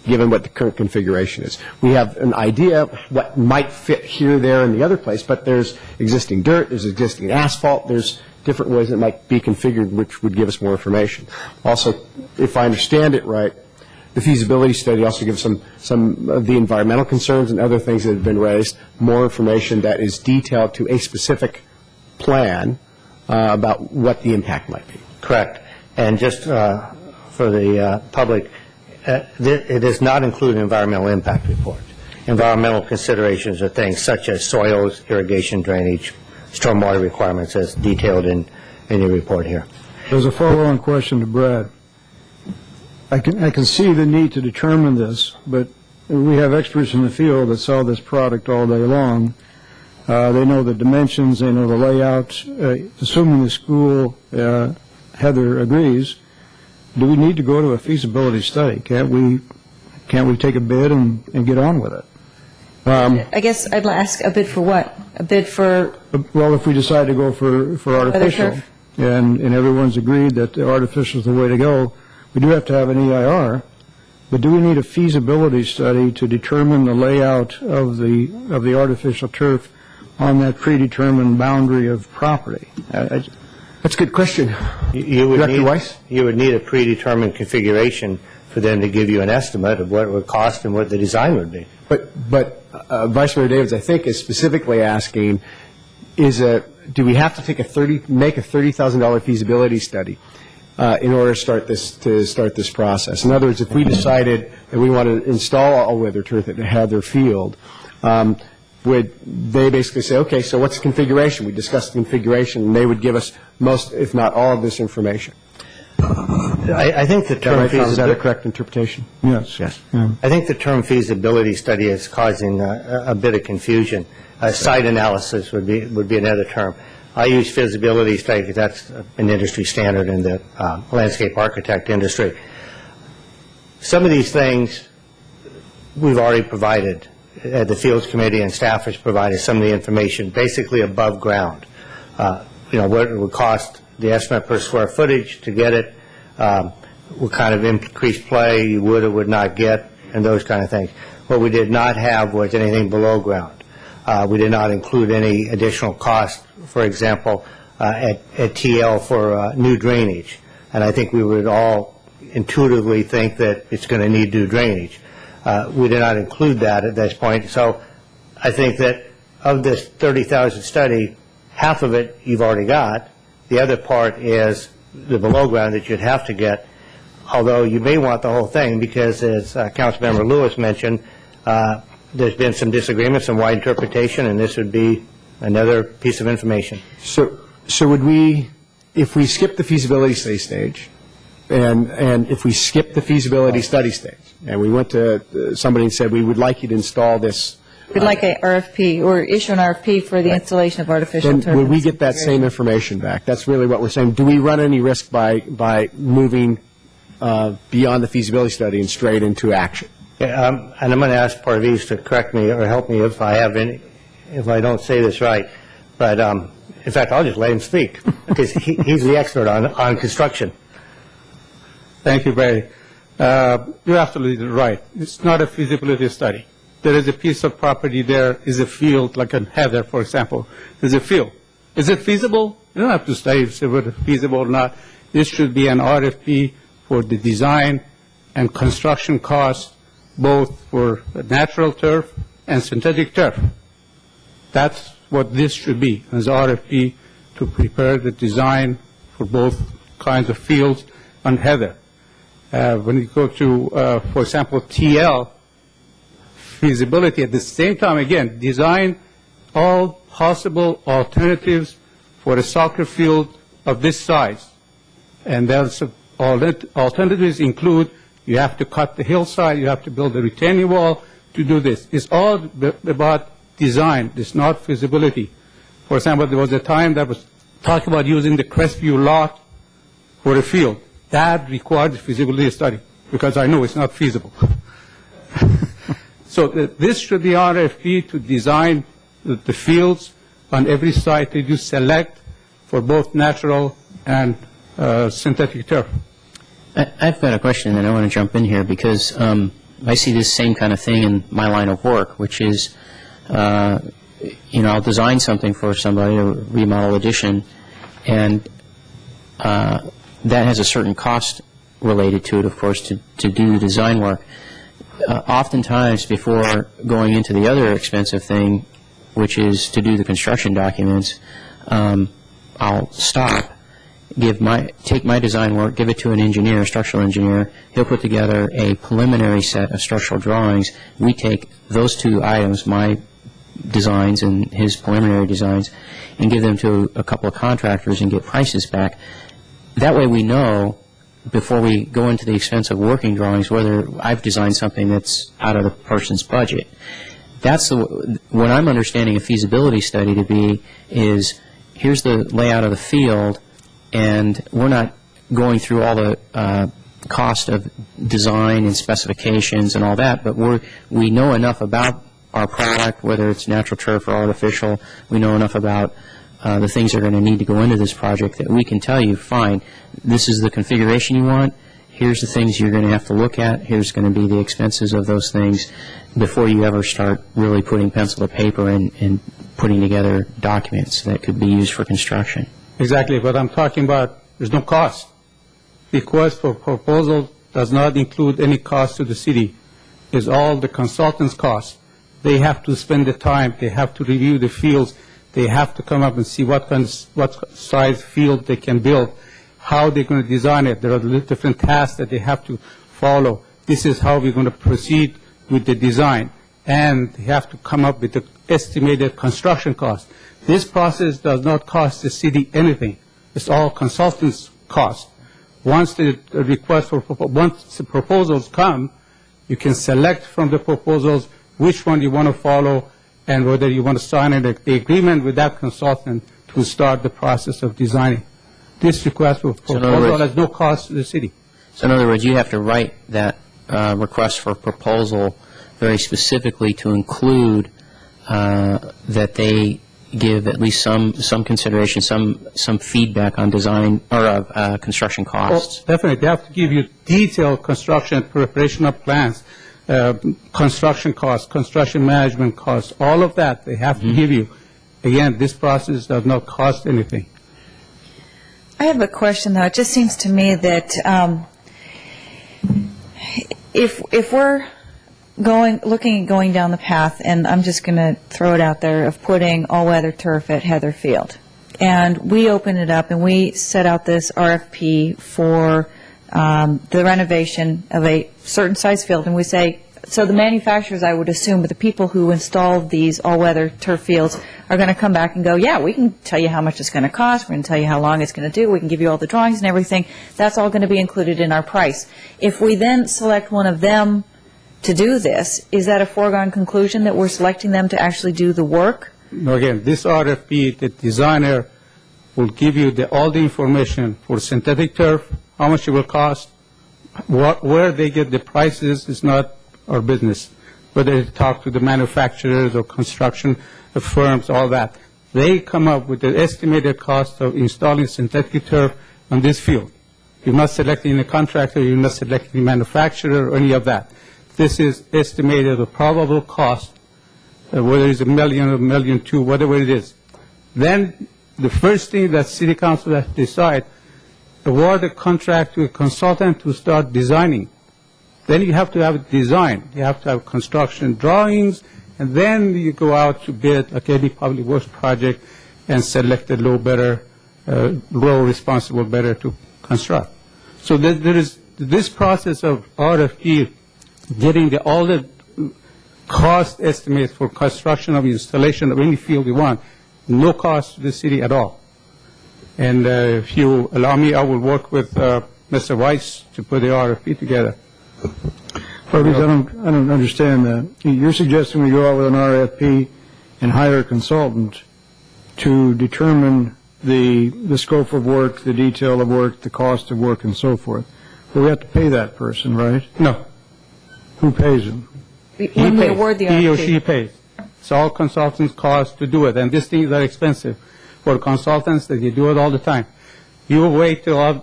[SPEAKER 9] given what the current configuration is. We have an idea of what might fit here, there, and the other place, but there's existing dirt, there's existing asphalt, there's different ways it might be configured, which would give us more information. Also, if I understand it right, the feasibility study also gives some of the environmental concerns and other things that have been raised, more information that is detailed to a specific plan about what the impact might be.
[SPEAKER 10] Correct. And just for the public, it does not include an environmental impact report. Environmental considerations are things such as soils, irrigation, drainage, stormwater requirements as detailed in your report here.
[SPEAKER 5] There's a follow-on question to Brad. I can see the need to determine this, but we have experts in the field that sell this product all day long. They know the dimensions, they know the layout. Assuming the school, Heather, agrees, do we need to go to a feasibility study? Can't we take a bid and get on with it?
[SPEAKER 6] I guess I'd ask a bid for what? A bid for?
[SPEAKER 5] Well, if we decide to go for artificial, and everyone's agreed that the artificial is the way to go, we do have to have an EIR, but do we need a feasibility study to determine the layout of the artificial turf on that predetermined boundary of property?
[SPEAKER 9] That's a good question.
[SPEAKER 10] Director Weiss? You would need a predetermined configuration for them to give you an estimate of what it would cost and what the design would be.
[SPEAKER 9] But Vice Mayor Davids, I think, is specifically asking, do we have to make a $30,000 feasibility study in order to start this process? In other words, if we decided that we want to install all-weather turf at Heather Field, would they basically say, okay, so what's the configuration? We discussed the configuration, and they would give us most, if not all, of this information.
[SPEAKER 10] I think the term feasibility...
[SPEAKER 9] Is that a correct interpretation?
[SPEAKER 5] Yes.
[SPEAKER 10] Yes. I think the term feasibility study is causing a bit of confusion. Site analysis would be another term. I use feasibility study because that's an industry standard in the landscape architect industry. Some of these things we've already provided. The Fields Committee and staff has provided some of the information, basically above ground. What it would cost, the estimate per square footage to get it, what kind of increased play you would or would not get, and those kind of things. What we did not have was anything below ground. We did not include any additional cost, for example, at TL for new drainage. And I think we would all intuitively think that it's going to need new drainage. We did not include that at this point. So I think that of this 30,000 study, half of it you've already got. The other part is the below ground that you'd have to get, although you may want the whole thing because, as Councilmember Lewis mentioned, there's been some disagreements and wide interpretation, and this would be another piece of information.
[SPEAKER 9] So would we, if we skip the feasibility study stage, and if we skip the feasibility study stage, and we went to somebody and said, we would like you to install this
[SPEAKER 6] We'd like a RFP, or issue an RFP for the installation of artificial
[SPEAKER 9] Then
[SPEAKER 6] turbines.
[SPEAKER 9] would we get that same information back? That's really what we're saying. Do we run any risk by moving beyond the feasibility study and straight into action?
[SPEAKER 10] Yeah, and I'm going to ask Parviz to correct me or help me if I don't say this right. But in fact, I'll just let him speak because he's the expert on construction.
[SPEAKER 17] Thank you, Barry. You're absolutely right. It's not a feasibility study. There is a piece of property there, is a field, like in Heather, for example. There's a field. Is it feasible? You don't have to study if it's feasible or not. This should be an RFP for the design and construction costs, both for natural turf and synthetic turf. That's what this should be, as RFP to prepare the design for both kinds of fields on Heather. When you go to, for example, TL, feasibility at the same time, again, design all possible alternatives for a soccer field of this size. And there's alternatives include you have to cut the hillside, you have to build a retaining wall to do this. It's all about design. It's not feasibility. For example, there was a time that was talking about using the Crestview lot for a field. That required a feasibility study because I know it's not feasible. So this should be RFP to design the fields on every site that you select for both natural and synthetic turf.
[SPEAKER 1] I've got a question, and I want to jump in here because I see this same kind of thing in my line of work, which is, I'll design something for somebody, a remodel addition, and that has a certain cost related to it, of course, to do the design work. Oftentimes, before going into the other expensive thing, which is to do the construction documents, I'll stop, take my design work, give it to an engineer, a structural engineer. He'll put together a preliminary set of structural drawings. We take those two items, my designs and his preliminary designs, and give them to a couple of contractors and get prices back. That way we know, before we go into the expense of working drawings, whether I've designed something that's out of the person's budget. That's what I'm understanding a feasibility study to be is, here's the layout of the field, and we're not going through all the cost of design and specifications and all that, but we know enough about our product, whether it's natural turf or artificial. We know enough about the things that are going to need to go into this project that we can tell you, fine, this is the configuration you want, here's the things you're going to have to look at, here's going to be the expenses of those things before you ever start really putting pencil to paper and putting together documents that could be used for construction.
[SPEAKER 17] Exactly, but I'm talking about there's no cost. The request for proposal does not include any cost to the city. It's all the consultant's cost. They have to spend the time, they have to review the fields, they have to come up and see what size field they can build, how they're going to design it. There are different tasks that they have to follow. This is how we're going to proceed with the design. And they have to come up with the estimated construction cost. This process does not cost the city anything. It's all consultants' cost. Once the proposals come, you can select from the proposals which one you want to follow and whether you want to sign an agreement with that consultant to start the process of designing. This request for proposal has no cost to the city.
[SPEAKER 1] So in other words, you have to write that request for proposal very specifically to include that they give at least some consideration, some feedback on design or construction costs.
[SPEAKER 17] Well, definitely. They have to give you detailed construction preparation of plans, construction costs, construction management costs, all of that they have to give you. Again, this process does not cost anything.
[SPEAKER 6] I have a question, though. It just seems to me that if we're looking at going down the path, and I'm just going to throw it out there, of putting all-weather turf at Heather Field, and we open it up and we set out this RFP for the renovation of a certain size field, and we say, so the manufacturers, I would assume, but the people who install these all-weather turf fields are going to come back and go, yeah, we can tell you how much it's going to cost, we're going to tell you how long it's going to do, we can give you all the drawings and everything. That's all going to be included in our price. If we then select one of them to do this, is that a foregone conclusion that we're selecting them to actually do the work?
[SPEAKER 17] No, again, this RFP, the designer will give you all the information for synthetic turf, how much it will cost, where they get the prices is not our business. Whether they talk to the manufacturers or construction firms, all that. They come up with the estimated cost of installing synthetic turf on this field. You're not selecting a contractor, you're not selecting a manufacturer or any of that. This is estimated the probable cost, whether it's $1 million or $1.2 million, whatever it is. Then the first thing that City Council has to decide, award a contract to a consultant to start designing. Then you have to have it designed. You have to have construction drawings, and then you go out to bid like any public works project and select a low responsible bidder to construct. So there is this process of RFP, getting all the cost estimates for construction of installation of any field you want, no cost to the city at all. And if you allow me, I will work with Mr. Weiss to put the RFP together.
[SPEAKER 5] I don't understand that. You're suggesting we go out with an RFP and hire a consultant to determine the scope of work, the detail of work, the cost of work, and so forth. But we have to pay that person, right?
[SPEAKER 17] No.
[SPEAKER 5] Who pays him?
[SPEAKER 6] When we award the RFP.
[SPEAKER 17] He or she pays. It's all consultants' cost to do it, and these things are expensive for consultants that you do it all the time. You wait till I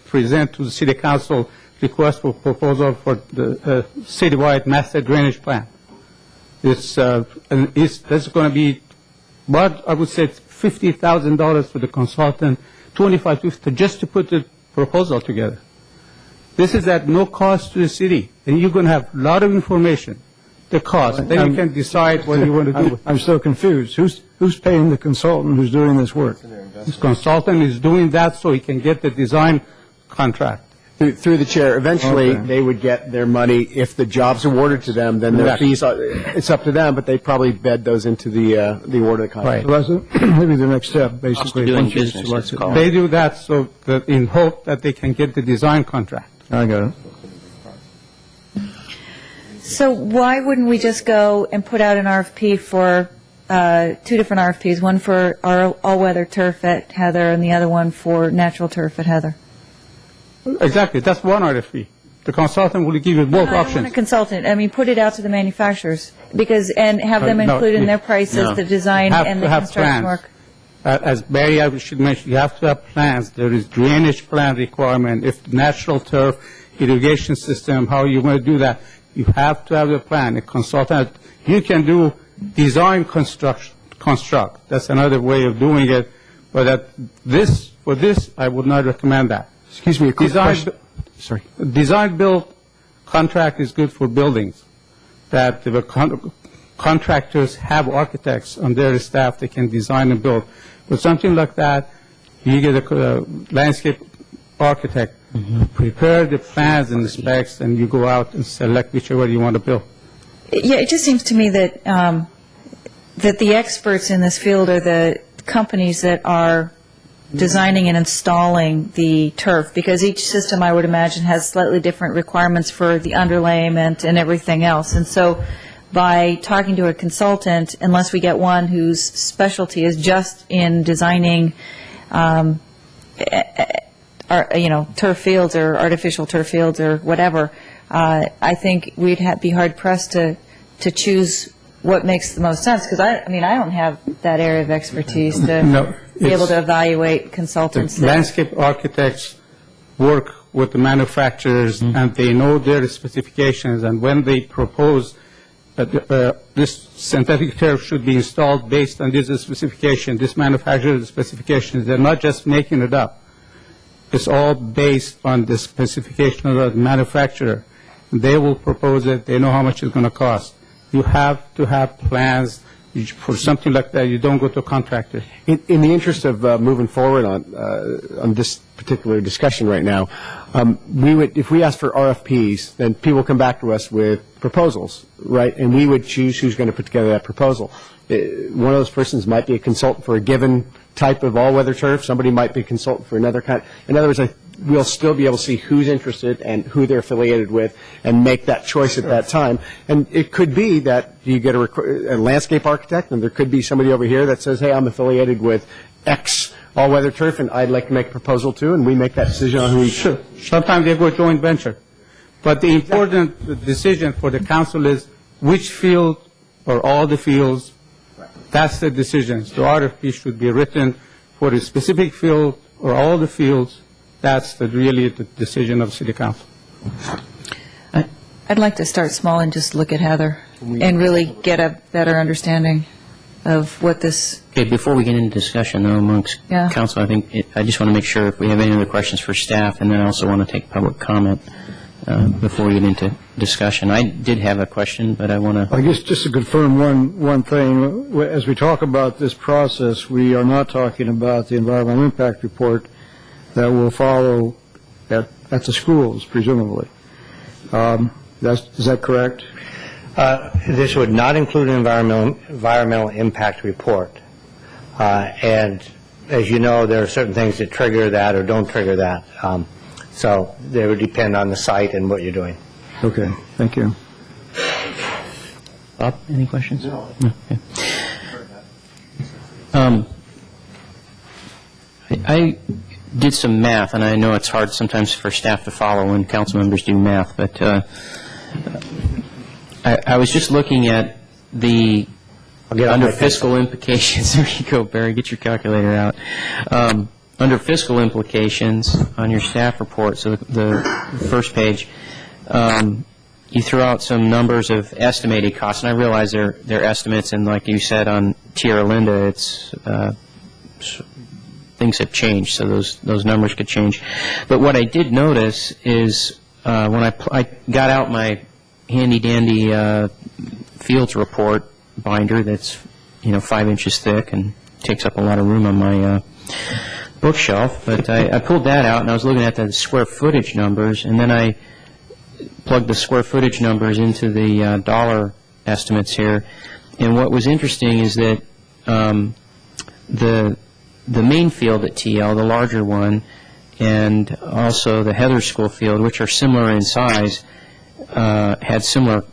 [SPEAKER 17] present to the City Council request for proposal for the citywide master drainage plan. That's going to be, what I would say, $50,000 for the consultant, $25,000 just to put the proposal together. This is at no cost to the city, and you're going to have a lot of information, the cost. Then you can decide what you want to do with it.
[SPEAKER 5] I'm still confused. Who's paying the consultant who's doing this work?
[SPEAKER 17] This consultant is doing that so he can get the design contract.
[SPEAKER 9] Through the chair, eventually they would get their money. If the job's awarded to them, then their fees, it's up to them, but they probably bed those into the award of the contract.
[SPEAKER 17] Right.
[SPEAKER 5] So that's maybe the next step, basically.
[SPEAKER 8] Cost of doing
[SPEAKER 5] once you
[SPEAKER 8] business,
[SPEAKER 5] select
[SPEAKER 8] it's
[SPEAKER 5] it.
[SPEAKER 8] called.
[SPEAKER 17] They do that so that in hope that they can get the design contract.
[SPEAKER 5] I got it.
[SPEAKER 6] So why wouldn't we just go and put out an RFP for two different RFPs, one for our all-weather turf at Heather and the other one for natural turf at Heather?
[SPEAKER 17] Exactly, that's one RFP. The consultant will give you both
[SPEAKER 6] I don't want
[SPEAKER 17] options.
[SPEAKER 6] a consultant. I mean, put it out to the manufacturers and have them
[SPEAKER 17] No,
[SPEAKER 6] include in their
[SPEAKER 17] no.
[SPEAKER 6] prices the design
[SPEAKER 17] Have
[SPEAKER 6] and
[SPEAKER 17] to
[SPEAKER 6] the
[SPEAKER 17] have
[SPEAKER 6] construction
[SPEAKER 17] plans.
[SPEAKER 6] work.
[SPEAKER 17] As Barry, I should mention, you have to have plans. There is drainage plan requirement. If natural turf, irrigation system, how you want to do that, you have to have a plan. A consultant, you can do design construct. That's another way of doing it. But for this, I would not recommend that.
[SPEAKER 9] Excuse me, a quick question. Sorry.
[SPEAKER 17] Design-build contract is good for buildings, that the contractors have architects on their staff that can design and build. But something like that, you get a landscape architect, prepare the plans and the specs, and you go out and select whichever you want to build.
[SPEAKER 6] Yeah, it just seems to me that that the experts in this field are the companies that are designing and installing the turf, because each system, I would imagine, has slightly different requirements for the underlayment and everything else. And so by talking to a consultant, unless we get one whose specialty is just in designing turf fields or artificial turf fields or whatever, I think we'd be hard-pressed to choose what makes the most sense, because I don't have that area of expertise to be able to evaluate consultants.
[SPEAKER 17] The landscape architects work with the manufacturers, and they know their specifications, and when they propose that this synthetic turf should be installed based on this specification, this manufacturer's specifications, they're not just making it up. It's all based on the specification of the manufacturer. They will propose it. They know how much it's going to cost. You have to have plans. For something like that, you don't go to a contractor.
[SPEAKER 9] In the interest of moving forward on this particular discussion right now, if we ask for RFPs, then people come back to us with proposals, right? And we would choose who's going to put together that proposal. One of those persons might be a consultant for a given type of all-weather turf. Somebody might be a consultant for another kind. In other words, we'll still be able to see who's interested and who they're affiliated with and make that choice at that time. And it could be that you get a landscape architect, and there could be somebody over here that says, hey, I'm affiliated with X all-weather turf, and I'd like to make a proposal too, and we make that decision on who we
[SPEAKER 17] Sure. Sometimes they go joint venture. But the important decision for the council is which field or all the fields, that's the decision. So RFP should be written for a specific field or all the fields. That's really the decision of city council.
[SPEAKER 6] I'd like to start small and just look at Heather and really get a better understanding of what this,
[SPEAKER 1] Okay, before we get into discussion, though, amongst
[SPEAKER 6] Yeah.
[SPEAKER 1] council, I just want to make sure if we have any other questions for staff, and then I also want to take public comment before we get into discussion. I did have a question, but I want to...
[SPEAKER 5] I guess just to confirm one thing, as we talk about this process, we are not talking about the environmental impact report that will follow at the schools, presumably. Is that correct?
[SPEAKER 10] This would not include an environmental impact report. And as you know, there are certain things that trigger that or don't trigger that. So they would depend on the site and what you're doing.
[SPEAKER 5] Okay, thank you.
[SPEAKER 1] Bob, any questions? No. Okay. I did some math, and I know it's hard sometimes for staff to follow when council members do math, but I was just looking at the under fiscal implications. There you go, Barry, get your calculator out. Under fiscal implications on your staff report, so the first page, you throw out some numbers of estimated costs, and I realize they're estimates, and like you said on Tierra Linda, it's things have changed, so those numbers could change. But what I did notice is when I got out my handy-dandy fields report binder that's 5 inches thick and takes up a lot of room on my bookshelf, but I pulled that out and I was looking at the square footage numbers, and then I plugged the square footage numbers into the dollar estimates here. And what was interesting is that the main field at TL, the larger one, and also the Heather School field, which are similar in size, had similar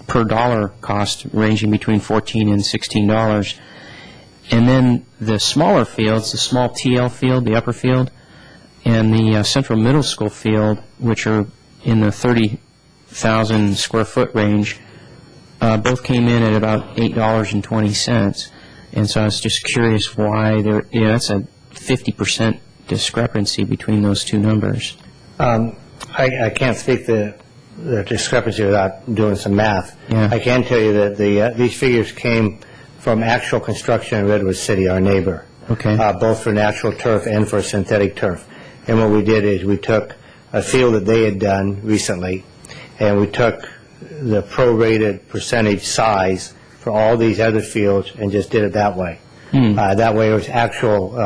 [SPEAKER 1] per dollar cost ranging between $14 and $16. And then the smaller fields, the small TL field, the upper field, and the Central Middle School field, which are in the 30,000 square foot range, both came in at about $8.20. And so I was just curious why that's a 50% discrepancy between those two numbers.
[SPEAKER 10] I can't speak the discrepancy without doing some math.
[SPEAKER 1] Yeah.
[SPEAKER 10] I can tell you that these figures came from actual construction in Redwood City, our neighbor.
[SPEAKER 1] Okay.
[SPEAKER 10] Both for natural turf and for synthetic turf. And what we did is we took a field that they had done recently, and we took the prorated percentage size for all these other fields and just did it that way. That way it was actual,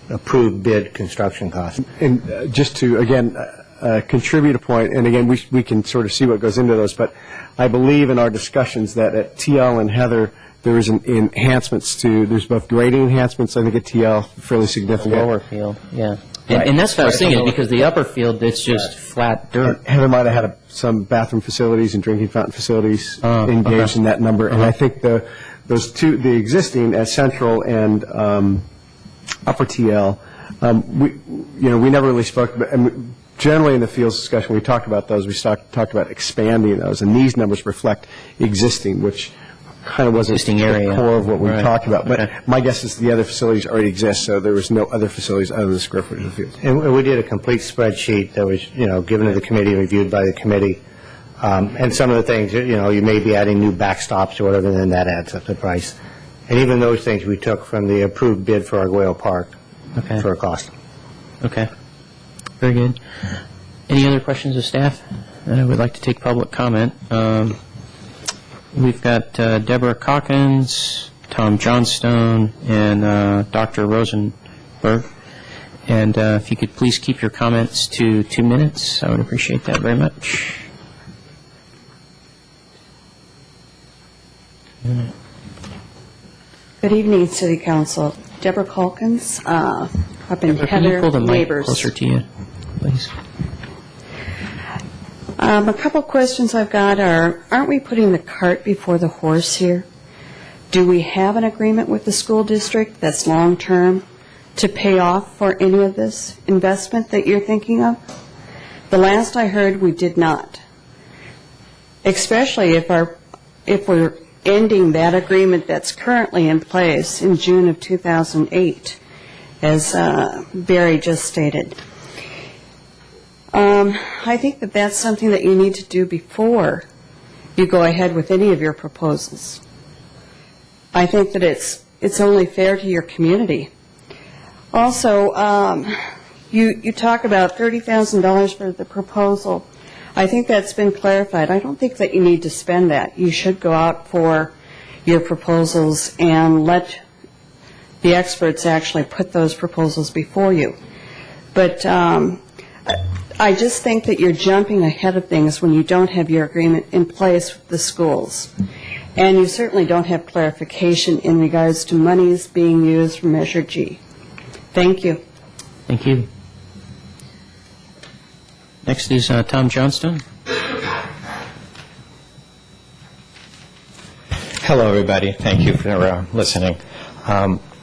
[SPEAKER 10] approved bid construction cost.
[SPEAKER 9] And just to, again, contribute a point, and again, we can sort of see what goes into those, but I believe in our discussions that at TL and Heather, there is there's both grading enhancements, I think at TL, fairly significant.
[SPEAKER 1] The lower field, yeah. And that's what I was thinking, because the upper field, it's just flat dirt.
[SPEAKER 9] Heather might have had some bathroom facilities and drinking fountain facilities engaged in that number, and I think those two, the existing at Central and Upper TL, we never really spoke about. And generally, in the fields discussion, we talked about those. We talked about expanding those, and these numbers reflect existing, which kind of wasn't the core of what we talked about. But my guess is the other facilities already exist, so there was no other facilities other than the square footage of the field.
[SPEAKER 10] And we did a complete spreadsheet that was, given to the committee, reviewed by the committee. And some of the things, you may be adding new backstops or whatever, and then that adds up the price. And even those things we took from the approved bid for Arguello Park for a cost.
[SPEAKER 1] Okay. Very good. Any other questions of staff? I would like to take public comment. We've got Deborah Calkins, Tom Johnstone, and Dr. Rosenberg. And if you could please keep your comments to 2 minutes, I would appreciate that very much.
[SPEAKER 2] Good evening, City Council. Deborah Calkins, up in
[SPEAKER 1] Deborah, can you
[SPEAKER 2] Heather
[SPEAKER 1] pull the mic
[SPEAKER 2] Neighbors.
[SPEAKER 1] closer to you? please.
[SPEAKER 2] A couple questions I've got are, aren't we putting the cart before the horse here? Do we have an agreement with the school district that's long-term to pay off for any of this investment that you're thinking of? The last I heard, we did not. Especially if we're ending that agreement that's currently in place in June of 2008, as Barry just stated. I think that that's something that you need to do before you go ahead with any of your proposals. I think that it's only fair to your community. Also, you talk about $30,000 for the proposal. I think that's been clarified. I don't think that you need to spend that. You should go out for your proposals and let the experts actually put those proposals before you. But I just think that you're jumping ahead of things when you don't have your agreement in place with the schools. And you certainly don't have clarification in regards to monies being used for Measure G. Thank you.
[SPEAKER 1] Thank you. Next is Tom Johnston.
[SPEAKER 22] Hello, everybody. Thank you for listening.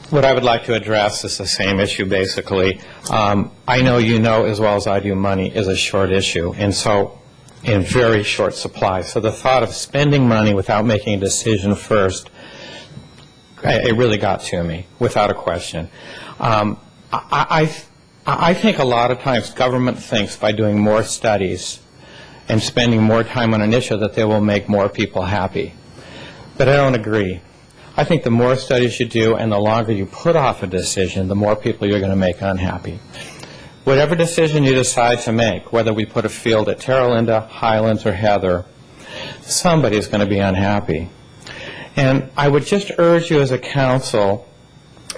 [SPEAKER 22] What I would like to address is the same issue, basically. I know you know as well as I do money is a short issue, and so in very short supply. So the thought of spending money without making a decision first, it really got to me, without a question. I think a lot of times government thinks by doing more studies and spending more time on an issue that they will make more people happy. But I don't agree. I think the more studies you do and the longer you put off a decision, the more people you're going to make unhappy. Whatever decision you decide to make, whether we put a field at Terra Linda, Highlands, or Heather, somebody's going to be unhappy. And I would just urge you as a council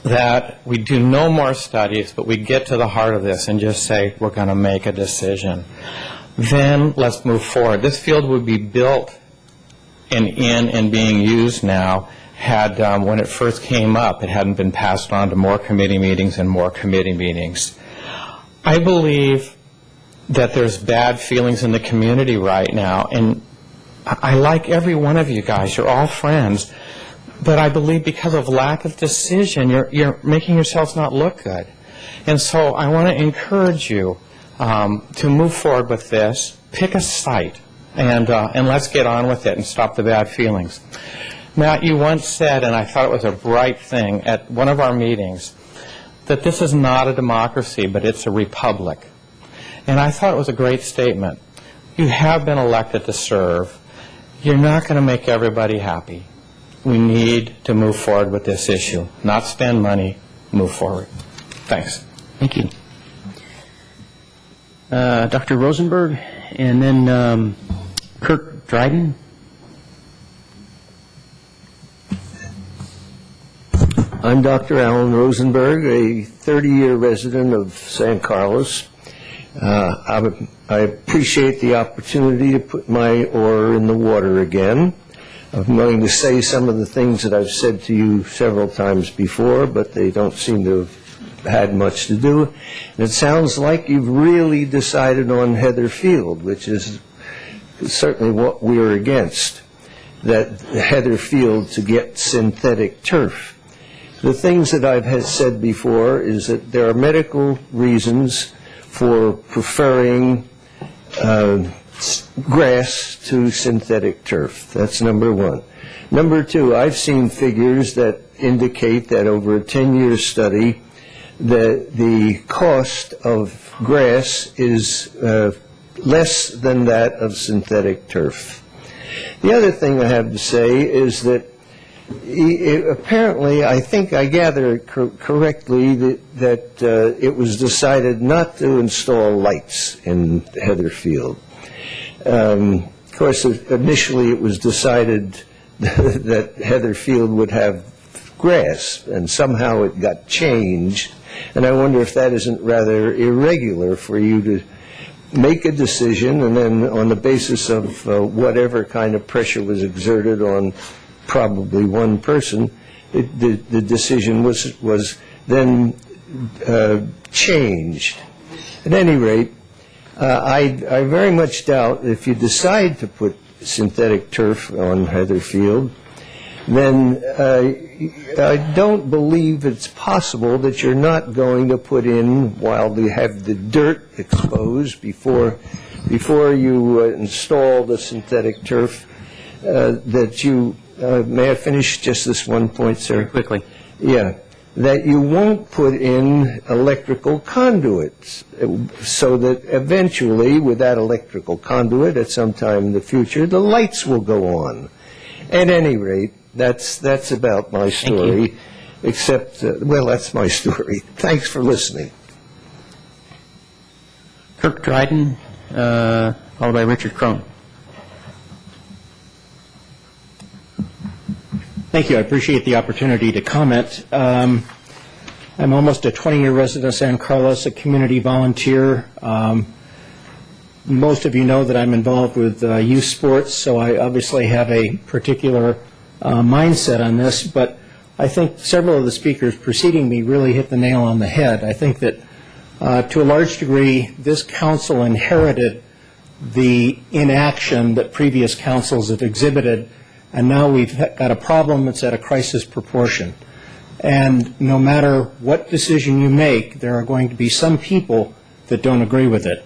[SPEAKER 22] that we do no more studies, but we get to the heart of this and just say we're going to make a decision. Then let's move forward. This field would be built and being used now had, when it first came up, it hadn't been passed on to more committee meetings and more committee meetings. I believe that there's bad feelings in the community right now, and I like every one of you guys. You're all friends. But I believe because of lack of decision, you're making yourselves not look good. And so I want to encourage you to move forward with this, pick a site, and let's get on with it and stop the bad feelings. Matt, you once said, and I thought it was a bright thing at one of our meetings, that this is not a democracy, but it's a republic. And I thought it was a great statement. You have been elected to serve. You're not going to make everybody happy. We need to move forward with this issue, not spend money, move forward. Thanks.
[SPEAKER 1] Thank you. Dr. Rosenberg, and then Kirk Dryden.
[SPEAKER 23] I'm Dr. Alan Rosenberg, a 30-year resident of San Carlos. I appreciate the opportunity to put my oar in the water again. I'm going to say some of the things that I've said to you several times before, but they don't seem to have had much to do. And it sounds like you've really decided on Heather Field, which is certainly what we're against, that Heather Field to get synthetic turf. The things that I've said before is that there are medical reasons for preferring grass to synthetic turf. That's number one. Number two, I've seen figures that indicate that over a 10-year study, that the cost of grass is less than that of synthetic turf. The other thing I have to say is that apparently, I think I gather correctly that it was decided not to install lights in Heather Field. Of course, initially it was decided that Heather Field would have grass, and somehow it got changed. And I wonder if that isn't rather irregular for you to make a decision, and then on the basis of whatever kind of pressure was exerted on probably one person, the decision was then changed. At any rate, I very much doubt if you decide to put synthetic turf on Heather Field, then I don't believe it's possible that you're not going to put in, while they have the dirt exposed before you install the synthetic turf, that you, may I finish just this one point, sir?
[SPEAKER 1] Very quickly.
[SPEAKER 23] Yeah, that you won't put in electrical conduits, so that eventually, with that electrical conduit, at some time in the future, the lights will go on. At any rate, that's about my story, except, well, that's my story. Thanks for listening.
[SPEAKER 1] Kirk Dryden, followed by Richard Crone.
[SPEAKER 3] Thank you. I appreciate the opportunity to comment. I'm almost a 20-year resident of San Carlos, a community volunteer. Most of you know that I'm involved with youth sports, so I obviously have a particular mindset on this, but I think several of the speakers preceding me really hit the nail on the head. I think that to a large degree, this council inherited the inaction that previous councils have exhibited, and now we've got a problem that's at a crisis proportion. And no matter what decision you make, there are going to be some people that don't agree with it.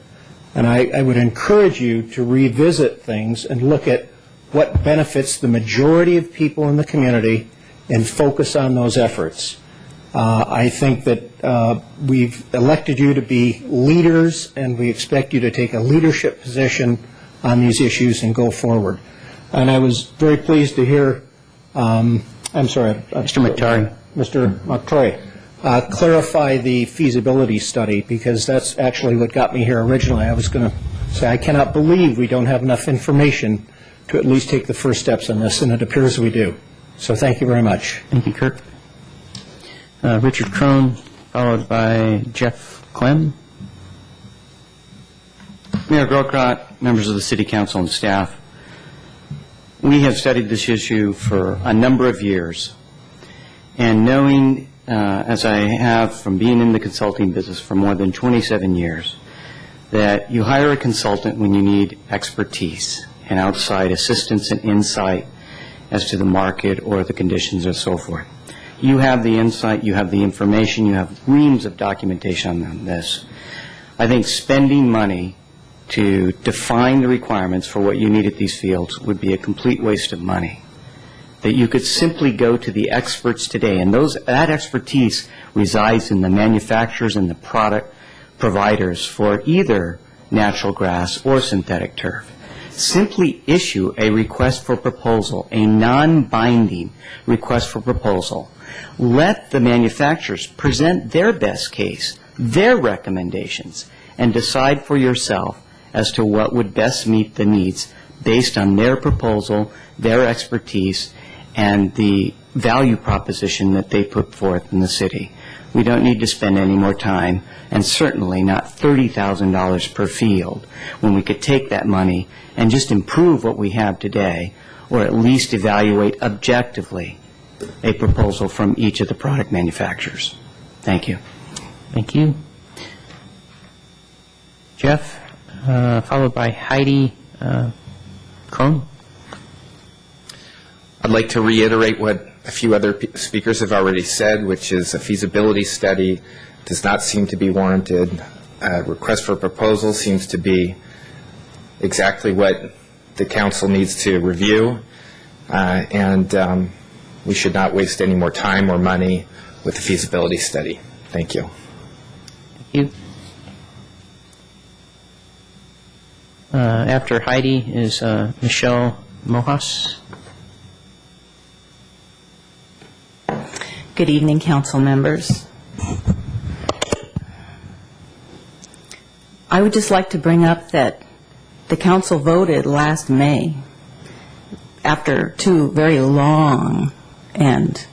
[SPEAKER 3] And I would encourage you to revisit things and look at what benefits the majority of people in the community and focus on those efforts. I think that we've elected you to be leaders, and we expect you to take a leadership position on these issues and go forward. And I was very pleased to hear, Mr. McTroy, clarify the feasibility study, because that's actually what got me here originally. I was going to say I cannot believe we don't have enough information to at least take the first steps on this, and it appears we do. So thank you very much.
[SPEAKER 1] Thank you, Kirk. Richard Crone, followed by Jeff Clem.
[SPEAKER 19] Mayor Grocott, members of the City Council and staff, we have studied this issue for a number of years, and knowing, as I have from being in the consulting business for more than 27 years, that you hire a consultant when you need expertise and outside assistance and insight as to the market or the conditions and so forth. You have the insight, you have the information, you have reams of documentation on this. I think spending money to define the requirements for what you need at these fields would be a complete waste of money. That you could simply go to the experts today, and that expertise resides in the manufacturers and the product providers for either natural grass or synthetic turf. Simply issue a request for proposal, a non-binding request for proposal. Let the manufacturers present their best case, their recommendations, and decide for yourself as to what would best meet the needs based on their proposal, their expertise, and the value proposition that they put forth in the city. We don't need to spend any more time, and certainly not $30,000 per field, when we could take that money and just improve what we have today, or at least evaluate objectively a proposal from each of the product manufacturers. Thank you.
[SPEAKER 1] Thank you. Jeff, followed by Heidi Crone.
[SPEAKER 12] I'd like to reiterate what a few other speakers have already said, which is a feasibility study does not seem to be warranted. A request for proposal seems to be exactly what the council needs to review, and we should not waste any more time or money with the feasibility study. Thank you.
[SPEAKER 1] Thank you. After Heidi is Michelle Mohas.
[SPEAKER 13] Good evening, council members. I would just like to bring up that the council voted last May, after two very long and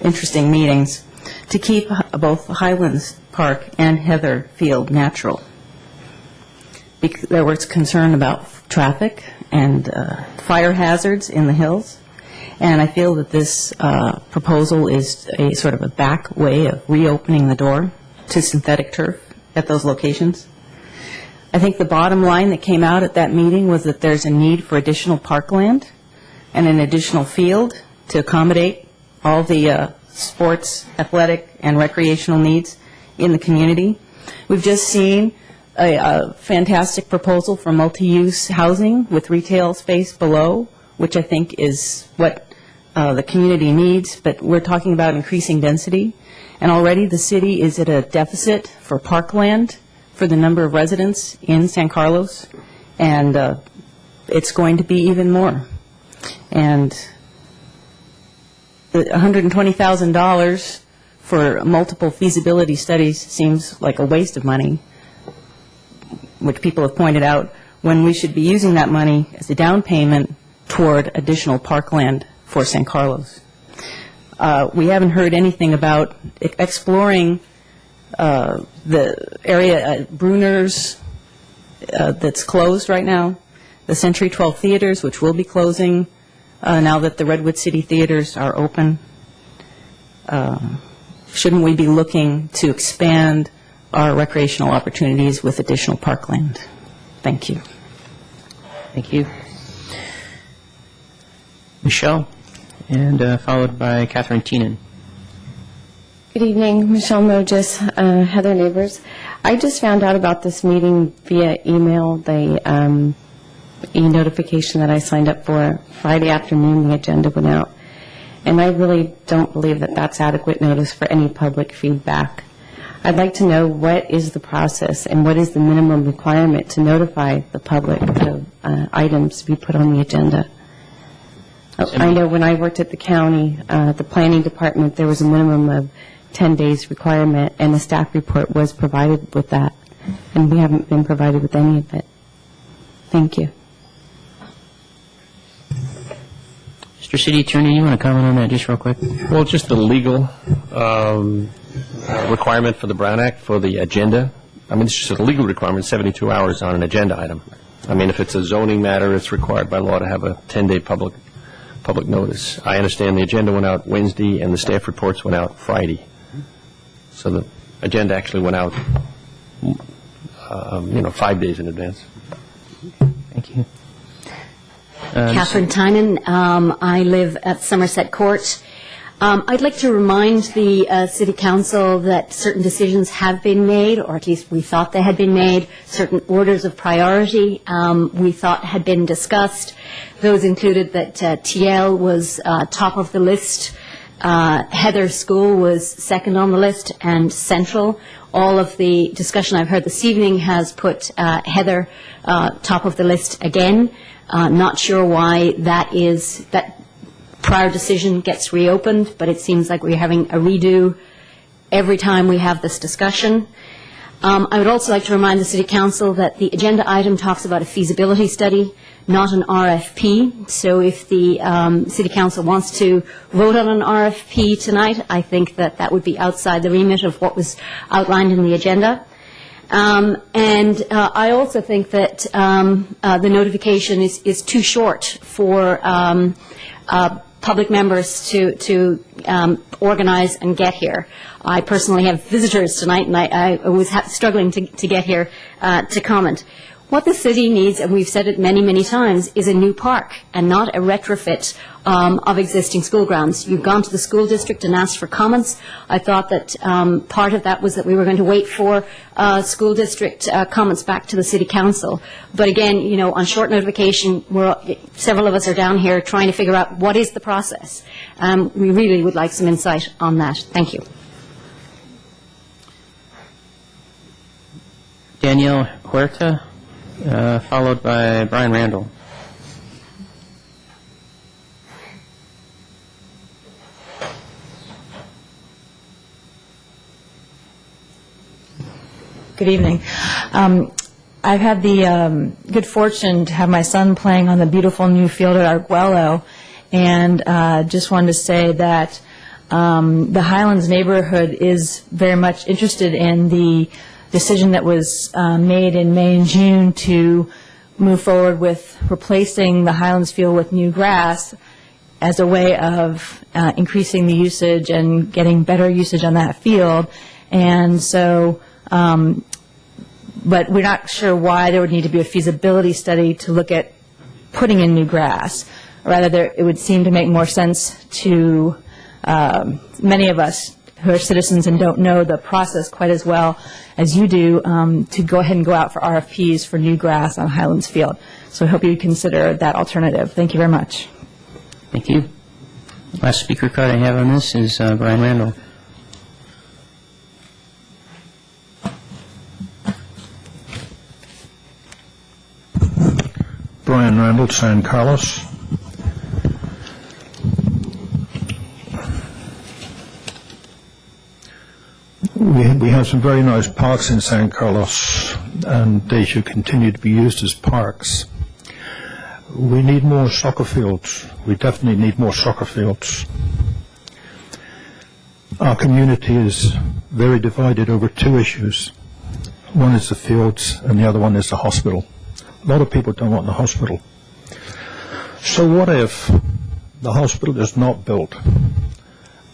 [SPEAKER 13] interesting meetings, to keep both Highlands Park and Heather Field natural. There was concern about traffic and fire hazards in the hills. And I feel that this proposal is a sort of a back way of reopening the door to synthetic turf at those locations. I think the bottom line that came out at that meeting was that there's a need for additional parkland and an additional field to accommodate all the sports, athletic, and recreational needs in the community. We've just seen a fantastic proposal for multi-use housing with retail space below, which I think is what the community needs, but we're talking about increasing density. And already the city is at a deficit for parkland for the number of residents in San Carlos, and it's going to be even more. And the $120,000 for multiple feasibility studies seems like a waste of money, which people have pointed out, when we should be using that money as a down payment toward additional parkland for San Carlos. We haven't heard anything about exploring the area at Bruner's that's closed right now, the Century 12 theaters, which will be closing now that the Redwood City theaters are open. Shouldn't we be looking to expand our recreational opportunities with additional parkland? Thank you.
[SPEAKER 1] Thank you. Michelle, and followed by Catherine Teenan.
[SPEAKER 14] Good evening, Michelle Mogis, Heather Neighbors. I just found out about this meeting via email, the e-notification that I signed up for. Friday afternoon, the agenda went out. And I really don't believe that that's adequate notice for any public feedback. I'd like to know what is the process and what is the minimum requirement to notify the public of items to be put on the agenda. I know when I worked at the county, the planning department, there was a minimum of 10 days requirement, and a staff report was provided with that, and we haven't been provided with any of it. Thank you.
[SPEAKER 1] Mr. City Attorney, you want to comment on that just real quick?
[SPEAKER 8] Well, just the legal requirement for the Brown Act for the agenda. I mean, it's just a legal requirement, 72 hours on an agenda item. I mean, if it's a zoning matter, it's required by law to have a 10-day public notice. I understand the agenda went out Wednesday and the staff reports went out Friday. So the agenda actually went out, 5 days in advance.
[SPEAKER 1] Thank you.
[SPEAKER 15] Catherine Tynan. I live at Somerset Court. I'd like to remind the City Council that certain decisions have been made, or at least we thought they had been made. Certain orders of priority we thought had been discussed. Those included that TL was top of the list, Heather School was second on the list, and Central. All of the discussion I've heard this evening has put Heather top of the list again. Not sure why that is. That prior decision gets reopened, but it seems like we're having a redo every time we have this discussion. I would also like to remind the City Council that the agenda item talks about a feasibility study, not an RFP. So if the City Council wants to vote on an RFP tonight, I think that that would be outside the remit of what was outlined in the agenda. And I also think that the notification is too short for public members to organize and get here. I personally have visitors tonight, and I was struggling to get here to comment. What the city needs, and we've said it many, many times, is a new park and not a retrofit of existing school grounds. You've gone to the school district and asked for comments. I thought that part of that was that we were going to wait for school district comments back to the City Council. But again, on short notification, several of us are down here trying to figure out what is the process. We really would like some insight on that. Thank you.
[SPEAKER 1] Danielle Huerta, followed by Brian Randall.
[SPEAKER 6] Good evening. I've had the good fortune to have my son playing on the beautiful new field at Arguello, and just wanted to say that the Highlands neighborhood is very much interested in the decision that was made in May and June to move forward with replacing the Highlands field with new grass as a way of increasing the usage and getting better usage on that field. And so
[SPEAKER 11] but we're not sure why there would need to be a feasibility study to look at putting in new grass. Rather, it would seem to make more sense to many of us who are citizens and don't know the process quite as well as you do, to go ahead and go out for RFPs for new grass on Highlands Field. So I hope you consider that alternative. Thank you very much.
[SPEAKER 1] Thank you. Last speaker card I have on this is Brian Randall.
[SPEAKER 16] Brian Randall, San Carlos. We have some very nice parks in San Carlos, and they should continue to be used as parks. We need more soccer fields. We definitely need more soccer fields. Our community is very divided over two issues. One is the fields, and the other one is the hospital. A lot of people don't want the hospital. So what if the hospital is not built,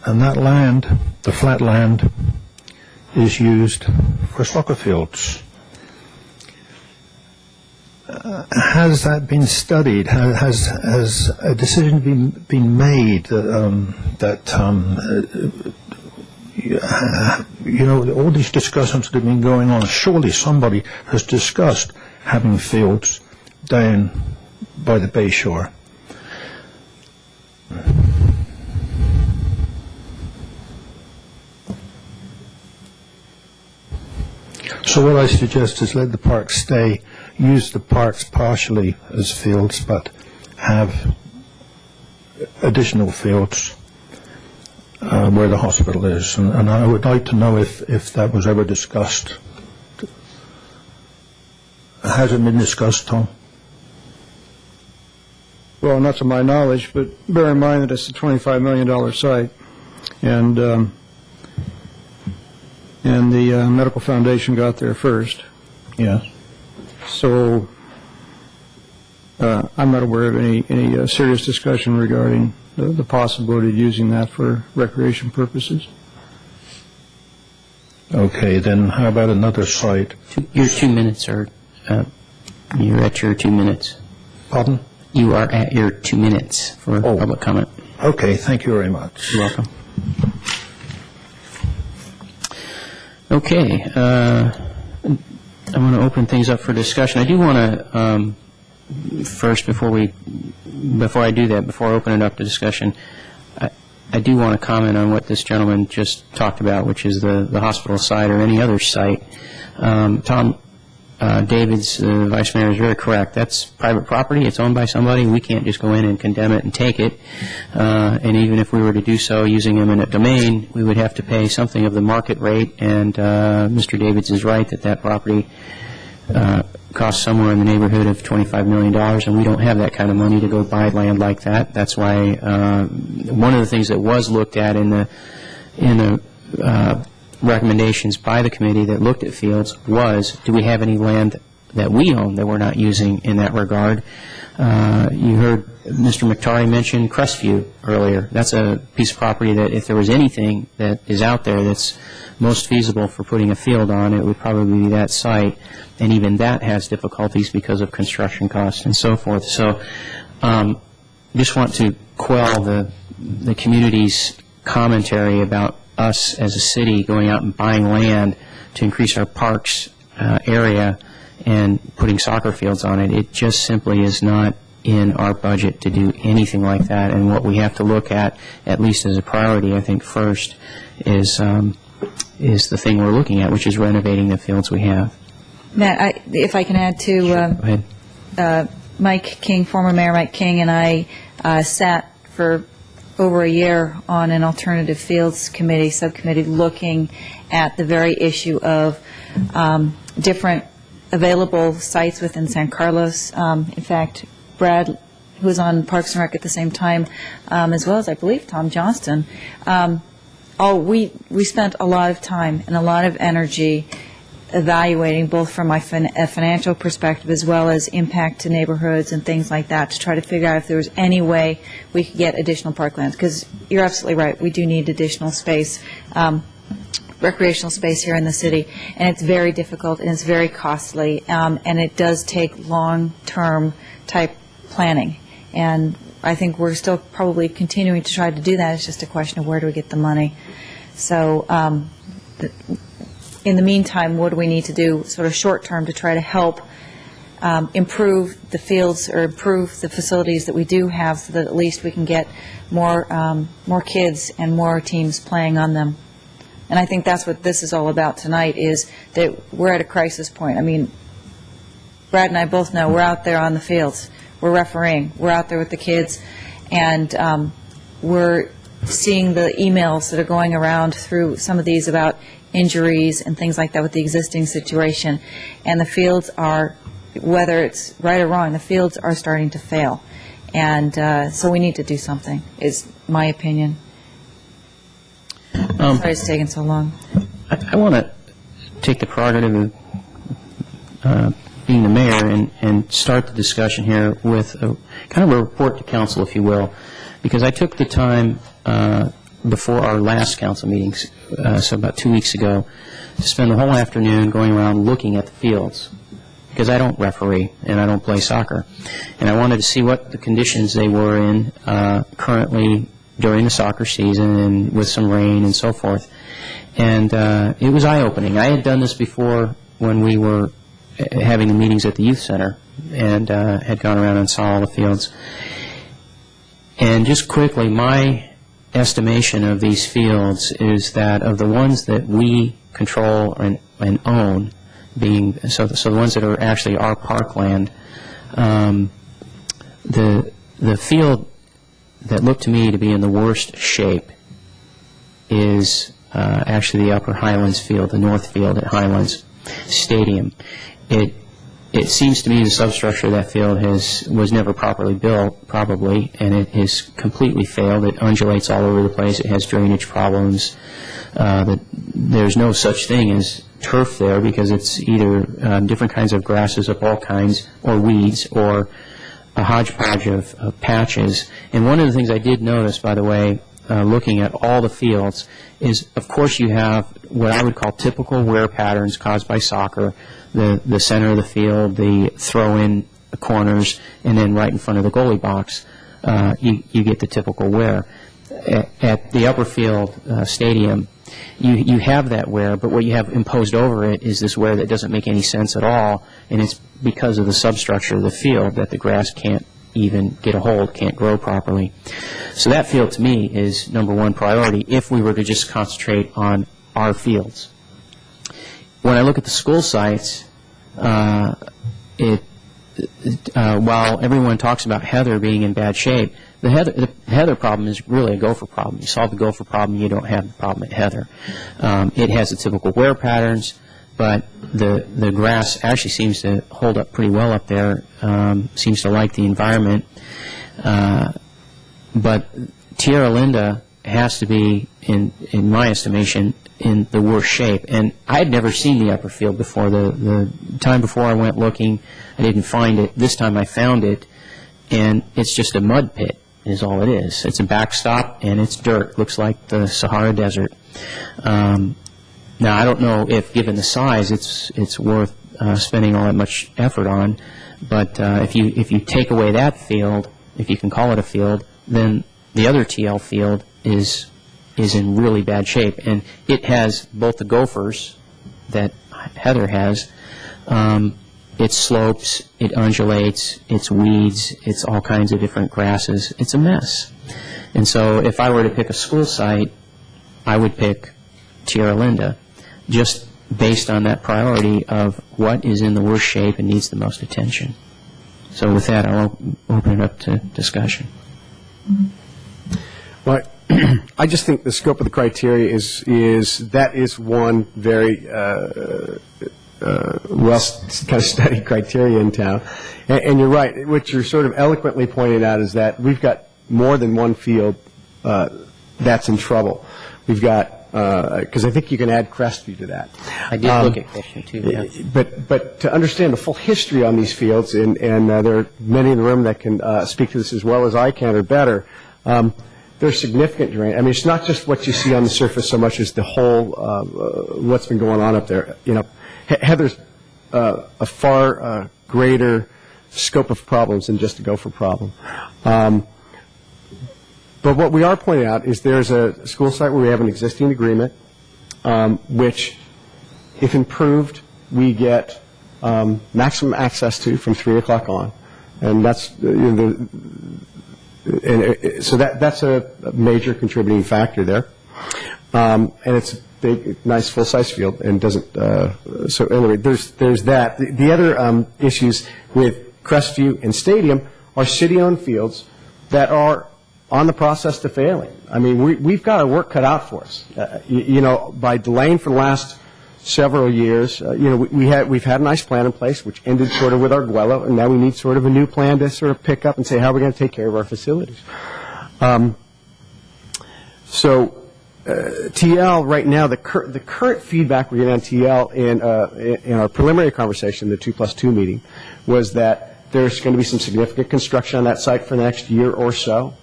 [SPEAKER 16] and that land, the flat land, is used for soccer fields? Has that been studied? Has a decision been made you know, all these discussions that have been going on, surely somebody has discussed having fields down by the bay shore. So what I suggest is let the parks stay, use the parks partially as fields, but have additional fields where the hospital is. And I would like to know if that was ever discussed. Has it been discussed, Tom?
[SPEAKER 5] Well, not to my knowledge, but bear in mind that it's a $25 million site, and the Medical Foundation got there first.
[SPEAKER 16] Yes.
[SPEAKER 5] So I'm not aware of any serious discussion regarding the possibility of using that for recreation purposes.
[SPEAKER 16] Okay, then how about another site?
[SPEAKER 1] Your 2 minutes are, you're at your 2 minutes.
[SPEAKER 16] Pardon?
[SPEAKER 1] You are at your 2 minutes for public comment.
[SPEAKER 16] Okay, thank you very much.
[SPEAKER 1] You're welcome. Okay, I want to open things up for discussion. I do want to, first, before I do that, before I open it up to discussion, I do want to comment on what this gentleman just talked about, which is the hospital site or any other site. Tom Davids, the vice mayor, is very correct. That's private property. It's owned by somebody. We can't just go in and condemn it and take it. And even if we were to do so using eminent domain, we would have to pay something of the market rate. And Mr. Davids is right that property costs somewhere in the neighborhood of $25 million, and we don't have that kind of money to go buy land like that. That's why one of the things that was looked at in the recommendations by the committee that looked at fields was, do we have any land that we own that we're not using in that regard? You heard Mr. McTarry mention Crestview earlier. That's a piece of property that if there was anything that is out there that's most feasible for putting a field on, it would probably be that site, and even that has difficulties because of construction costs and so forth. So just want to quell the community's commentary about us as a city going out and buying land to increase our parks area and putting soccer fields on it. It just simply is not in our budget to do anything like that. And what we have to look at least as a priority, I think, first is the thing we're looking at, which is renovating the fields we have.
[SPEAKER 11] Matt, if I can add to
[SPEAKER 1] Go ahead.
[SPEAKER 11] Mike King, former Mayor Mike King, and I sat for over a year on an alternative fields committee, subcommittee, looking at the very issue of different available sites within San Carlos. In fact, Brad, who was on Parks and Rec at the same time, as well as, I believe, Tom Johnston, we spent a lot of time and a lot of energy evaluating, both from a financial perspective as well as impact to neighborhoods and things like that, to try to figure out if there was any way we could get additional parklands. Because you're absolutely right, we do need additional space. But
[SPEAKER 6] recreational space here in the city, and it's very difficult and it's very costly, and it does take long-term type planning. And I think we're still probably continuing to try to do that. It's just a question of where do we get the money. So in the meantime, what do we need to do sort of short-term to try to help improve the fields or improve the facilities that we do have so that at least we can get more kids and more teams playing on them. And I think that's what this is all about tonight, is that we're at a crisis point. I mean, Brad and I both know we're out there on the fields. We're refereeing. We're out there with the kids. And we're seeing the emails that are going around through some of these about injuries and things like that with the existing situation. And the fields are, whether it's right or wrong, the fields are starting to fail. And so we need to do something, is my opinion. Sorry it's taken so long.
[SPEAKER 1] I want to take the prerogative of being the mayor and start the discussion here with kind of a report to council, if you will, because I took the time before our last council meetings, so about 2 weeks ago, to spend the whole afternoon going around looking at the fields, because I don't referee and I don't play soccer. And I wanted to see what the conditions they were in currently during the soccer season and with some rain and so forth. And it was eye-opening. I had done this before when we were having the meetings at the youth center and had gone around and saw all the fields. And just quickly, my estimation of these fields is that of the ones that we control and own, being so the ones that are actually our parkland, the field that looked to me to be in the worst shape is actually the Upper Highlands field, the north field at Highlands Stadium. It seems to me the substructure of that field was never properly built, probably, and it has completely failed. It undulates all over the place. It has drainage problems. There's no such thing as turf there because it's either different kinds of grasses of all kinds or weeds or a hodgepodge of patches. And one of the things I did notice, by the way, looking at all the fields, is of course you have what I would call typical wear patterns caused by soccer, the center of the field, the throw-in corners, and then right in front of the goalie box, you get the typical wear. At the upper field stadium, you have that wear, but what you have imposed over it is this wear that doesn't make any sense at all, and it's because of the substructure of the field that the grass can't even get a hold, can't grow properly. So that field to me is number one priority if we were to just concentrate on our fields. When I look at the school sites, while everyone talks about Heather being in bad shape, the Heather problem is really a gopher problem. You solve the gopher problem, you don't have the problem at Heather. It has the typical wear patterns, but the grass actually seems to hold up pretty well up there, seems to like the environment. But Tierra Linda has to be, in my estimation, in the worst shape. And I had never seen the upper field before. The time before I went looking, I didn't find it. This time I found it, and it's just a mud pit is all it is. It's a backstop, and it's dirt. Looks like the Sahara Desert. Now, I don't know if, given the size, it's worth spending all that much effort on, but if you take away that field, if you can call it a field, then the other TL field is in really bad shape, and it has both the gophers that Heather has, its slopes, it undulates, it's weeds, it's all kinds of different grasses. It's a mess. And so if I were to pick a school site, I would pick Tierra Linda, just based on that priority of what is in the worst shape and needs the most attention. So with that, I'll open it up to discussion.
[SPEAKER 9] Well, I just think the scope of the criteria is one very well kind of studied criteria in town. And you're right. What you're sort of eloquently pointing out is that we've got more than one field that's in trouble. We've got because I think you can add Crestview to that.
[SPEAKER 1] I did look at Crestview too. Yeah.
[SPEAKER 9] But to understand the full history on these fields, and there are many in the room that can speak to this as well as I can or better. there's significant drain. I mean, it's not just what you see on the surface so much as the whole, what's been going on up there. You know, Heather's a far greater scope of problems than just a gopher problem. But what we are pointing out is there's a school site where we have an existing agreement, which, if improved, we get maximum access to from 3 o'clock on. And that's, so that's a major contributing factor there. And it's a big, nice, full-size field and doesn't, so anyway, there's that. The other issues with Crestview and Stadium are city-owned fields that are on the process to failing. I mean, we've got our work cut out for us. You know, by delaying for the last several years, you know, we've had a nice plan in place, which ended sort of with Arguello, and now we need sort of a new plan to sort of pick up and say how we're going to take care of our facilities. TL right now, the current feedback we're getting on TL in our preliminary conversation, the 2+2 meeting, was that there's going to be some significant construction on that site for the next year or so.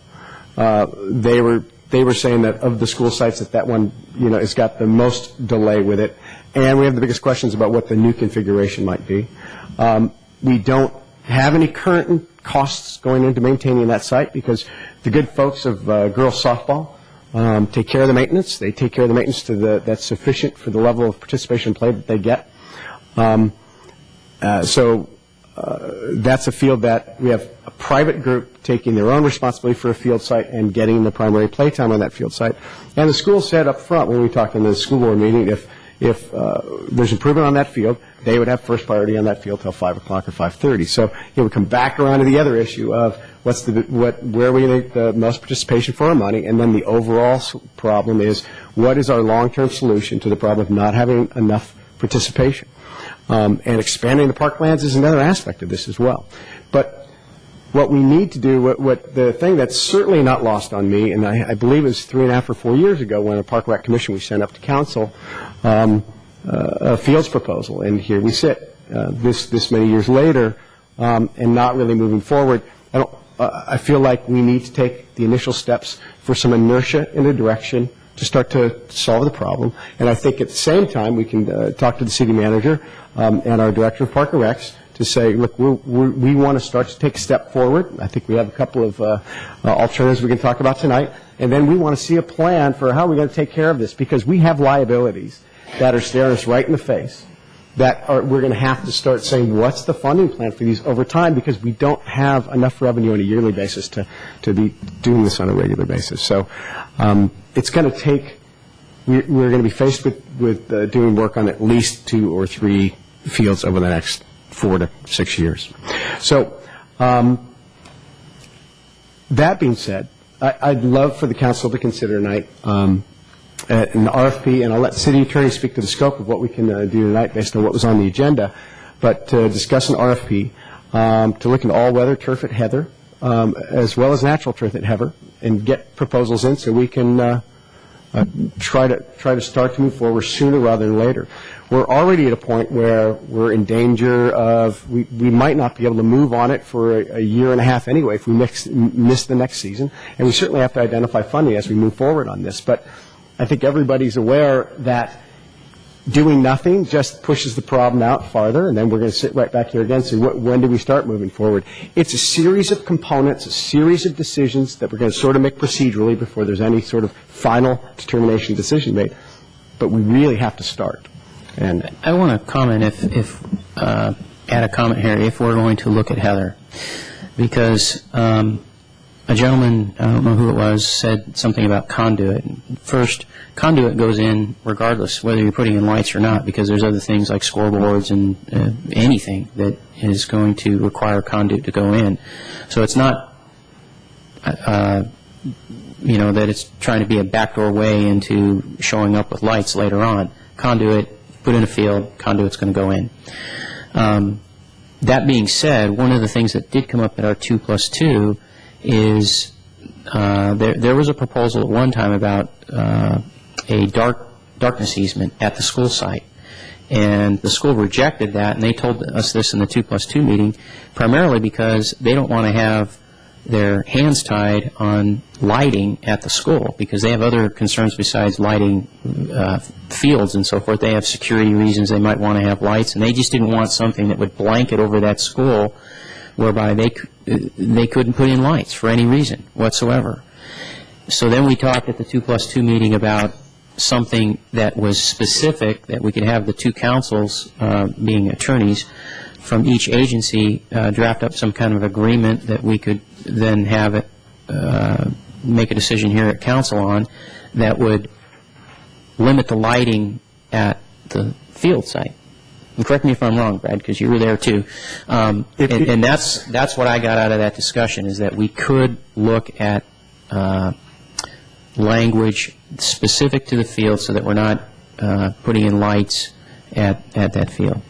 [SPEAKER 9] They were saying that of the school sites that one, you know, has got the most delay with it, and we have the biggest questions about what the new configuration might be. We don't have any current costs going into maintaining that site because the good folks of girls softball take care of the maintenance. They take care of the maintenance that's sufficient for the level of participation play that they get. That's a field that we have a private group taking their own responsibility for a field site and getting the primary play time on that field site. And the school said up front when we talked in the school board meeting, if there's improvement on that field, they would have first priority on that field till 5 o'clock or 5:30. So we come back around to the other issue of where are we going to get the most participation for our money, and then the overall problem is what is our long-term solution to the problem of not having enough participation. And expanding the parklands is another aspect of this as well. But what we need to do, what the thing that's certainly not lost on me, and I believe it was 3.5 or 4 years ago when a Park Rec Commission we sent up to council a fields proposal, and here we sit this many years later and not really moving forward. I feel like we need to take the initial steps for some inertia in a direction to start to solve the problem. And I think at the same time we can talk to the city manager and our director of Park and Recs to say, look, we want to start to take a step forward. I think we have a couple of alternatives we can talk about tonight. And then we want to see a plan for how we're going to take care of this, because we have liabilities that are staring us right in the face that we're going to have to start saying, what's the funding plan for these over time, because we don't have enough revenue on a yearly basis to be doing this on a regular basis. So it's going to take, we're going to be faced with doing work on at least 2 or 3 fields over the next 4 to 6 years. So that being said, I'd love for the council to consider tonight an RFP, and I'll let the city attorney speak to the scope of what we can do tonight based on what was on the agenda, but to discuss an RFP to look into all-weather turf at Heather, as well as natural turf at Heather, and get proposals in so we can try to start to move forward sooner rather than later. We're already at a point where we're in danger of, we might not be able to move on it for a year and a half anyway if we miss the next season, and we certainly have to identify funding as we move forward on this. But I think everybody's aware that doing nothing just pushes the problem out farther, and then we're going to sit right back here again and say, when do we start moving forward? It's a series of components, a series of decisions that we're going to sort of make procedurally before there's any sort of final determination decision made. But we really have to start. And
[SPEAKER 1] I want to comment, add a comment here, if we're going to look at Heather, because a gentleman, I don't know who it was, said something about conduit. First, conduit goes in regardless whether you're putting in lights or not, because there's other things like scoreboards and anything that is going to require conduit to go in. So it's not, that it's trying to be a backdoor way into showing up with lights later on. Conduit, put in a field, conduit's going to go in. That being said, one of the things that did come up at our 2+2 is there was a proposal at one time about a darkness easement at the school site, and the school rejected that, and they told us this in the 2+2 meeting, primarily because they don't want to have their hands tied on lighting at the school, because they have other concerns besides lighting fields and so forth. They have security reasons they might want to have lights, and they just didn't want something that would blanket over that school whereby they couldn't put in lights for any reason whatsoever. So then we talked at the 2+2 meeting about something that was specific, that we could have the two councils, being attorneys from each agency, draft up some kind of agreement that we could then have it, make a decision here at council on, that would limit the lighting at the field site. And correct me if I'm wrong, Brad, because you were there too. And that's what I got out of that discussion, is that we could look at language specific to the field so that we're not putting in lights at that field.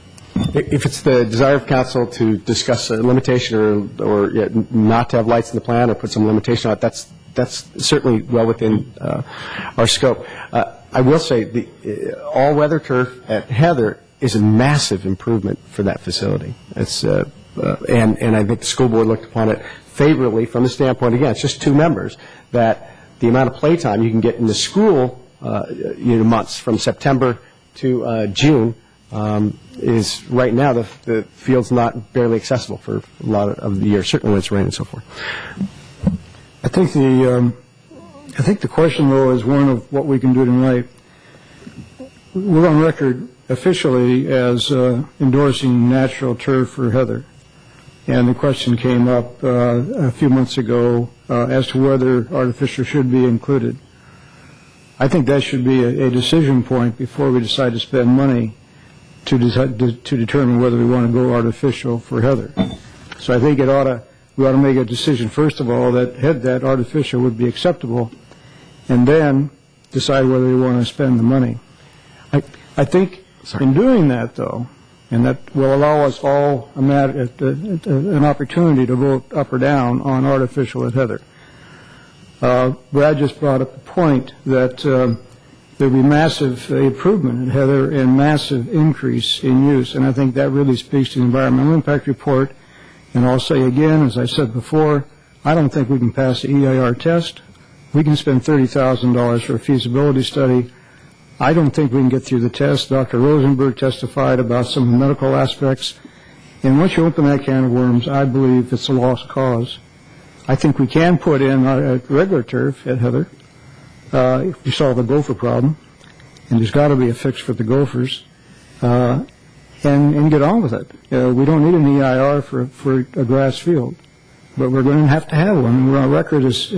[SPEAKER 9] If it's the desire of council to discuss a limitation or not to have lights in the plan or put some limitation on it, that's certainly well within our scope. I will say the all-weather turf at Heather is a massive improvement for that facility. It's and I think the school board looked upon it favorably from the standpoint, again, it's just two members, that the amount of playtime you can get in the school months from September to June is right now the field's not barely accessible for a lot of the year, certainly when it's raining and so forth.
[SPEAKER 5] I think the question, though, is one of what we can do tonight. We're on record officially as endorsing natural turf for Heather, and the question came up a few months ago as to whether artificial should be included. I think that should be a decision point before we decide to spend money to determine whether we want to go artificial for Heather. So I think we ought to make a decision, first of all, that artificial would be acceptable, and then decide whether we want to spend the money. I think in doing that, though, and that will allow us all an opportunity to vote up or down on artificial at Heather. Brad just brought up the point that there'll be massive improvement at Heather and massive increase in use, and I think that really speaks to the environmental impact report. And I'll say again, as I said before, I don't think we can pass the EIR test. We can spend $30,000 for a feasibility study. I don't think we can get through the test. Dr. Rosenberg testified about some of the medical aspects. And once you open that can of worms, I believe it's a lost cause. I think we can put in a regular turf at Heather if we solve the gopher problem. And there's got to be a fix for the gophers. And get on with it. We don't need an EIR for a grass field, but we're going to have one. And we're on record as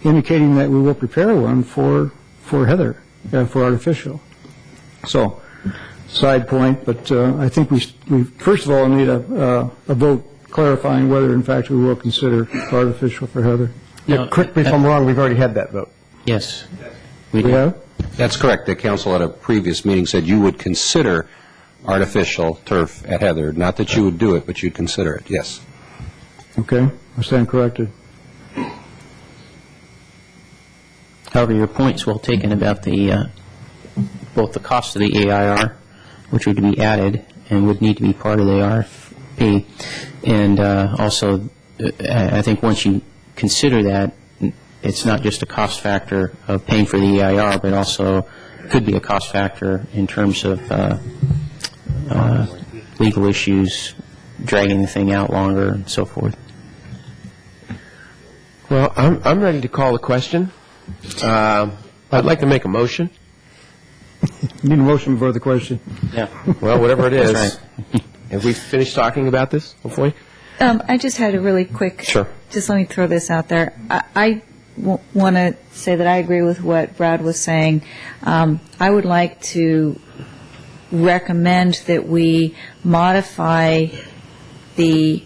[SPEAKER 5] indicating that we will prepare one for Heather, for artificial. So, side point, but I think we first of all need a vote clarifying whether, in fact, we will consider artificial for Heather.
[SPEAKER 9] Correct me if I'm wrong, we've already had that vote.
[SPEAKER 1] Yes.
[SPEAKER 5] We have?
[SPEAKER 4] That's correct. The council at a previous meeting said you would consider artificial turf at Heather. Not that you would do it, but you'd consider it, yes.
[SPEAKER 5] Okay, I stand corrected.
[SPEAKER 1] However, your point's well taken about both the cost of the EIR, which would be added and would need to be part of the RFP, and also I think once you consider that, it's not just a cost factor of paying for the EIR, but also could be a cost factor in terms of legal issues, dragging the thing out longer, and so forth.
[SPEAKER 7] Well, I'm ready to call the question. I'd like to make a motion.
[SPEAKER 5] You need a motion before the question.
[SPEAKER 1] Yeah.
[SPEAKER 7] Well, whatever it is.
[SPEAKER 1] That's right.
[SPEAKER 7] Have we finished talking about this, hopefully?
[SPEAKER 6] I just had a really quick,
[SPEAKER 7] Sure.
[SPEAKER 6] just let me throw this out there. I want to say that I agree with what Brad was saying. I would like to recommend that we modify the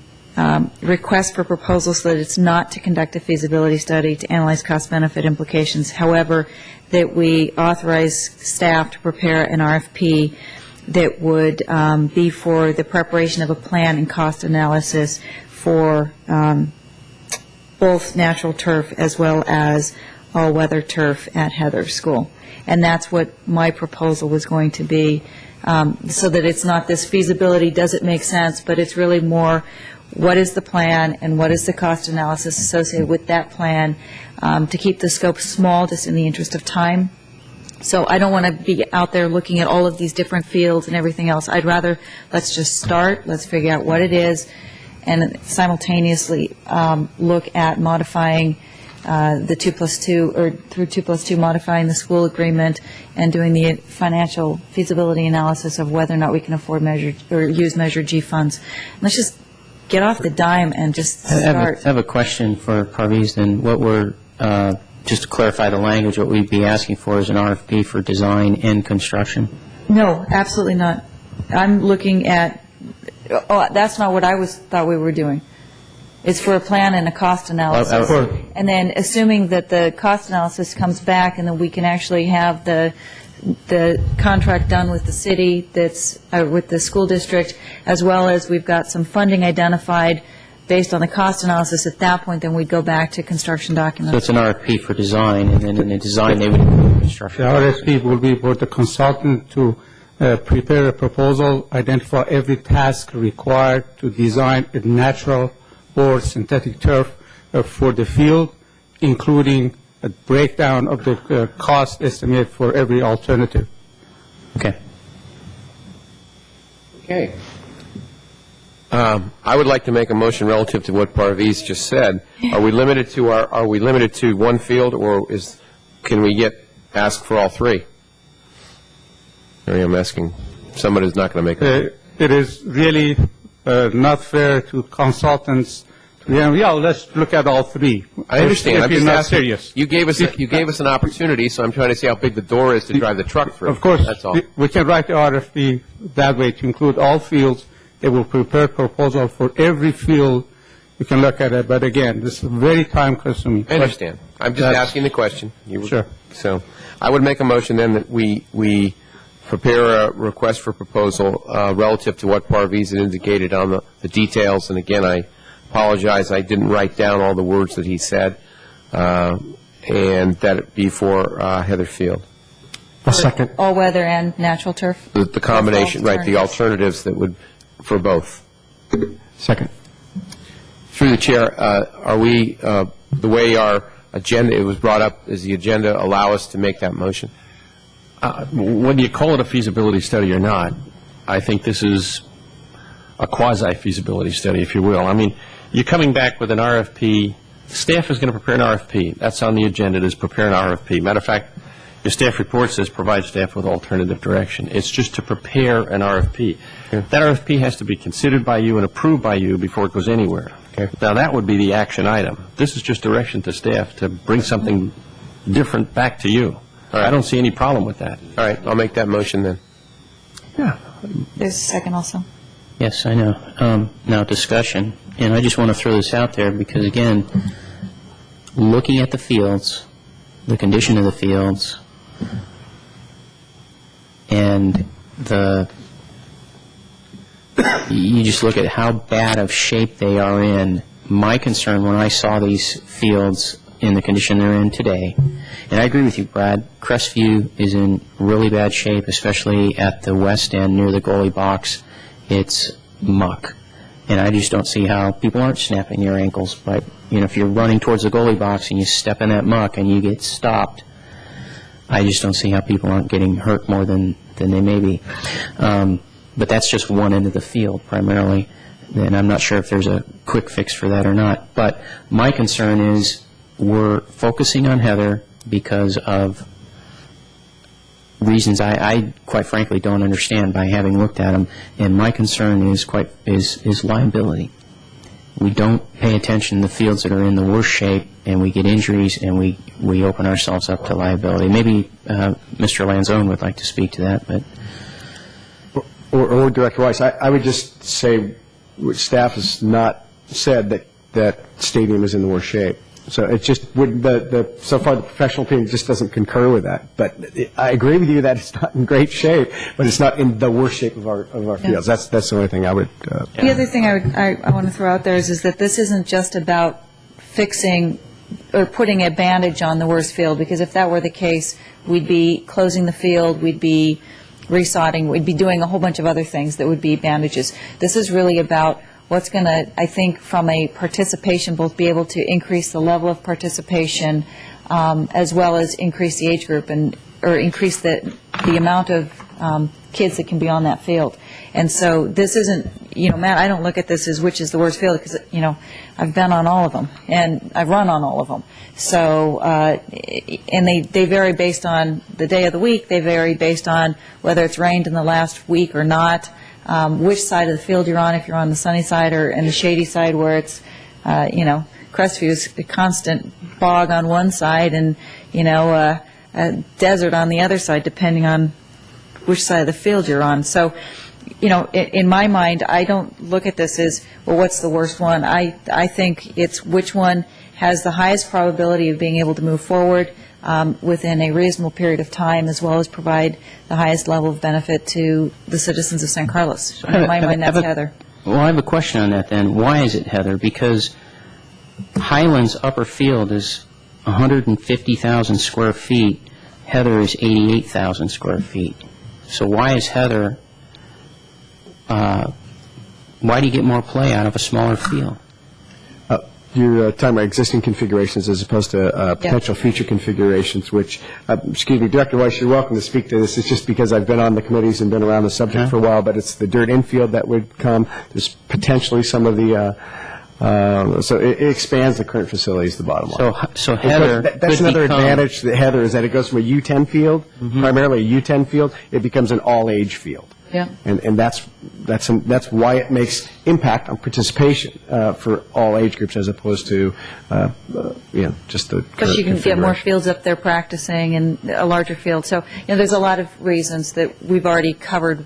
[SPEAKER 6] request for proposal so that it's not to conduct a feasibility study to analyze cost-benefit implications. However, that we authorize staff to prepare an RFP that would be for the preparation of a plan and cost analysis for both natural turf as well as all-weather turf at Heather School. And that's what my proposal was going to be, so that it's not this feasibility, does it make sense, but it's really more what is the plan and what is the cost analysis associated with that plan, to keep the scope small just in the interest of time. So I don't want to be out there looking at all of these different fields and everything else. I'd rather, let's just start, let's figure out what it is, and simultaneously look at modifying the 2+2, or through 2+2, modifying the school agreement and doing the financial feasibility analysis of whether or not we can afford use Measure G funds. Let's just get off the dime and just start.
[SPEAKER 1] I have a question for Parviz then. What we're, just to clarify the language, what we'd be asking for is an RFP for design and construction?
[SPEAKER 6] No, absolutely not. I'm looking at, that's not what I thought we were doing. It's for a plan and a cost analysis. And then assuming that the cost analysis comes back and then we can actually have the contract done with the city, that's with the school district, as well as we've got some funding identified based on the cost analysis. At that point, then we'd go back to construction documents.
[SPEAKER 1] So it's an RFP for design, and then in the design they would include construction.
[SPEAKER 17] The RFP will be for the consultant to prepare a proposal, identify every task required to design a natural or synthetic turf for the field, including a breakdown of the cost estimate for every alternative.
[SPEAKER 1] Okay.
[SPEAKER 7] Okay. I would like to make a motion relative to what Parviz just said. Are we limited to one field, or can we ask for all three? I'm asking. Somebody's not going to make a
[SPEAKER 17] It is really not fair to consultants. Let's look at all three.
[SPEAKER 7] I understand.
[SPEAKER 17] If you're not serious.
[SPEAKER 7] You gave us an opportunity, so I'm trying to see how big the door is to drive the truck through.
[SPEAKER 17] Of course,
[SPEAKER 7] that's all.
[SPEAKER 17] we can write the RFP that way to include all fields. They will prepare proposal for every field. You can look at it, but again, this is very time consuming.
[SPEAKER 7] I understand. I'm just asking the question.
[SPEAKER 17] Sure.
[SPEAKER 7] So I would make a motion then that we prepare a request for proposal relative to what Parviz had indicated on the details. And again, I apologize, I didn't write down all the words that he said, and that it be for Heather Field.
[SPEAKER 9] A second.
[SPEAKER 6] All weather and natural turf?
[SPEAKER 7] The combination, right, the alternatives that would, for both.
[SPEAKER 9] Second.
[SPEAKER 8] Through the chair, are we, the way our agenda, it was brought up, does the agenda allow us to make that motion?
[SPEAKER 22] Whether you call it a feasibility study or not, I think this is a quasi-feasibility study, if you will. I mean, you're coming back with an RFP. Staff is going to prepare an RFP. That's on the agenda, is prepare an RFP. Matter of fact, your staff report says provide staff with alternative direction. It's just to prepare an RFP. That RFP has to be considered by you and approved by you before it goes anywhere. Now, that would be the action item. This is just direction to staff to bring something different back to you. I don't see any problem with that.
[SPEAKER 7] All right, I'll make that motion then.
[SPEAKER 22] Yeah.
[SPEAKER 6] There's a second also.
[SPEAKER 1] Yes, I know. Now, discussion, and I just want to throw this out there because, again, looking at the fields, the condition of the fields, and you just look at how bad of shape they are in. My concern when I saw these fields in the condition they're in today, and I agree with you, Brad, Crestview is in really bad shape, especially at the west end near the goalie box. It's muck. And I just don't see how people aren't snapping their ankles. But, if you're running towards the goalie box and you step in that muck and you get stopped, I just don't see how people aren't getting hurt more than they may be. But that's just one end of the field primarily. And I'm not sure if there's a quick fix for that or not. But my concern is we're focusing on Heather because of reasons I quite frankly don't understand by having looked at them, and my concern is liability. We don't pay attention to the fields that are in the worst shape, and we get injuries, and we open ourselves up to liability. Maybe Mr. Lanzone would like to speak to that, but
[SPEAKER 9] or Director Weiss, I would just say, which staff has not said that stadium is in the worst shape. So it just would so far the professional opinion just doesn't concur with that. But I agree with you that it's not in great shape, but it's not in the worst shape of our fields. That's the only thing I would.
[SPEAKER 6] The other thing I want to throw out there is that this isn't just about fixing or putting a bandage on the worst field, because if that were the case, we'd be closing the field, we'd be resodding, we'd be doing a whole bunch of other things that would be bandages. This is really about what's going to, I think, from a participation, both be able to increase the level of participation as well as increase the age group or increase the amount of kids that can be on that field. And so this isn't, Matt, I don't look at this as which is the worst field because, I've been on all of them and I've run on all of them. So, and they vary based on the day of the week. They vary based on whether it's rained in the last week or not, which side of the field you're on, if you're on the sunny side or in the shady side where it's, Crestview's a constant bog on one side and, a desert on the other side, depending on which side of the field you're on. So, in my mind, I don't look at this as, well, what's the worst one? I think it's which one has the highest probability of being able to move forward within a reasonable period of time, as well as provide the highest level of benefit to the citizens of San Carlos. In my mind, that's Heather.
[SPEAKER 1] Well, I have a question on that then. Why is it Heather? Because Highlands upper field is 150,000 square feet. Heather is 88,000 square feet. So why is Heather, why do you get more play out of a smaller field?
[SPEAKER 9] You're talking about existing configurations as opposed to potential future configurations, which, excuse me, Director Weiss, you're welcome to speak to this. It's just because I've been on the committees and been around the subject for a while, but it's the dirt infield that would come. There's potentially some of the, so it expands the current facilities, the bottom line.
[SPEAKER 1] So Heather
[SPEAKER 9] that's another advantage that Heather is that it goes from a U10 field, primarily a U10 field, it becomes an all-age field.
[SPEAKER 6] Yeah.
[SPEAKER 9] And that's why it makes impact on participation for all age groups as opposed to, just the.
[SPEAKER 6] Because you can get more fields up there practicing and a larger field. So, there's a lot of reasons that we've already covered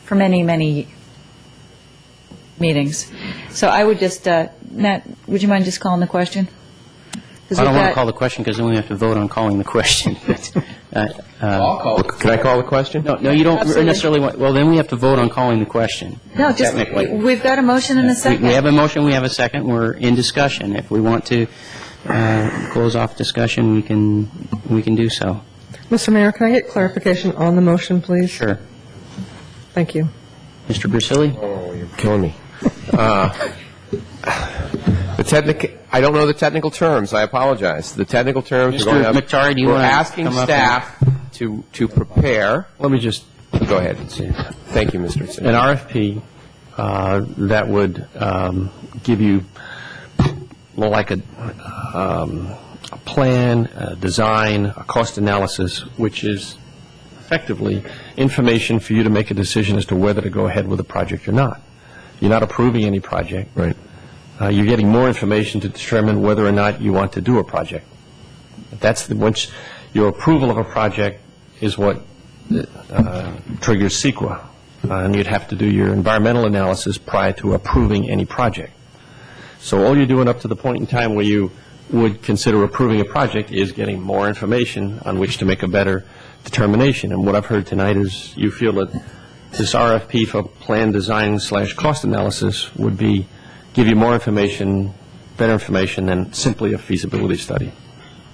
[SPEAKER 6] for many, many meetings. So I would just, Matt, would you mind just calling the question?
[SPEAKER 1] I don't want to call the question because then we have to vote on calling the question.
[SPEAKER 7] I'll call it. Can I call the question?
[SPEAKER 1] No, you don't necessarily want, well, then we have to vote on calling the question.
[SPEAKER 6] No, just, we've got a motion and a second.
[SPEAKER 1] We have a motion, we have a second, we're in discussion. If we want to close off discussion, we can do so.
[SPEAKER 18] Mr. Mayor, can I get clarification on the motion, please?
[SPEAKER 1] Sure.
[SPEAKER 18] Thank you.
[SPEAKER 1] Mr. Grisilli?
[SPEAKER 7] Oh, you're killing me. I don't know the technical terms. I apologize. The technical terms.
[SPEAKER 1] Mr. McTarry, do you want to
[SPEAKER 7] asking staff to prepare.
[SPEAKER 8] Let me just
[SPEAKER 7] go ahead. Thank you, Mr.
[SPEAKER 8] An RFP that would give you like a plan, a design, a cost analysis, which is effectively information for you to make a decision as to whether to go ahead with a project or not. You're not approving any project.
[SPEAKER 7] Right.
[SPEAKER 8] You're getting more information to determine whether or not you want to do a project. Once your approval of a project is what triggers CEQA, and you'd have to do your environmental analysis prior to approving any project. So all you're doing up to the point in time where you would consider approving a project is getting more information on which to make a better determination. And what I've heard tonight is you feel that this RFP for plan design / cost analysis would give you more information, better information than simply a feasibility study.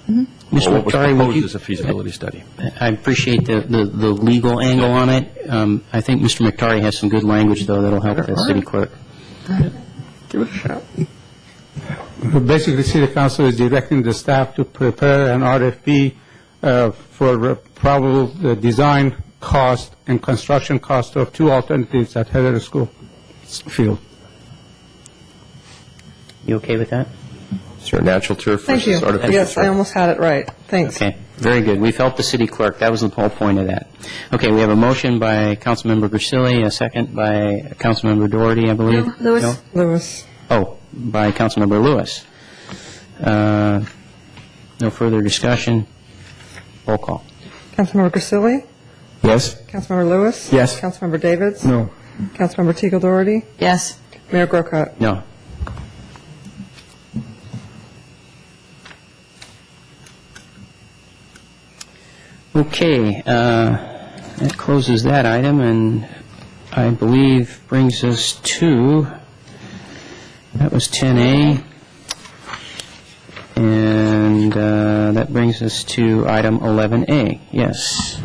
[SPEAKER 1] Mm-hmm. Mr.
[SPEAKER 8] What was
[SPEAKER 1] McTarry,
[SPEAKER 8] proposed as a feasibility study.
[SPEAKER 1] I appreciate the legal angle on it. I think Mr. McTarry has some good language, though, that'll help the city clerk.
[SPEAKER 17] Give it a shot. Basically, City Council is directing the staff to prepare an RFP for probable design cost and construction cost of two alternatives at Heather School field.
[SPEAKER 1] You okay with that?
[SPEAKER 7] Sure. Natural turf
[SPEAKER 18] Thank you.
[SPEAKER 7] versus artificial
[SPEAKER 18] Yes,
[SPEAKER 7] turf.
[SPEAKER 18] I almost had it right. Thanks.
[SPEAKER 1] Okay, very good. We've helped the city clerk. That was the whole point of that. Okay, we have a motion by Councilmember Grisilli, a second by Councilmember Doherty, I believe.
[SPEAKER 6] No, Lewis.
[SPEAKER 1] No?
[SPEAKER 18] Lewis.
[SPEAKER 1] Oh, by Councilmember Lewis. No further discussion. Roll call.
[SPEAKER 18] Councilmember Grisilli?
[SPEAKER 9] Yes.
[SPEAKER 18] Councilmember Lewis?
[SPEAKER 9] Yes.
[SPEAKER 18] Councilmember Davids?
[SPEAKER 5] No.
[SPEAKER 18] Councilmember Teagle Doherty?
[SPEAKER 6] Yes.
[SPEAKER 18] Mayor Grocott?
[SPEAKER 1] No. Okay, that closes that item, and I believe brings us to, that was 10A, and that brings us to item 11A. Yes.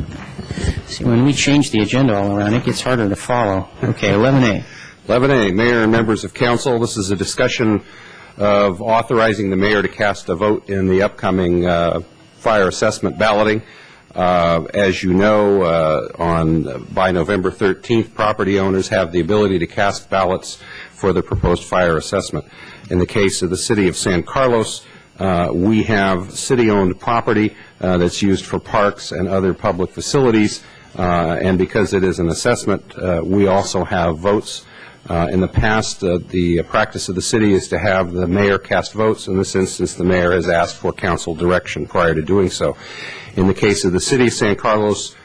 [SPEAKER 1] See, when we change the agenda all around, it gets harder to follow. Okay, 11A.
[SPEAKER 4] 11A, Mayor and members of council, this is a discussion of authorizing the mayor to cast a vote in the upcoming fire assessment balloting. As you know, by November 13th, property owners have the ability to cast ballots for the proposed fire assessment. In the case of the city of San Carlos, we have city-owned property that's used for parks and other public facilities, and because it is an assessment, we also have votes. In the past, the practice of the city is to have the mayor cast votes. In this instance, the mayor has asked for council direction prior to doing so. In the case of the city of San Carlos,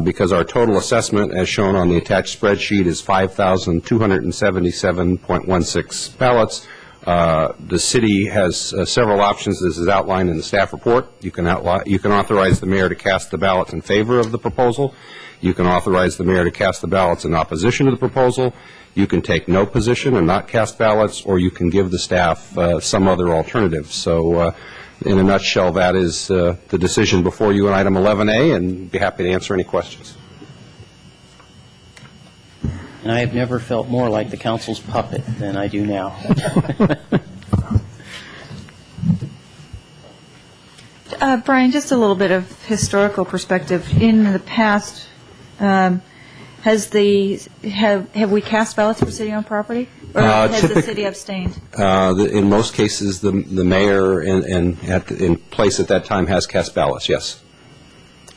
[SPEAKER 4] because our total assessment, as shown on the attached spreadsheet, is 5,277.16 ballots, the city has several options. This is outlined in the staff report. You can authorize the mayor to cast the ballots in favor of the proposal. You can authorize the mayor to cast the ballots in opposition to the proposal. You can take no position and not cast ballots, or you can give the staff some other alternative. So in a nutshell, that is the decision before you in item 11A, and be happy to answer any questions.
[SPEAKER 1] And I have never felt more like the council's puppet than I do now.
[SPEAKER 6] Brian, just a little bit of historical perspective. In the past, have we cast ballots for city-owned property, or has the city abstained?
[SPEAKER 4] In most cases, the mayor in place at that time has cast ballots, yes.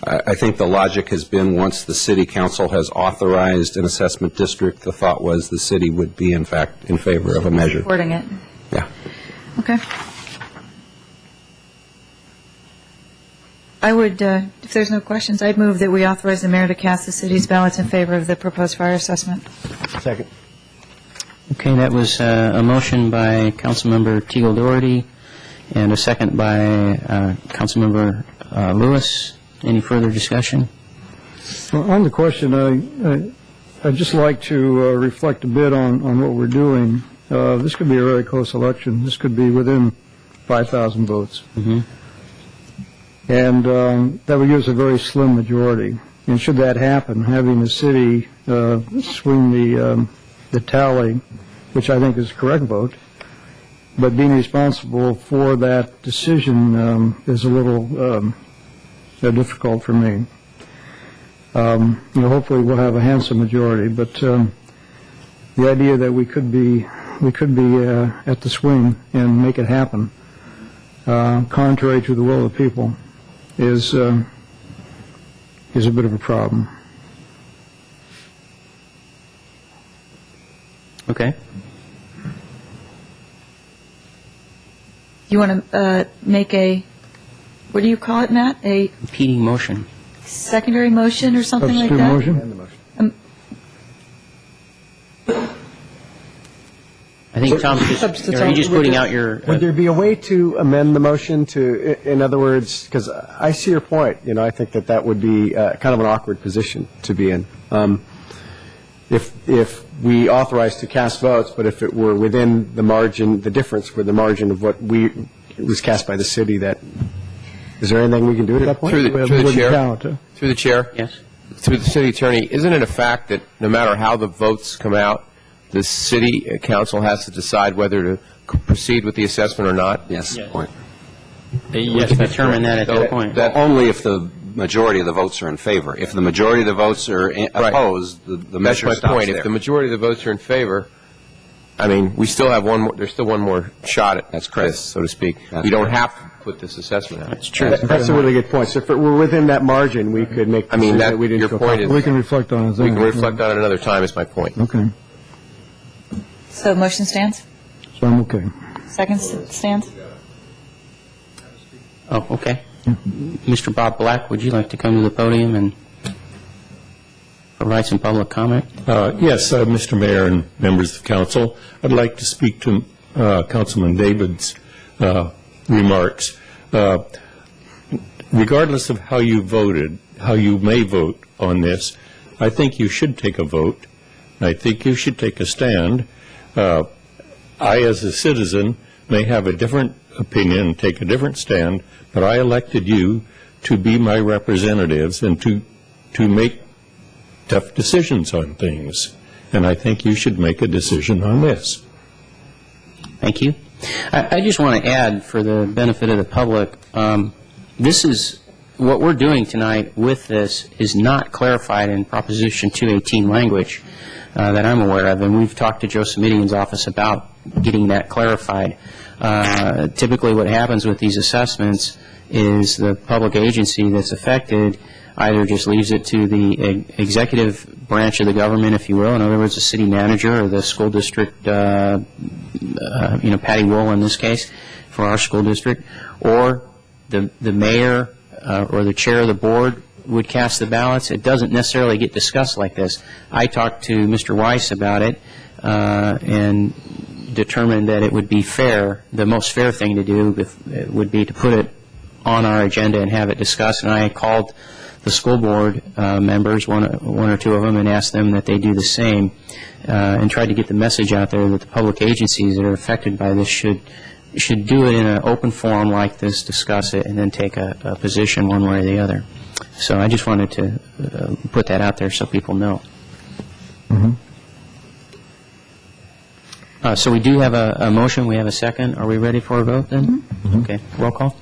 [SPEAKER 4] I think the logic has been once the city council has authorized an assessment district, the thought was the city would be, in fact, in favor of a measure.
[SPEAKER 6] Supporting it.
[SPEAKER 4] Yeah.
[SPEAKER 6] Okay. I would, if there's no questions, I'd move that we authorize the mayor to cast the city's ballots in favor of the proposed fire assessment.
[SPEAKER 3] Second.
[SPEAKER 1] Okay, that was a motion by Councilmember Teagle Doherty and a second by Councilmember Lewis. Any further discussion?
[SPEAKER 5] Well, on the question, I'd just like to reflect a bit on what we're doing. This could be a very close election. This could be within 5,000 votes.
[SPEAKER 1] Mm-hmm.
[SPEAKER 5] And that would give us a very slim majority. And should that happen, having the city swing the tally, which I think is the correct vote, but being responsible for that decision is a little difficult for me. Hopefully we'll have a handsome majority, but the idea that we could be at the swing and make it happen, contrary to the will of the people, is a bit of a problem.
[SPEAKER 1] Okay.
[SPEAKER 6] You want to make a, what do you call it, Matt? A
[SPEAKER 1] Repeating motion.
[SPEAKER 6] secondary motion or something like that?
[SPEAKER 5] Substitute motion?
[SPEAKER 1] I think Tom's just, are you just putting out your...
[SPEAKER 9] Would there be a way to amend the motion to, in other words, because I see your point, I think that would be kind of an awkward position to be in. If we authorize to cast votes, but if it were within the margin, the difference with the margin of what was cast by the city, is there anything we can do at that point?
[SPEAKER 7] Through the chair?
[SPEAKER 5] Count.
[SPEAKER 7] Through the chair?
[SPEAKER 1] Yes.
[SPEAKER 7] Through the city attorney, isn't it a fact that no matter how the votes come out, the city council has to decide whether to proceed with the assessment or not?
[SPEAKER 4] Yes. Point.
[SPEAKER 1] Yes, determine that at that point.
[SPEAKER 4] Only if the majority of the votes are in favor. If the majority of the votes are opposed, the measure
[SPEAKER 7] That's my
[SPEAKER 4] stops
[SPEAKER 7] point.
[SPEAKER 4] there.
[SPEAKER 7] If the majority of the votes are in favor, I mean, we still have one more, there's still one more shot at this, so to speak. We don't have to put this assessment out.
[SPEAKER 1] That's true.
[SPEAKER 9] That's a really good point. So if it were within that margin, we could make.
[SPEAKER 7] I mean,
[SPEAKER 9] we didn't
[SPEAKER 7] your
[SPEAKER 9] feel
[SPEAKER 7] point is.
[SPEAKER 5] We can reflect on it then.
[SPEAKER 7] We can reflect on it another time, is my point.
[SPEAKER 5] Okay.
[SPEAKER 6] So motion stands?
[SPEAKER 5] So I'm okay.
[SPEAKER 6] Second stands?
[SPEAKER 1] Oh, okay. Mr. Bob Black, would you like to come to the podium and provide some public comment?
[SPEAKER 10] Yes, Mr. Mayor and members of council, I'd like to speak to Councilman David's remarks. Regardless of how you voted, how you may vote on this, I think you should take a vote. I think you should take a stand. I, as a citizen, may have a different opinion, take a different stand, but I elected you to be my representatives and to make tough decisions on things. and I think you should make a decision on this.
[SPEAKER 1] Thank you. I just want to add, for the benefit of the public, this is, what we're doing tonight with this is not clarified in Proposition 218 language that I'm aware of, and we've talked to Joe Simitian's office about getting that clarified. Typically what happens with these assessments is the public agency that's affected either just leaves it to the executive branch of the government, if you will, in other words, the city manager or the school district, Patty Wool in this case, for our school district, or the mayor or the chair of the board would cast the ballots. It doesn't necessarily get discussed like this. I talked to Mr. Weiss about it and determined that it would be fair, the most fair thing to do would be to put it on our agenda and have it discussed. And I called the school board members, one or two of them, and asked them that they do the same, and tried to get the message out there that the public agencies that are affected by this should do it in an open forum like this, discuss it, and then take a position one way or the other. So I just wanted to put that out there so people know. So we do have a motion. We have a second. Are we ready for a vote then? Okay. Roll call.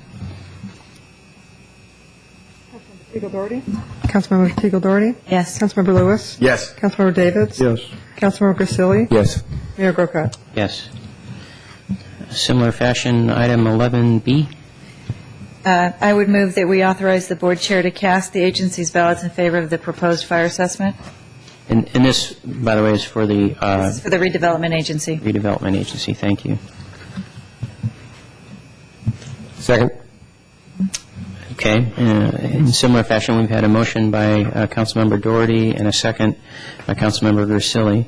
[SPEAKER 18] Teagle Doherty? Councilmember Teagle Doherty?
[SPEAKER 6] Yes.
[SPEAKER 18] Councilmember Lewis?
[SPEAKER 9] Yes.
[SPEAKER 18] Councilmember Davids?
[SPEAKER 5] Yes.
[SPEAKER 18] Councilmember Grisilli?
[SPEAKER 9] Yes.
[SPEAKER 18] Mayor Grocott?
[SPEAKER 1] Yes. Similar fashion, item 11B.
[SPEAKER 6] I would move that we authorize the board chair to cast the agency's ballots in favor of the proposed fire assessment.
[SPEAKER 1] And this, by the way, is for the
[SPEAKER 6] This is for the redevelopment agency.
[SPEAKER 1] redevelopment agency. Thank you.
[SPEAKER 9] Second.
[SPEAKER 1] Okay. In similar fashion, we've had a motion by Councilmember Doherty and a second by Councilmember Grisilli.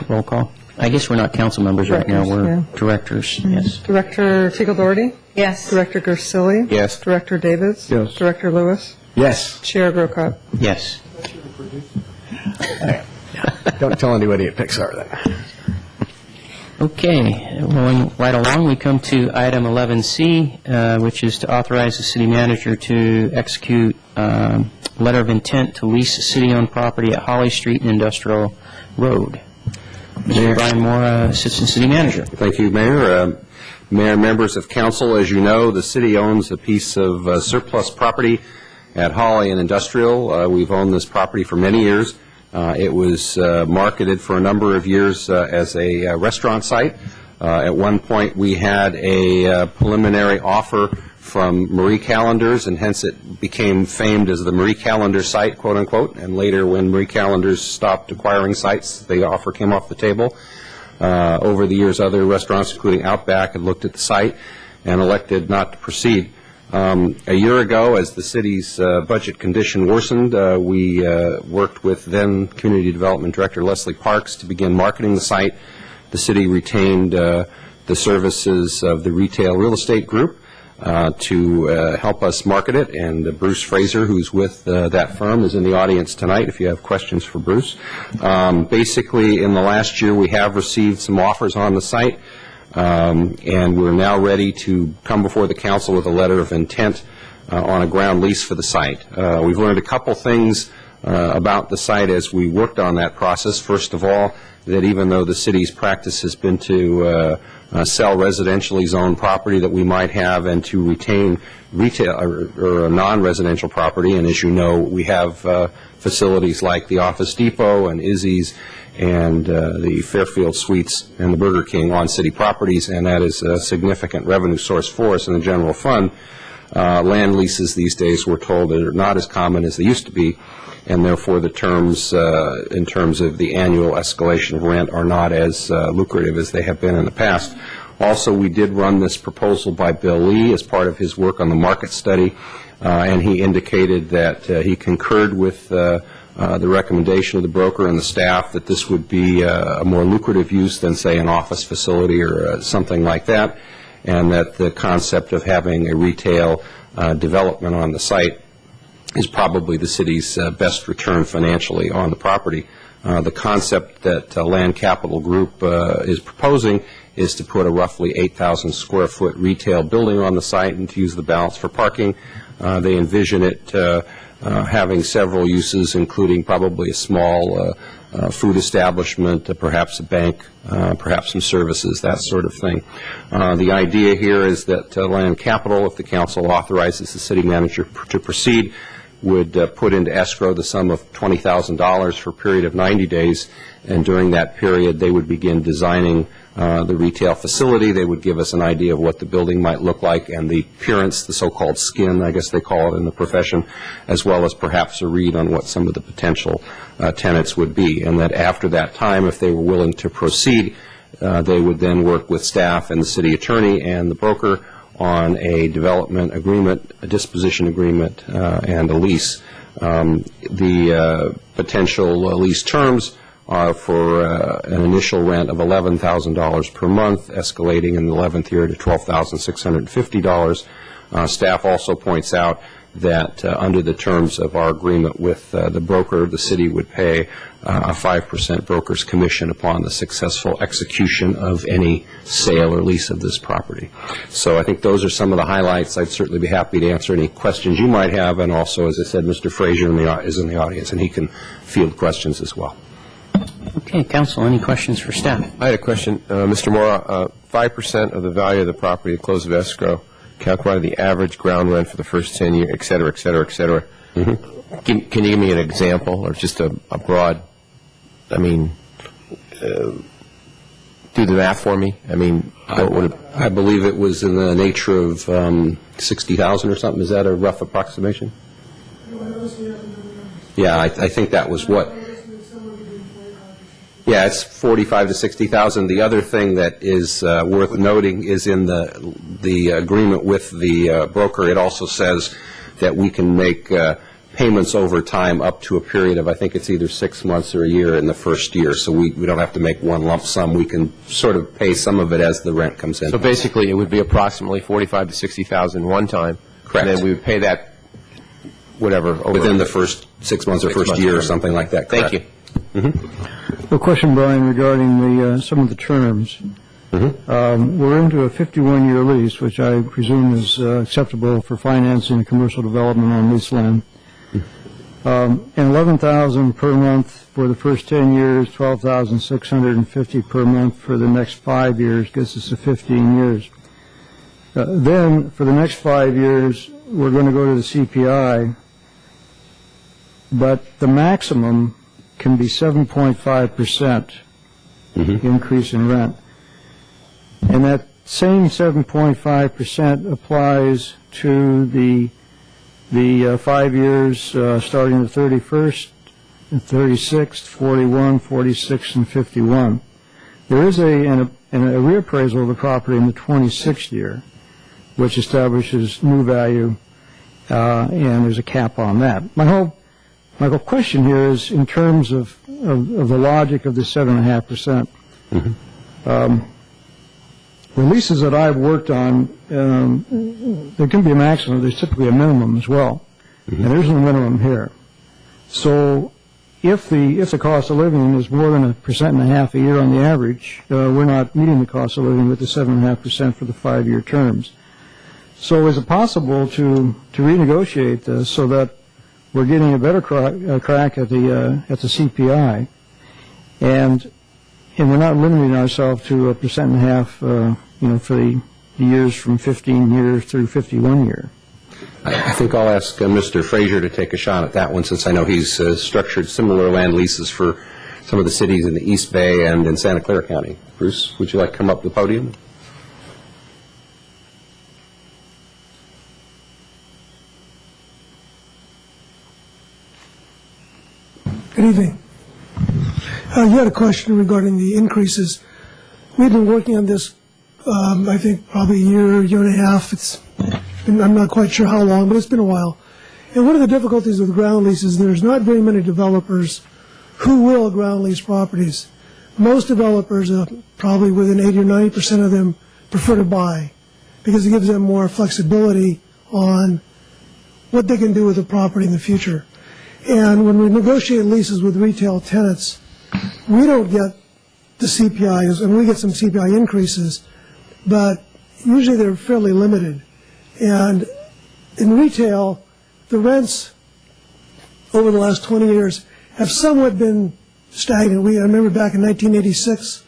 [SPEAKER 1] Roll call. I guess we're not council members right now. We're directors. Yes.
[SPEAKER 18] Director Teagle Doherty?
[SPEAKER 6] Yes.
[SPEAKER 18] Director Grisilli?
[SPEAKER 9] Yes.
[SPEAKER 18] Director Davids?
[SPEAKER 5] Yes.
[SPEAKER 18] Director Lewis?
[SPEAKER 9] Yes.
[SPEAKER 18] Chair Grocott?
[SPEAKER 1] Yes.
[SPEAKER 9] Don't tell anybody at Pixar that.
[SPEAKER 1] Okay, rolling right along, we come to item 11C, which is to authorize the city manager to execute letter of intent to lease city-owned property at Holly Street and Industrial Road. Mr. Brian Moore, Assistant City Manager.
[SPEAKER 4] Thank you, Mayor. Mayor and members of council, as you know, the city owns a piece of surplus property at Holly and Industrial. We've owned this property for many years. It was marketed for a number of years as a restaurant site. At one point, we had a preliminary offer from Marie Callender's, and hence it became famed as the Marie Callender site, quote unquote. And later, when Marie Callender's stopped acquiring sites, the offer came off the table. Over the years, other restaurants, including Outback, had looked at the site and elected not to proceed. A year ago, as the city's budget condition worsened, we worked with then Community Development Director Leslie Parks to begin marketing the site. The city retained the services of the Retail Real Estate Group to help us market it, and Bruce Fraser, who's with that firm, is in the audience tonight if you have questions for Bruce. Basically, in the last year, we have received some offers on the site. And we're now ready to come before the council with a letter of intent on a ground lease for the site. We've learned a couple things about the site as we worked on that process. First of all, that even though the city's practice has been to sell residentially zoned property that we might have and to retain retail or non-residential property, and as you know, we have facilities like the Office Depot and Izzy's and the Fairfield Suites and the Burger King on city properties, and that is a significant revenue source for us in the general fund. Land leases these days, we're told, are not as common as they used to be, and therefore the terms in terms of the annual escalation of rent are not as lucrative as they have been in the past. Also, we did run this proposal by Bill Lee as part of his work on the market study, and he indicated that he concurred with the recommendation of the broker and the staff that this would be a more lucrative use than, say, an office facility or something like that, and that the concept of having a retail development on the site is probably the city's best return financially on the property. The concept that Land Capital Group is proposing is to put a roughly 8,000 square foot retail building on the site and to use the balance for parking. They envision it having several uses, including probably a small food establishment, perhaps a bank, perhaps some services, that sort of thing. The idea here is that Land Capital, if the council authorizes the city manager to proceed, would put into escrow the sum of $20,000 for a period of 90 days, and during that period they would begin designing the retail facility. They would give us an idea of what the building might look like and the appearance, the so-called skin, I guess they call it in the profession, as well as perhaps a read on what some of the potential tenants would be. And that after that time, if they were willing to proceed, they would then work with staff and the city attorney and the broker on a development agreement, a disposition agreement, and a lease. The potential lease terms are for an initial rent of $11,000 per month, escalating in the 11th year to $12,650. Staff also points out that under the terms of our agreement with the broker, the city would pay a 5% broker's commission upon the successful execution of any sale or lease of this property. So I think those are some of the highlights. I'd certainly be happy to answer any questions you might have, and also, as I said, Mr. Frazier is in the audience, and he can field questions as well.
[SPEAKER 1] Okay, council, any questions for staff?
[SPEAKER 7] I had a question, Mr. Mora. 5% of the value of the property at close of escrow, calculated the average ground rent for the first 10 years, et cetera, et cetera, et cetera. Can you give me an example, or just a broad, I mean, do the math for me? I mean,
[SPEAKER 4] I believe it was in the nature of 60,000 or something. Is that a rough approximation? Yeah, I think that was what. Yeah, it's 45 to 60,000. The other thing that is worth noting is in the agreement with the broker, it also says that we can make payments over time up to a period of, I think it's either 6 months or a year in the first year. So we don't have to make one lump sum. We can sort of pay some of it as the rent comes in.
[SPEAKER 7] So basically, it would be approximately 45 to 60,000 one time.
[SPEAKER 4] Correct.
[SPEAKER 7] And then we would pay that, whatever, over
[SPEAKER 4] within the first 6 months or first year or something like that. Correct.
[SPEAKER 7] Thank you.
[SPEAKER 5] A question, Brian, regarding some of the terms. We're into a 51-year lease, which I presume is acceptable for financing commercial development on leased land. And $11,000 per month for the first 10 years, $12,650 per month for the next 5 years gets us to 15 years. Then, for the next 5 years, we're going to go to the CPI, but the maximum can be 7.5% increase in rent. And that same 7.5% applies to the 5 years starting the 31st, and 36th, 41, 46, and 51. There is a reappraisal of the property in the 26th year, which establishes new value, and there's a cap on that. My whole question here is in terms of the logic of the 7.5%. The leases that I've worked on, there can be a maximum. There's typically a minimum as well, and there's no minimum here. So if the cost of living is more than 1.5% a year on the average, we're not meeting the cost of living with the 7.5% for the 5-year terms. So is it possible to renegotiate this so that we're getting a better crack at the CPI, and we're not limiting ourselves to 1.5%, for the years from 15 years through 51 years?
[SPEAKER 4] I think I'll ask Mr. Frazier to take a shot at that one, since I know he's structured similar land leases for some of the cities in the East Bay and in Santa Clara County. Bruce, would you like to come up to the podium?
[SPEAKER 2] Good evening. You had a question regarding the increases. We've been working on this, I think, probably a year and a half. I'm not quite sure how long, but it's been a while. And one of the difficulties with ground leases, there's not very many developers who will ground lease properties. Most developers, probably within 80 or 90% of them, prefer to buy because it gives them more flexibility on what they can do with the property in the future. And when we negotiate leases with retail tenants, we don't get the CPIs, and we get some CPI increases, but usually they're fairly limited. And in retail, the rents over the last 20 years have somewhat been stagnant. I remember back in 1986,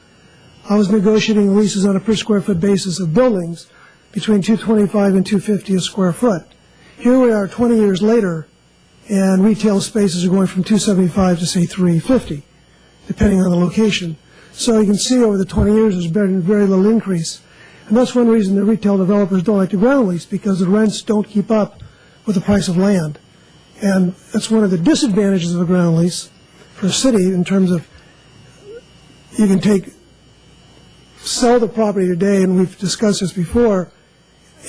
[SPEAKER 2] I was negotiating leases on a per square foot basis of buildings between $225 and $250 a square foot. Here we are 20 years later, and retail spaces are going from $275 to, say, $350, depending on the location. So you can see over the 20 years there's been very little increase. And that's one reason the retail developers don't like to ground lease, because the rents don't keep up with the price of land. And that's one of the disadvantages of a ground lease for a city in terms of you can sell the property today, and we've discussed this before,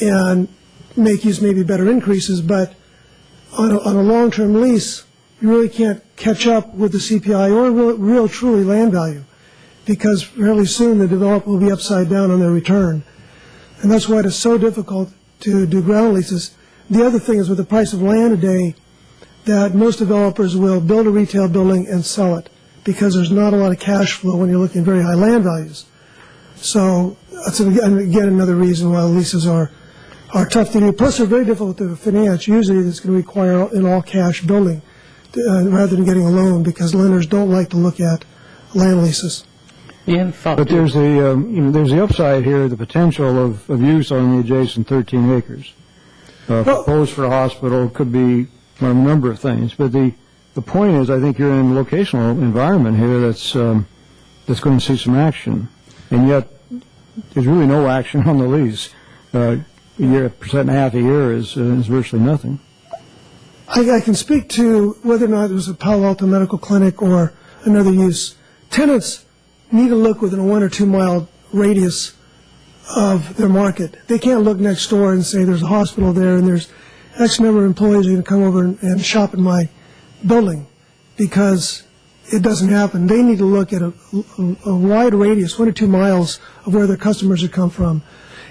[SPEAKER 2] and make use maybe better increases, but on a long-term lease, you really can't catch up with the CPI or real truly land value, because fairly soon the developer will be upside down on their return. And that's why it is so difficult to do ground leases. The other thing is with the price of land today, that most developers will build a retail building and sell it, because there's not a lot of cash flow when you're looking at very high land values. So that's again another reason why leases are tough to do. Plus, they're very difficult to finance. Usually, it's going to require an all-cash building rather than getting a loan, because lenders don't like to look at land leases.
[SPEAKER 5] But there's the upside here, the potential of use on the adjacent 13 acres. Proposed for a hospital could be a number of things, but the point is, I think you're in a locational environment here that's going to see some action, and yet there's really no action on the lease. A year, 1.5% a year is virtually nothing.
[SPEAKER 2] I can speak to whether or not it was a Palo Alto Medical Clinic or another use. Tenants need to look within a 1 or 2 mile radius of their market. They can't look next door and say there's a hospital there and there's X number of employees who are going to come over and shop in my building, because it doesn't happen. They need to look at a wide radius, 1 or 2 miles of where their customers have come from.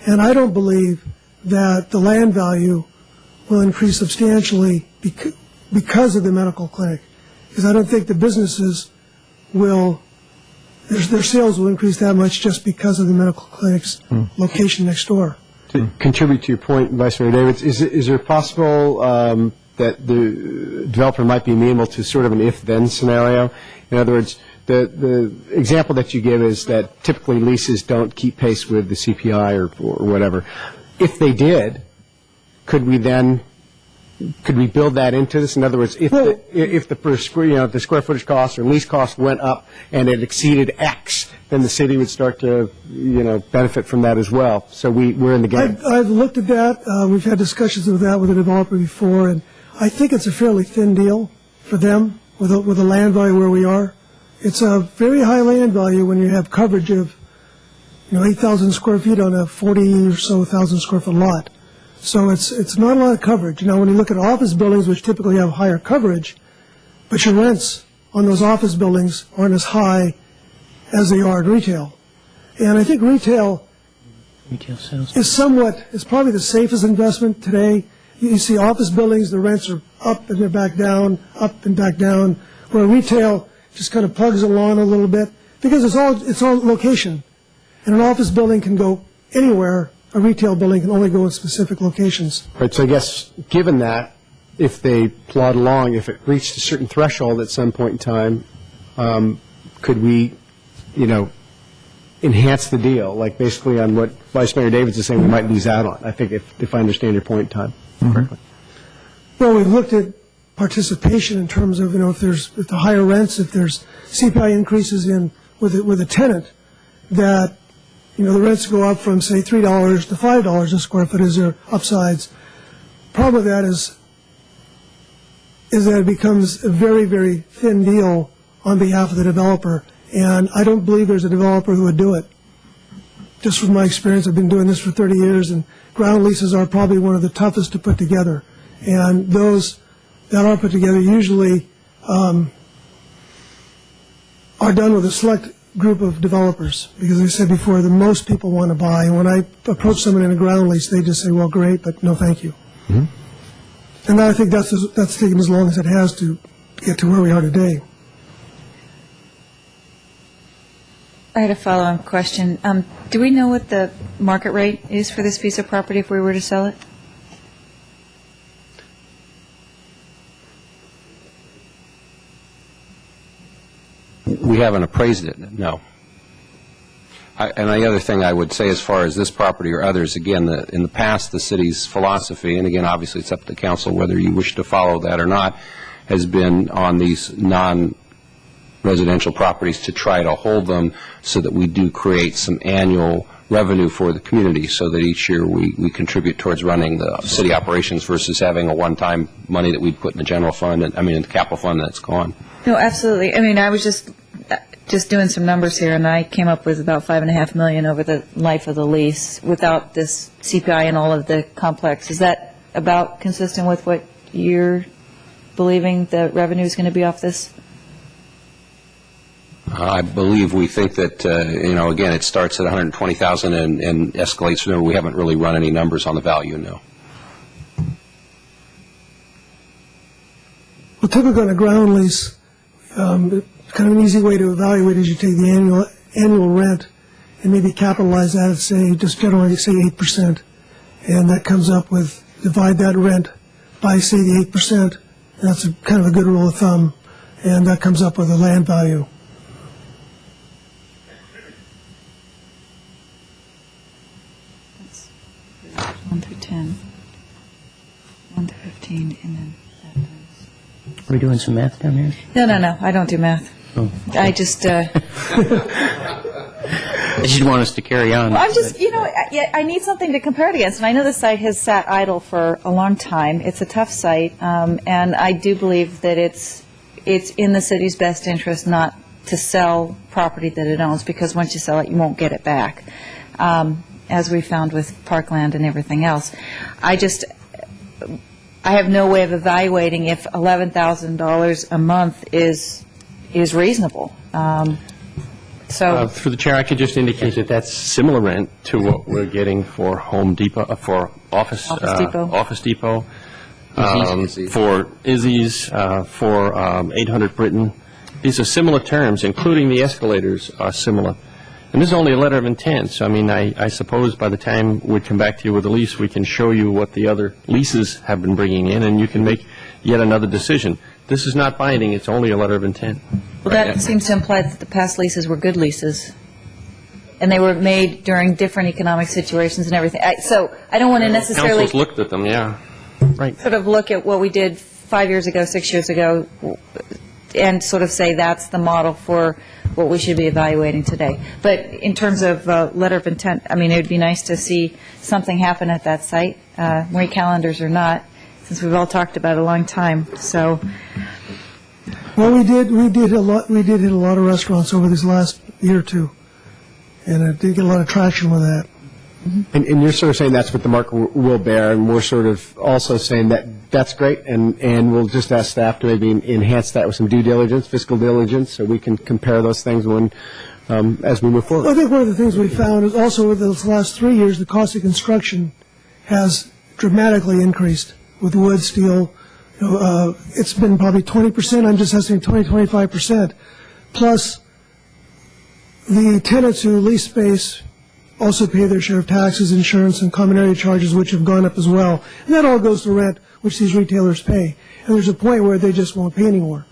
[SPEAKER 2] And I don't believe that the land value will increase substantially because of the medical clinic, because I don't think the businesses will, their sales will increase that much just because of the medical clinic's location next door.
[SPEAKER 9] To contribute to your point, Vice Mayor Davids, is there possible that the developer might be amenable to sort of an if-then scenario? In other words, the example that you give is that typically leases don't keep pace with the CPI or whatever. If they did, could we build that into this? In other words, if the square footage cost or lease cost went up and it exceeded X, then the city would start to benefit from that as well. So we're in the game.
[SPEAKER 2] I've looked at that. We've had discussions with that with the developer before, and I think it's a fairly thin deal for them with the land value where we are. It's a very high land value when you have coverage of 8,000 square feet on a 40 or so thousand square foot lot. So it's not a lot of coverage. Now, when you look at office buildings, which typically have higher coverage, but your rents on those office buildings aren't as high as they are in retail. And I think retail
[SPEAKER 1] sales
[SPEAKER 2] is probably the safest investment today. You see office buildings, the rents are up and they're back down, up and back down, where retail just kind of plugs along a little bit, because it's all location. And an office building can go anywhere. A retail building can only go in specific locations.
[SPEAKER 9] Right. So I guess given that, if they plod along, if it reached a certain threshold at some point in time, could we, enhance the deal, like basically on what Vice Mayor Davids is saying we might lose out on? I think if I understand your point in time correctly.
[SPEAKER 2] Well, we've looked at participation in terms of if the higher rents, if there's CPI increases with a tenant, that the rents go up from, say, $3 to $5 a square foot. Is there upsides? Problem with that is that it becomes a very, very thin deal on behalf of the developer, and I don't believe there's a developer who would do it. Just from my experience, I've been doing this for 30 years, and ground leases are probably one of the toughest to put together. And those that are put together usually are done with a select group of developers, because as I said before, the most people want to buy. And when I approach someone in a ground lease, they just say, well, great, but no thank you. Mm-hmm. And I think that's taken as long as it has to get to where we are today.
[SPEAKER 6] I had a follow-on question. Do we know what the market rate is for this piece of property if we were to sell it?
[SPEAKER 4] haven't appraised it, no. And the other thing I would say as far as this property or others, again, in the past, the city's philosophy, and again, obviously it's up to council whether you wish to follow that or not, has been on these non-residential properties to try to hold them so that we do create some annual revenue for the community, so that each year we contribute towards running the city operations versus having a one-time money that we'd put in the general fund, in the capital fund that's gone.
[SPEAKER 6] No, absolutely. I mean, I was just doing some numbers here, and I came up with about $5.5 million over the life of the lease without this CPI and all of the complex. Is that about consistent with what you're believing the revenue is going to be off this?
[SPEAKER 4] I believe we think that, again, it starts at $120,000 and escalates from there. We haven't really run any numbers on the value, no.
[SPEAKER 2] Well, typically on a ground lease, kind of an easy way to evaluate is you take the annual rent and maybe capitalize that at, say, just generally say 8%. And that comes up with, divide that rent by, say, the 8%. That's kind of a good rule of thumb. And that comes up with a land value.
[SPEAKER 6] That's 1 through 10, 1 through 15, and then that times.
[SPEAKER 1] Are we doing some math down here?
[SPEAKER 6] No, I don't do math.
[SPEAKER 1] Oh.
[SPEAKER 6] I just...
[SPEAKER 1] I just want us to carry on.
[SPEAKER 6] Well, I'm just, I need something to compare it against. And I know the site has sat idle for a long time. It's a tough site. And I do believe that it's in the city's best interest not to sell property that it owns, because once you sell it, you won't get it back, as we found with Parkland and everything else. I have no way of evaluating if $11,000 a month is reasonable.
[SPEAKER 8] Through the chair, I could just indicate that that's similar rent to what we're getting for Home Depot, for Office Depot, for Izzy's, for 800 Britain. These are similar terms, including the escalators are similar. And this is only a letter of intent. So, I suppose by the time we come back to you with a lease, we can show you what the other leases have been bringing in, and you can make yet another decision. This is not binding. It's only a letter of intent.
[SPEAKER 6] Well, that seems to imply that the past leases were good leases, and they were made during different economic situations and everything. So I don't want to necessarily
[SPEAKER 8] Council's looked at them, yeah. Right.
[SPEAKER 6] sort of look at what we did 5 years ago, 6 years ago, and sort of say that's the model for what we should be evaluating today. But in terms of letter of intent, it would be nice to see something happen at that site, Marie calendars or not, since we've all talked about it a long time. So.
[SPEAKER 2] Well, we did hit a lot of restaurants over this last year or two, and I did get a lot of traction with that.
[SPEAKER 9] And you're sort of saying that's what the market will bear, and we're sort of also saying that that's great, and we'll just ask staff to maybe enhance that with some due diligence, fiscal diligence, so we can compare those things as we move forward.
[SPEAKER 2] Well, I think one of the things we found is also over the last 3 years, the cost of construction has dramatically increased with wood, steel. It's been probably 20%. I'm just estimating 25%. Plus, the tenants who lease space also pay their share of taxes, insurance, and common area charges, which have gone up as well. And that all goes to rent, which these retailers pay. And there's a point where they just won't pay anymore.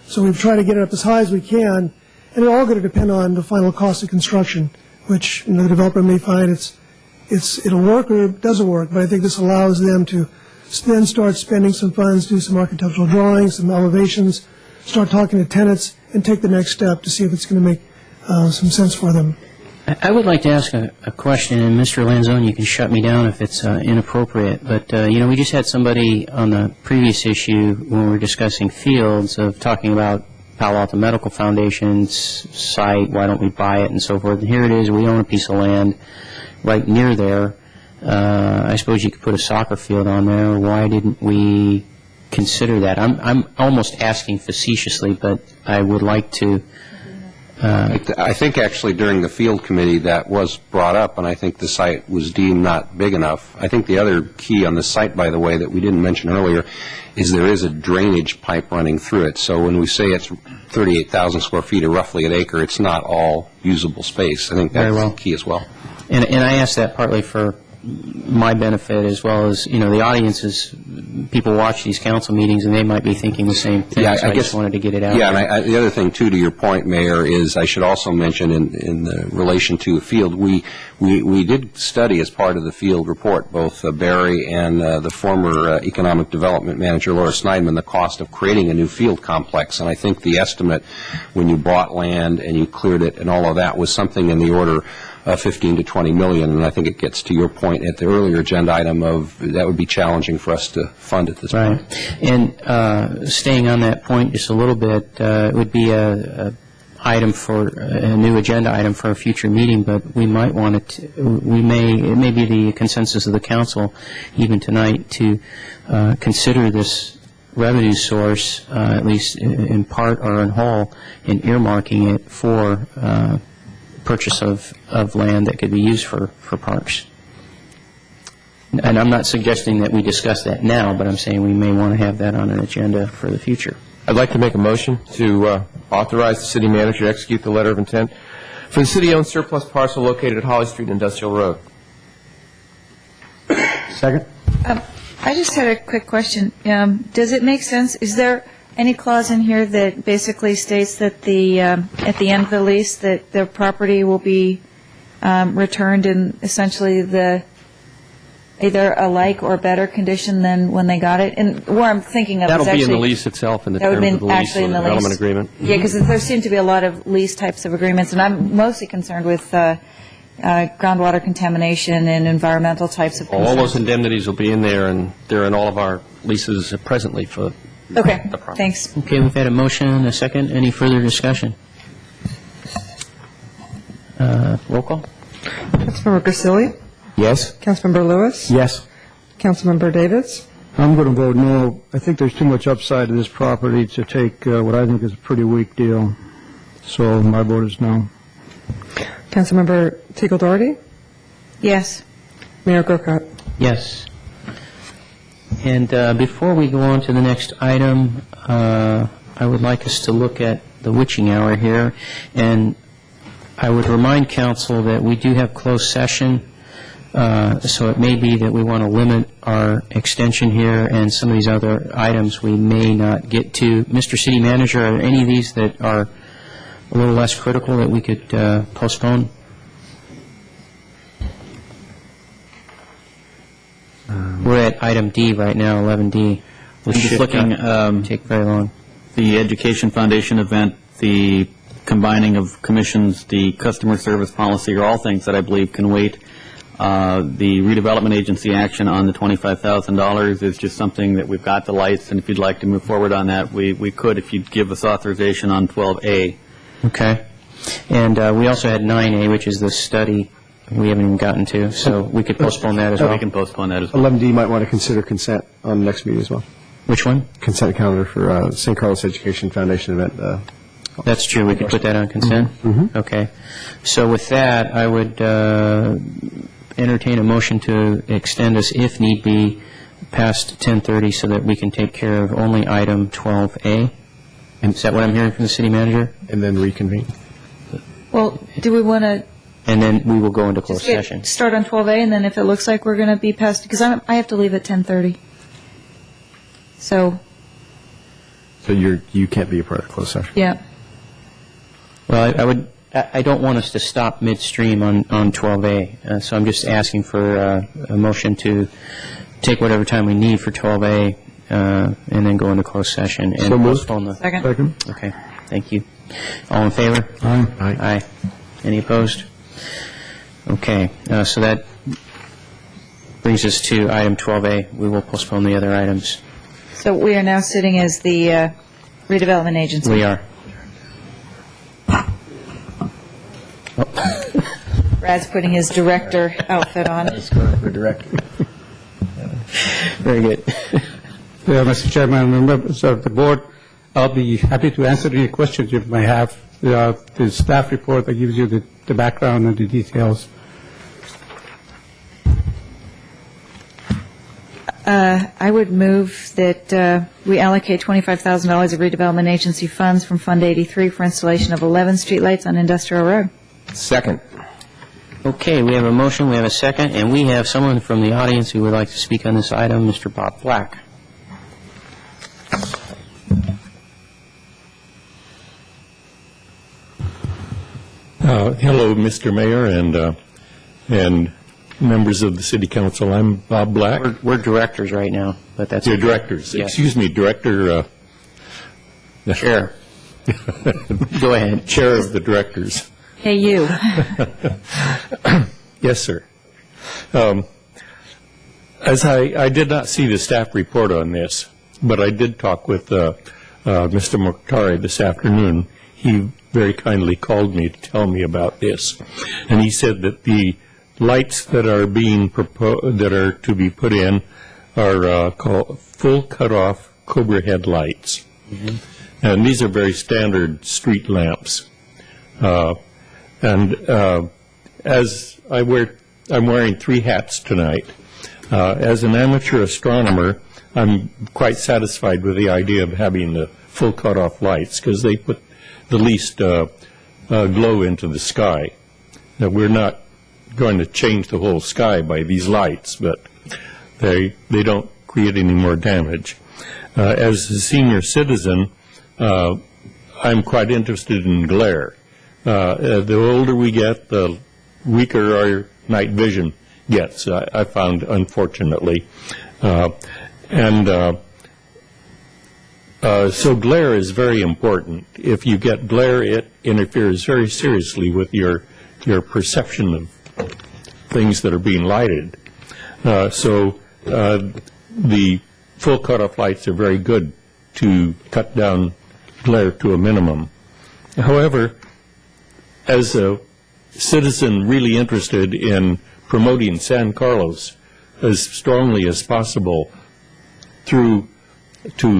[SPEAKER 2] So we've tried to get it up as high as we can, and it's all going to depend on the final cost of construction, which the developer may find it'll work or it doesn't work. But I think this allows them to then start spending some funds, do some architectural drawings, some elevations, start talking to tenants, and take the next step to see if it's going to make some sense for them.
[SPEAKER 1] I would like to ask a question, and Mr. Lanzone, you can shut me down if it's inappropriate. But, we just had somebody on the previous issue when we were discussing fields of talking about Palo Alto Medical Foundation's site, why don't we buy it, and so forth. And here it is, we own a piece of land right near there. I suppose you could put a soccer field on there. Why didn't we consider that? I'm almost asking facetiously, but I would like to.
[SPEAKER 4] I think actually during the field committee that was brought up, and I think the site was deemed not big enough. I think the other key on the site, by the way, that we didn't mention earlier, is there is a drainage pipe running through it. So when we say it's 38,000 square feet or roughly an acre, it's not all usable space. I think that's key as well.
[SPEAKER 1] And I asked that partly for my benefit as well as, the audiences, people watch these council meetings and they might be thinking the same thing.
[SPEAKER 4] Yeah,
[SPEAKER 1] so
[SPEAKER 4] I
[SPEAKER 1] I
[SPEAKER 4] guess-
[SPEAKER 1] just wanted to get it out.
[SPEAKER 4] Yeah,
[SPEAKER 1] there.
[SPEAKER 4] and the other thing, too, to your point, Mayor, is I should also mention in the relation to the field, we did study as part of the field report, both Barry and the former Economic Development Manager, Laura Sneidman, the cost of creating a new field complex. And I think the estimate when you bought land and you cleared it and all of that was something in the order of 15 to 20 million. And I think it gets to your point at the earlier agenda item of that would be challenging for us to fund at this point.
[SPEAKER 1] Right. And staying on that point just a little bit, it would be a item for a new agenda item for a future meeting, but we might want it. It may be the consensus of the council, even tonight, to consider this revenue source, at least in part or in whole, and earmarking it for purchase of land that could be used for parks. And I'm not suggesting that we discuss that now, but I'm saying we may want to have that on an agenda for the future.
[SPEAKER 7] I'd like to make a motion to authorize the city manager to execute the letter of intent for the city-owned surplus parcel located at Holly Street and Industrial Road.
[SPEAKER 5] Second?
[SPEAKER 6] I just had a quick question. Does it make sense, is there any clause in here that basically states that at the end of the lease, that the property will be returned in essentially either a like or better condition than when they got it? And where I'm thinking of is
[SPEAKER 8] That'll
[SPEAKER 6] actually...
[SPEAKER 8] be in the lease itself, in the
[SPEAKER 6] that would
[SPEAKER 8] terms
[SPEAKER 6] be
[SPEAKER 8] of the lease
[SPEAKER 6] actually
[SPEAKER 8] or
[SPEAKER 6] in
[SPEAKER 8] the
[SPEAKER 6] the
[SPEAKER 8] development
[SPEAKER 6] lease.
[SPEAKER 8] agreement.
[SPEAKER 6] Yeah, because there seem to be a lot of lease types of agreements, and I'm mostly concerned with groundwater contamination and environmental types of concerns.
[SPEAKER 8] All those indemnities will be in there, and they're in all of our leases presently for
[SPEAKER 6] Okay,
[SPEAKER 8] the property.
[SPEAKER 6] thanks.
[SPEAKER 1] Okay, we've had a motion and a second. Any further discussion? Roll call?
[SPEAKER 18] Councilmember Grisilli?
[SPEAKER 5] Yes.
[SPEAKER 18] Councilmember Lewis?
[SPEAKER 5] Yes.
[SPEAKER 18] Councilmember Davids?
[SPEAKER 5] I'm going to vote no. I think there's too much upside to this property to take what I think is a pretty weak deal. So my vote is no.
[SPEAKER 18] Councilmember Teagle Doherty?
[SPEAKER 6] Yes.
[SPEAKER 18] Mayor Grocott?
[SPEAKER 1] Yes. And before we go on to the next item, I would like us to look at the witching hour here. And I would remind council that we do have closed session, so it may be that we want to limit our extension here, and some of these other items we may not get to. Mr. City Manager, are there any of these that are a little less critical that we could postpone? We're at item D right now, 11D.
[SPEAKER 19] I'm just looking,
[SPEAKER 1] take very long.
[SPEAKER 19] The Education Foundation event, the combining of commissions, the customer service policy are all things that I believe can wait. The redevelopment agency action on the $25,000 is just something that we've got the lights, and if you'd like to move forward on that, we could if you'd give us authorization on 12A.
[SPEAKER 1] Okay. And we also had 9A, which is the study we haven't even gotten to, so we could postpone that as well.
[SPEAKER 19] We can postpone that as well.
[SPEAKER 9] 11D might want to consider consent on the next meeting as well.
[SPEAKER 1] Which one?
[SPEAKER 9] Consent calendar for St. Carlos Education Foundation event.
[SPEAKER 1] That's true. We could put that on consent?
[SPEAKER 9] Mm-hmm.
[SPEAKER 1] Okay. So with that, I would entertain a motion to extend us, if need be, past 10:30 so that we can take care of only item 12A. Is that what I'm hearing from the city manager?
[SPEAKER 9] And then reconvene.
[SPEAKER 6] Well, do we want to
[SPEAKER 1] And then we will go into closed
[SPEAKER 6] just
[SPEAKER 1] session.
[SPEAKER 6] start on 12A, and then if it looks like we're going to be past, because I have to leave at 10:30. So,
[SPEAKER 9] So you can't be a part of the closed session.
[SPEAKER 6] yeah.
[SPEAKER 1] Well, I don't want us to stop midstream on 12A, so I'm just asking for a motion to take whatever time we need for 12A and then go into closed session and
[SPEAKER 9] So moved.
[SPEAKER 1] postpone the...
[SPEAKER 6] Second.
[SPEAKER 1] Okay, thank you. All in favor?
[SPEAKER 5] Aye.
[SPEAKER 1] Aye. Any opposed? Okay, so that brings us to item 12A. We will postpone the other items.
[SPEAKER 6] So we are now sitting as the redevelopment agency.
[SPEAKER 1] We are.
[SPEAKER 6] Brad's putting his director outfit on.
[SPEAKER 9] For director.
[SPEAKER 1] Very good.
[SPEAKER 17] Mr. Chairman, members of the board, I'll be happy to answer any questions you may have. The staff report that gives you the background and the details.
[SPEAKER 6] I would move that we allocate $25,000 of redevelopment agency funds from Fund 83 for installation of 11 streetlights on Industrial Road.
[SPEAKER 7] Second.
[SPEAKER 1] Okay, we have a motion, we have a second, and we have someone from the audience who would like to speak on this item, Mr. Bob Black.
[SPEAKER 10] Hello, Mr. Mayor and members of the City Council. I'm Bob Black.
[SPEAKER 1] We're directors right now, but that's...
[SPEAKER 10] You're directors.
[SPEAKER 1] Yes.
[SPEAKER 10] Excuse me, Director...
[SPEAKER 1] Chair. Go ahead.
[SPEAKER 10] Chair of the directors.
[SPEAKER 6] Hey, you.
[SPEAKER 10] Yes, sir. As I did not see the staff report on this, but I did talk with Mr. Mokhtari this afternoon. He very kindly called me to tell me about this, and he said that the lights that are being that are to be put in are called full cutoff Cobra head lights, and these are very standard street lamps. As I'm wearing 3 hats tonight. As an amateur astronomer, I'm quite satisfied with the idea of having the full cutoff lights because they put the least glow into the sky. Now, we're not going to change the whole sky by these lights, but they don't create any more damage. As a senior citizen, I'm quite interested in glare. The older we get, the weaker our night vision gets, I found, unfortunately. So glare is very important. If you get glare, it interferes very seriously with your perception of things that are being lighted. So the full cutoff lights are very good to cut down glare to a minimum. However, as a citizen really interested in promoting San Carlos as strongly as possible to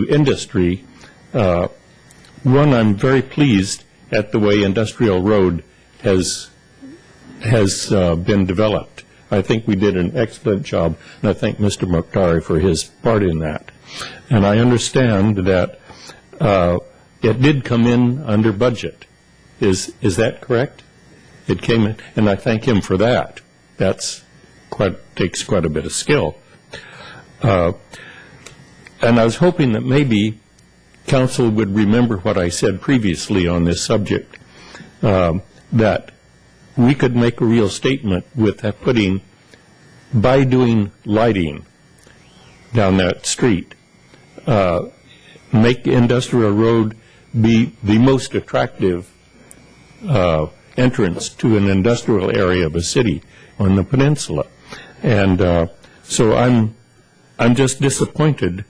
[SPEAKER 10] industry, one, I'm very pleased at the way Industrial Road has been developed. I think we did an excellent job, and I thank Mr. Mokhtari for his part in that. And I understand that it did come in under budget. Is that correct? It came in, and I thank him for that. Takes quite a bit of skill. And I was hoping that maybe council would remember what I said previously on this subject, that we could make a real statement with by doing lighting down that street, make Industrial Road be the most attractive entrance to an industrial area of a city on the peninsula. And so I'm just disappointed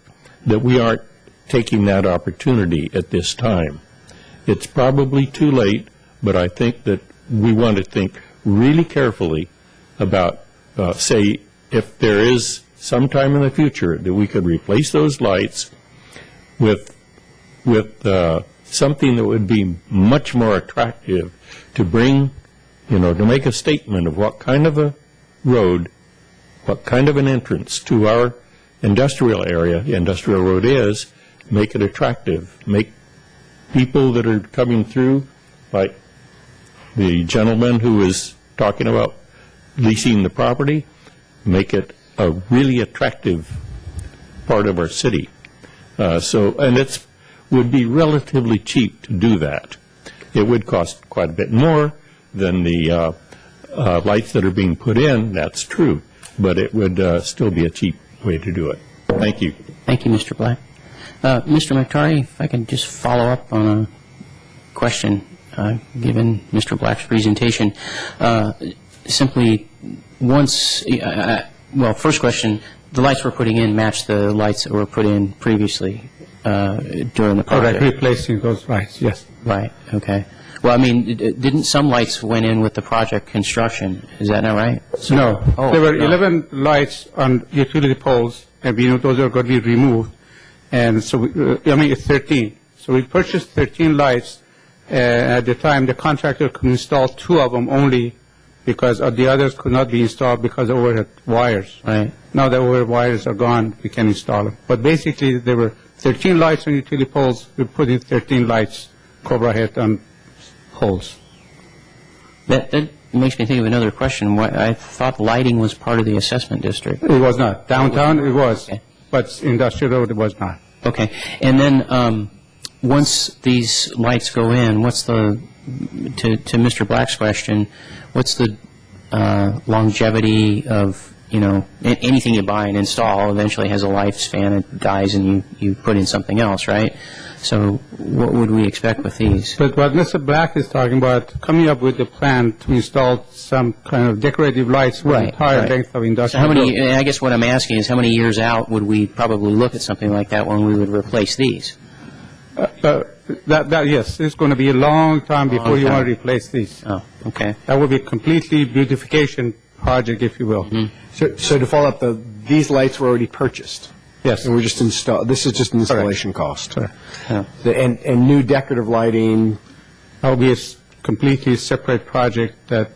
[SPEAKER 10] that we aren't taking that opportunity at this time. It's probably too late, but I think that we want to think really carefully about, say, if there is some time in the future that we could replace those lights with something that would be much more attractive to bring, to make a statement of what kind of a road, what kind of an entrance to our industrial area, Industrial Road is, make it attractive, make people that are coming through, like the gentleman who was talking about leasing the property, make it a really attractive part of our city. And it would be relatively cheap to do that. It would cost quite a bit more than the lights that are being put in, that's true, but it would still be a cheap way to do it. Thank you.
[SPEAKER 1] Thank you, Mr. Black. Mr. Mokhtari, if I can just follow up on a question given Mr. Black's presentation. Simply, first question, the lights we're putting in match the lights that were put in previously during the project?
[SPEAKER 17] Correct, replacing those lights, yes.
[SPEAKER 1] Right, okay. Well, I mean, didn't some lights went in with the project construction? Is that not right?
[SPEAKER 17] No. There were 11 lights on utility poles, and those are going to be removed. And so, it's 13. So we purchased 13 lights. At the time, the contractor could install 2 of them only because the others could not be installed because of overhead wires.
[SPEAKER 1] Right.
[SPEAKER 17] Now the overhead wires are gone, we can install them. But basically, there were 13 lights on utility poles. We put in 13 lights, Cobra head on poles.
[SPEAKER 1] That makes me think of another question. I thought lighting was part of the assessment district.
[SPEAKER 17] It was not. Downtown, it was, but Industrial Road, it was not.
[SPEAKER 1] Okay. And then, once these lights go in, what's to Mr. Black's question, what's the longevity of, anything you buy and install eventually has a lifespan, it dies, and you put in something else, right? So what would we expect with these?
[SPEAKER 17] But what Mr. Black is talking about, coming up with a plan to install some kind of decorative lights for the entire length of
[SPEAKER 1] So
[SPEAKER 17] Industrial
[SPEAKER 1] how
[SPEAKER 17] Road.
[SPEAKER 1] many, I guess what I'm asking is how many years out would we probably look at something like that when we would replace these?
[SPEAKER 17] Yes, it's going to be a long time before you want to replace these.
[SPEAKER 1] Oh, okay.
[SPEAKER 17] That would be a completely beautification project, if you will.
[SPEAKER 9] So to follow up, these lights were already purchased?
[SPEAKER 17] Yes.
[SPEAKER 9] And we're just this is just an installation cost?
[SPEAKER 17] Correct.
[SPEAKER 9] And new decorative lighting?
[SPEAKER 17] That will be a completely separate project that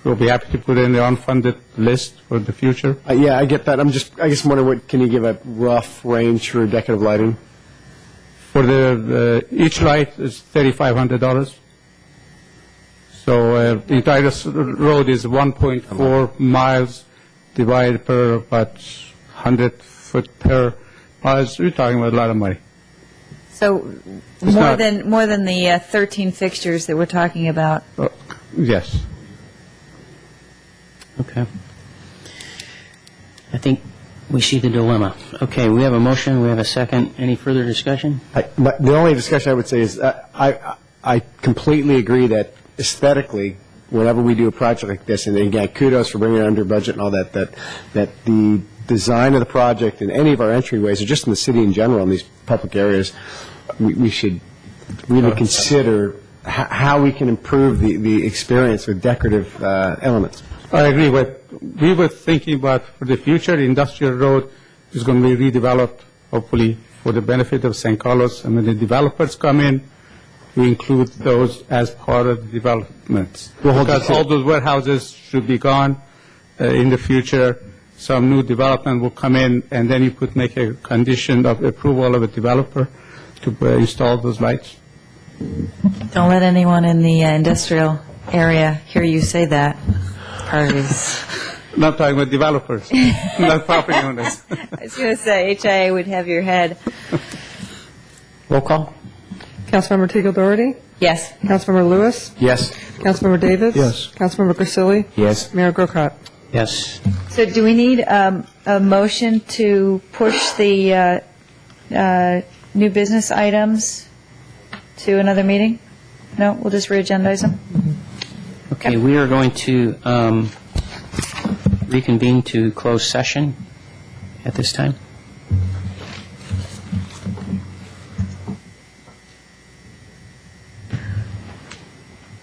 [SPEAKER 17] we'll be happy to put in the unfunded list for the future.
[SPEAKER 9] Yeah, I get that. I guess wondering, can you give a rough range for decorative lighting?
[SPEAKER 17] For each light is $3,500. So the entire road is 1.4 miles divided per about 100 foot per miles. We're talking about a lot of money.
[SPEAKER 6] So more than the 13 fixtures that we're talking about.
[SPEAKER 17] Yes.
[SPEAKER 1] Okay. I think we see the dilemma. Okay, we have a motion, we have a second. Any further discussion?
[SPEAKER 9] The only discussion I would say is I completely agree that aesthetically, whenever we do a project like this, and again, kudos for bringing it under budget and all that the design of the project and any of our entryways, or just in the city in general, in these public areas, we should really consider how we can improve the experience with decorative elements.
[SPEAKER 17] I agree. But we were thinking about for the future, Industrial Road is going to be redeveloped, hopefully, for the benefit of St. Carlos. And when the developers come in, we include those as part of the developments. Because all those warehouses should be gone in the future. Some new development will come in, and then you could make a condition of approval of a developer to install those lights.
[SPEAKER 6] Don't let anyone in the industrial area hear you say that. Parties.
[SPEAKER 17] Not talking about developers, not property owners.
[SPEAKER 6] I was going to say, HIA would have your head.
[SPEAKER 1] Roll call?
[SPEAKER 18] Councilmember Teagle Doherty?
[SPEAKER 6] Yes.
[SPEAKER 18] Councilmember Lewis?
[SPEAKER 9] Yes.
[SPEAKER 18] Councilmember Davis?
[SPEAKER 5] Yes.
[SPEAKER 18] Councilmember Grisilli?
[SPEAKER 9] Yes.
[SPEAKER 18] Mayor Grocott?
[SPEAKER 1] Yes.
[SPEAKER 6] So do we need a motion to push the new business items to another meeting? No, we'll just re-agendize them?
[SPEAKER 1] Okay, we are going to reconvene to close session at this time.